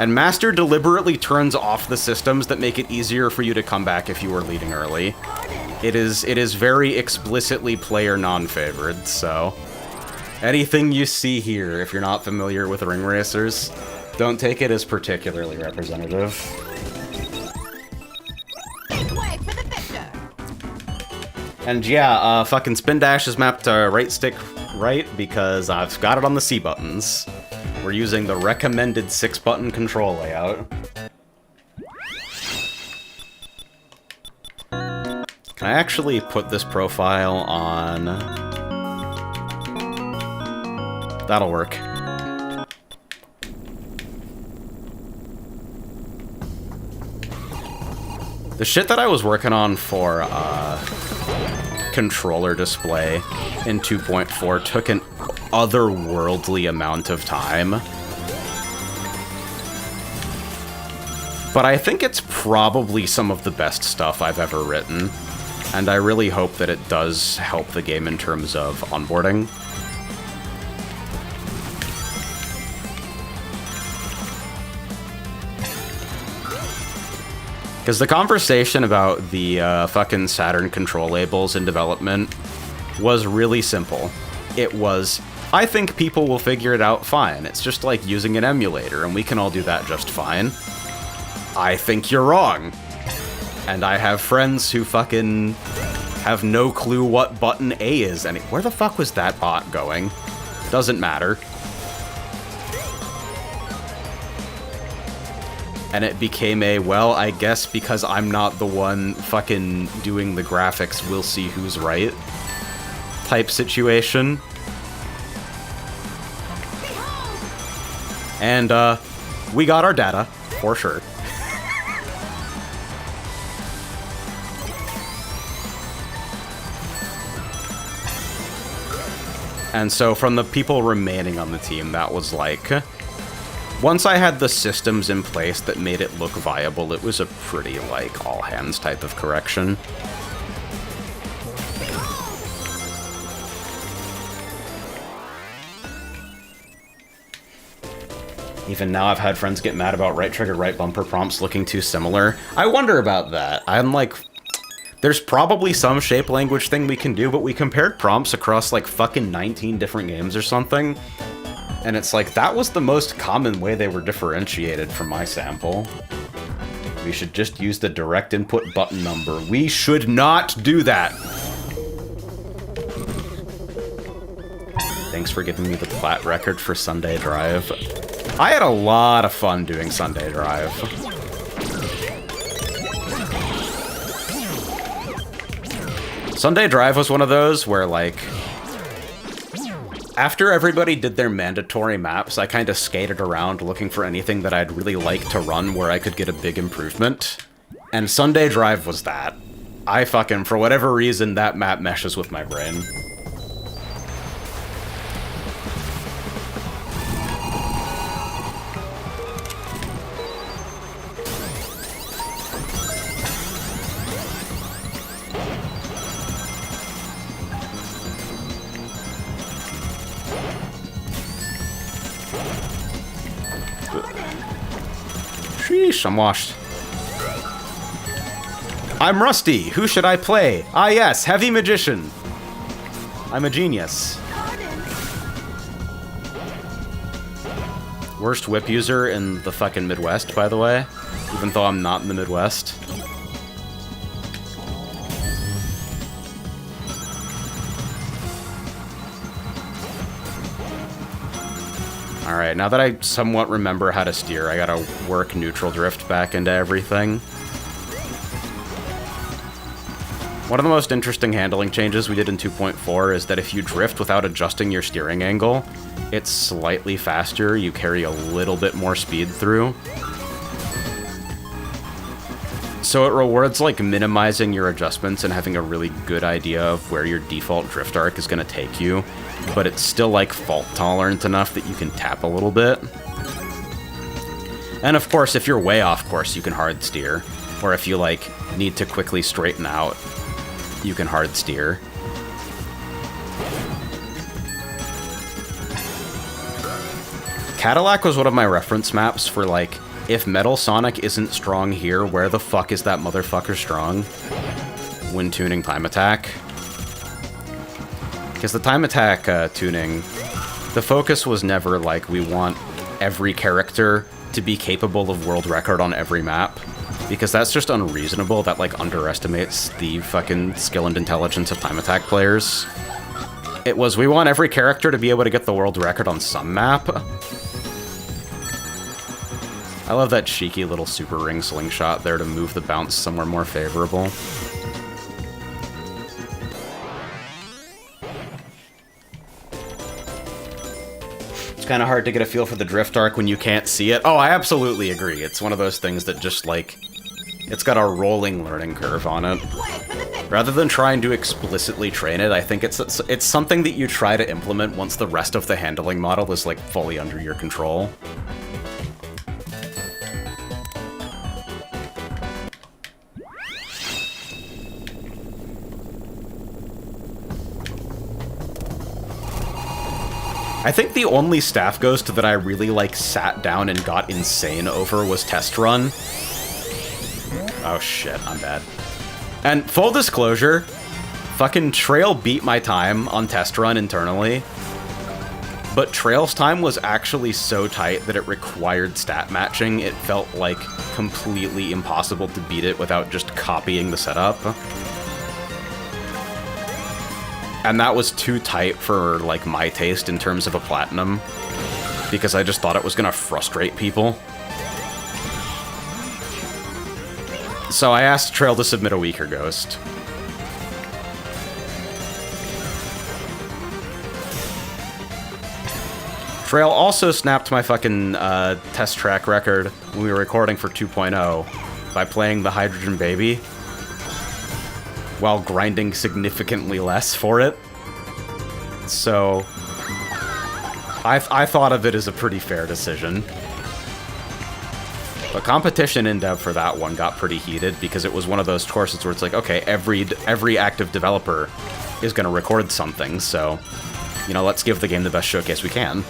And Master deliberately turns off the systems that make it easier for you to come back if you were leading early. It is very explicitly player non-favored, so... anything you see here, if you're not familiar with ring racers, don't take it as particularly representative. And yeah, fucking spin dash is mapped to right stick right because I've got it on the C buttons. We're using the recommended 6-button control layout. Can I actually put this profile on... that'll work. The shit that I was working on for controller display in 2.4 took an otherworldly amount of time. But I think it's probably some of the best stuff I've ever written, and I really hope that it does help the game in terms of onboarding. Because the conversation about the fucking Saturn control labels in development was really simple. It was, I think people will figure it out fine. It's just like using an emulator, and we can all do that just fine. I think you're wrong. And I have friends who fucking have no clue what button A is. And where the fuck was that bot going? Doesn't matter. And it became a, well, I guess because I'm not the one fucking doing the graphics, we'll see who's right type situation. And, we got our data, for sure. And so from the people remaining on the team, that was like... once I had the systems in place that made it look viable, it was a pretty, like, all-hands type of correction. Even now, I've had friends get mad about right trigger, right bumper prompts looking too similar. I wonder about that. I'm like... there's probably some shape language thing we can do, but we compared prompts across, like, fucking 19 different games or something. And it's like, that was the most common way they were differentiated from my sample. We should just use the direct input button number. We should not do that! Thanks for giving me the plat record for Sunday Drive. I had a lot of fun doing Sunday Drive. Sunday Drive was one of those where, like... after everybody did their mandatory maps, I kind of skated around looking for anything that I'd really like to run where I could get a big improvement. And Sunday Drive was that. I fucking, for whatever reason, that map meshes with my brain. Sheesh, I'm washed. I'm rusty. Who should I play? Ah yes, Heavy Magician. I'm a genius. Worst whip user in the fucking Midwest, by the way. Even though I'm not in the Midwest. Alright, now that I somewhat remember how to steer, I gotta work neutral drift back into everything. One of the most interesting handling changes we did in 2.4 is that if you drift without adjusting your steering angle, it's slightly faster, you carry a little bit more speed through. So it rewards, like, minimizing your adjustments and having a really good idea of where your default drift arc is gonna take you. But it's still, like, fault-tolerant enough that you can tap a little bit. And of course, if you're way off course, you can hard steer. Or if you, like, need to quickly straighten out, you can hard steer. Cadillac was one of my reference maps for, like, if Metal Sonic isn't strong here, where the fuck is that motherfucker strong when tuning time attack? Because the time attack tuning, the focus was never like we want every character to be capable of world record on every map, because that's just unreasonable. That like underestimates the fucking skill and intelligence of time attack players. It was, we want every character to be able to get the world record on some map. I love that cheeky little super ring slingshot there to move the bounce somewhere more favorable. It's kind of hard to get a feel for the drift arc when you can't see it. Oh, I absolutely agree. It's one of those things that just, like, it's got a rolling learning curve on it. Rather than trying to explicitly train it, I think it's something that you try to implement once the rest of the handling model is, like, fully under your control. I think the only staff ghost that I really, like, sat down and got insane over was Test Run. Oh shit, I'm bad. And full disclosure, fucking Trail beat my time on Test Run internally, but Trail's time was actually so tight that it required stat matching. It felt like completely impossible to beat it without just copying the setup. And that was too tight for, like, my taste in terms of a platinum, because I just thought it was gonna frustrate people. So I asked Trail to submit a weaker ghost. Trail also snapped my fucking test track record when we were recording for 2.0 by playing the Hydrogen Baby while grinding significantly less for it. So I thought of it as a pretty fair decision. But competition in dev for that one got pretty heated because it was one of those courses where it's like, okay, every active developer is going to record something, so, you know, let's give the game the best showcase we can.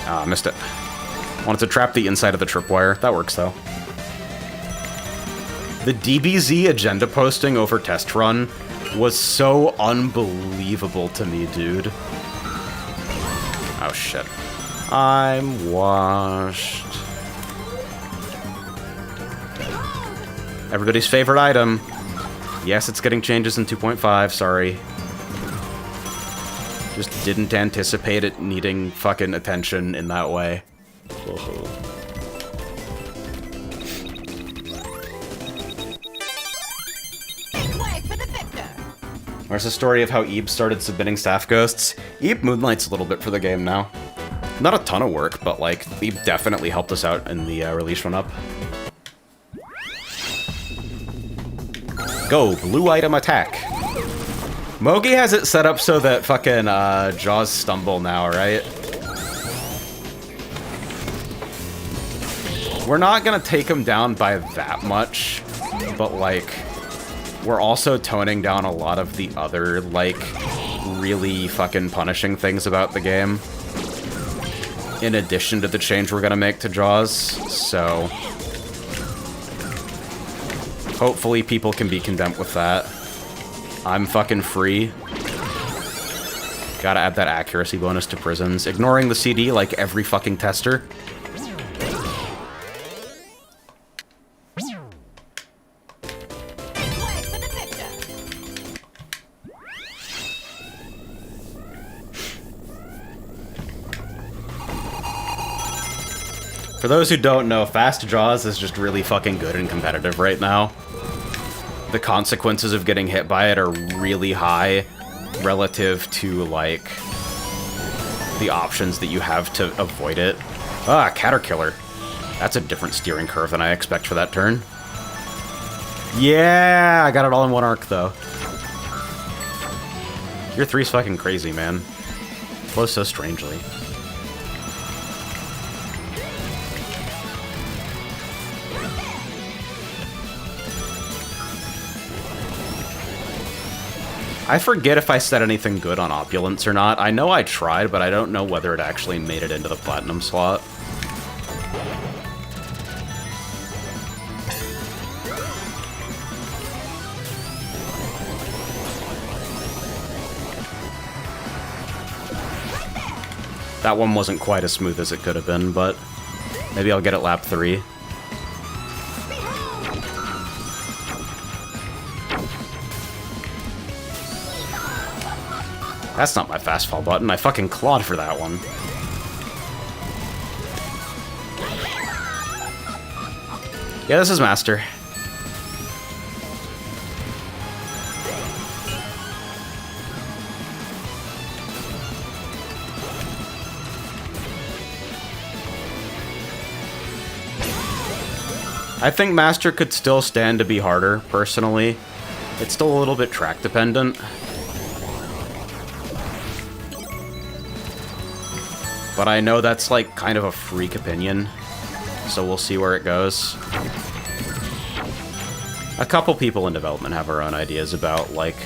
Ah, missed it. Wanted to trap the inside of the tripwire. That works, though. The DBZ agenda posting over Test Run was so unbelievable to me, dude. Oh, shit. I'm washed. Everybody's favorite item. Yes, it's getting changes in 2.5, sorry. Just didn't anticipate it needing fucking attention in that way. Where's the story of how Ebe started submitting staff ghosts? Ebe moonlights a little bit for the game now. Not a ton of work, but like, Ebe definitely helped us out in the release run-up. Go, blue item attack. Mogi has it set up so that fucking Jaws stumble now, right? We're not gonna take him down by that much, but like, we're also toning down a lot of the other, like, really fucking punishing things about the game, in addition to the change we're gonna make to Jaws, so hopefully people can be content with that. I'm fucking free. Gotta add that accuracy bonus to prisons. Ignoring the CD like every fucking tester. For those who don't know, Fast Jaws is just really fucking good and competitive right now. The consequences of getting hit by it are really high relative to, like, the options that you have to avoid it. Ah, Caterkiller. That's a different steering curve than I expect for that turn. Yeah, I got it all in one arc, though. Your 3's fucking crazy, man. Flows so strangely. I forget if I said anything good on Opulence or not. I know I tried, but I don't know whether it actually made it into the Platinum slot. That one wasn't quite as smooth as it could have been, but maybe I'll get it lap 3. That's not my fast fall button. I fucking clawed for that one. Yeah, this is Master. I think Master could still stand to be harder, personally. It's still a little bit track dependent. But I know that's like kind of a freak opinion, so we'll see where it goes. A couple people in development have our own ideas about like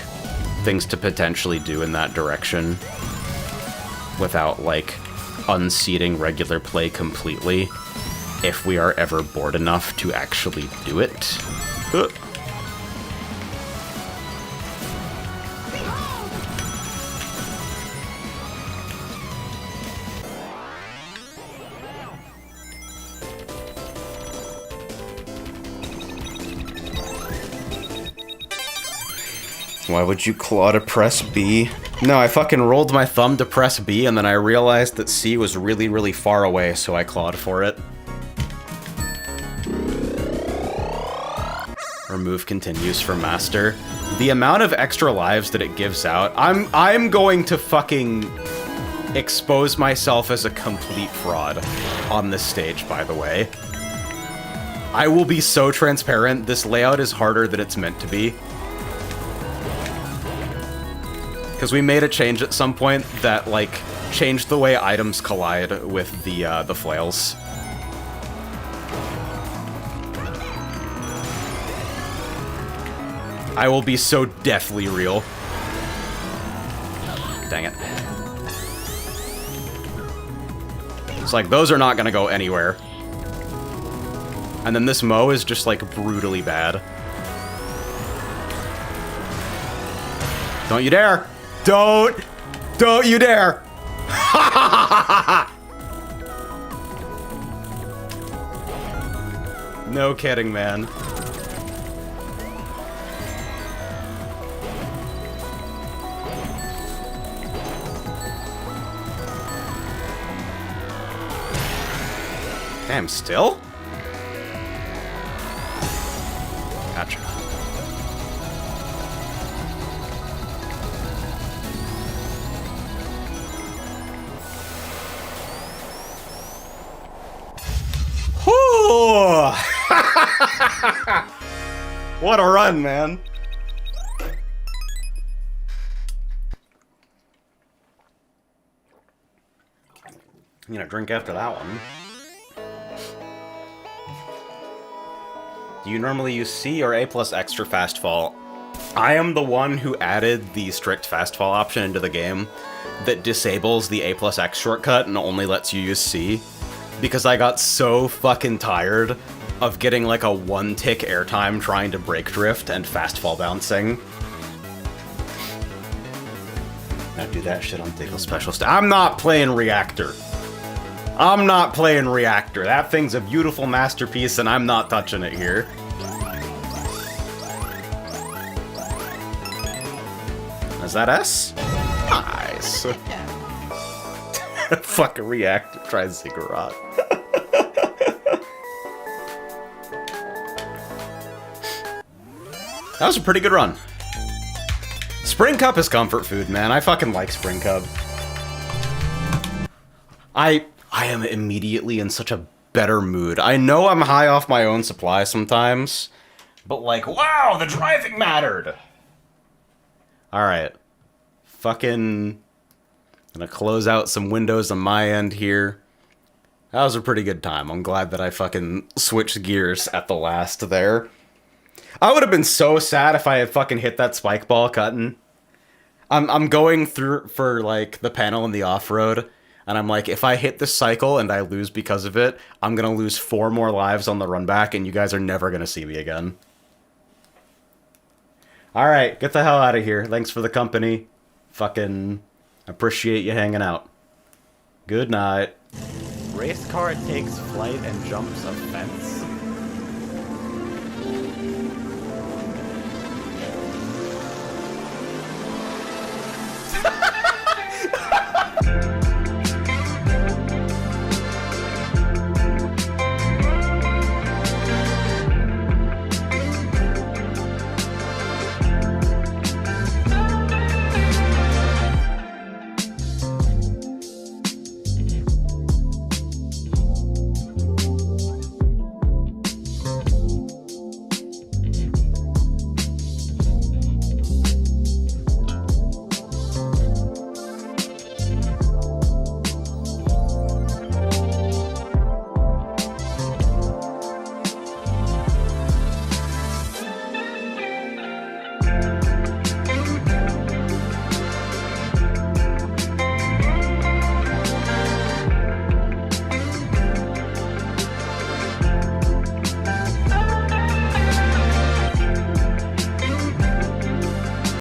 things to potentially do in that direction without like unseating regular play completely. If we are ever bored enough to actually do it. Why would you claw to press B? No, I fucking rolled my thumb to press B and then I realized that C was really, really far away, so I clawed for it. Remove continues for Master. The amount of extra lives that it gives out, I'm going to fucking expose myself as a complete fraud on this stage, by the way. I will be so transparent, this layout is harder than it's meant to be. Because we made a change at some point that, like, changed the way items collide with the flails. I will be so deathly real. Dang it. It's like, those are not gonna go anywhere. And then this Mo is just, like, brutally bad. Don't you dare! Don't you dare! No kidding, man. Damn, still? Gotcha. Whew! What a run, man. I'm gonna drink after that one. Do you normally use C or A plus extra fast fall? I am the one who added the strict fast fall option into the game that disables the A plus X shortcut and only lets you use C, because I got so fucking tired of getting like a one-tick airtime trying to break drift and fast fall bouncing. Now do that shit on Diggle Special I'm not playing Reactor. I'm not playing Reactor. That thing's a beautiful masterpiece and I'm not touching it here. Is that S? Nice. Fucking Reactor tries Ziggurat. That was a pretty good run. Spring Cup is comfort food, man. I fucking like Spring Cup. I am immediately in such a better mood. I know I'm high off my own supply sometimes, but like, wow, the driving mattered. Alright. Fucking gonna close out some windows on my end here. That was a pretty good time. I'm glad that I fucking switched gears at the last there. I would have been so sad if I had fucking hit that spike ball cutting. I'm going through for like the panel in the off-road, and I'm like, if I hit this cycle and I lose because of it, I'm gonna lose 4 more lives on the run back, and you guys are never gonna see me again. Alright, get the hell out of here. Thanks for the company. Fucking appreciate you hanging out. Good night. Race car takes flight and jumps a fence.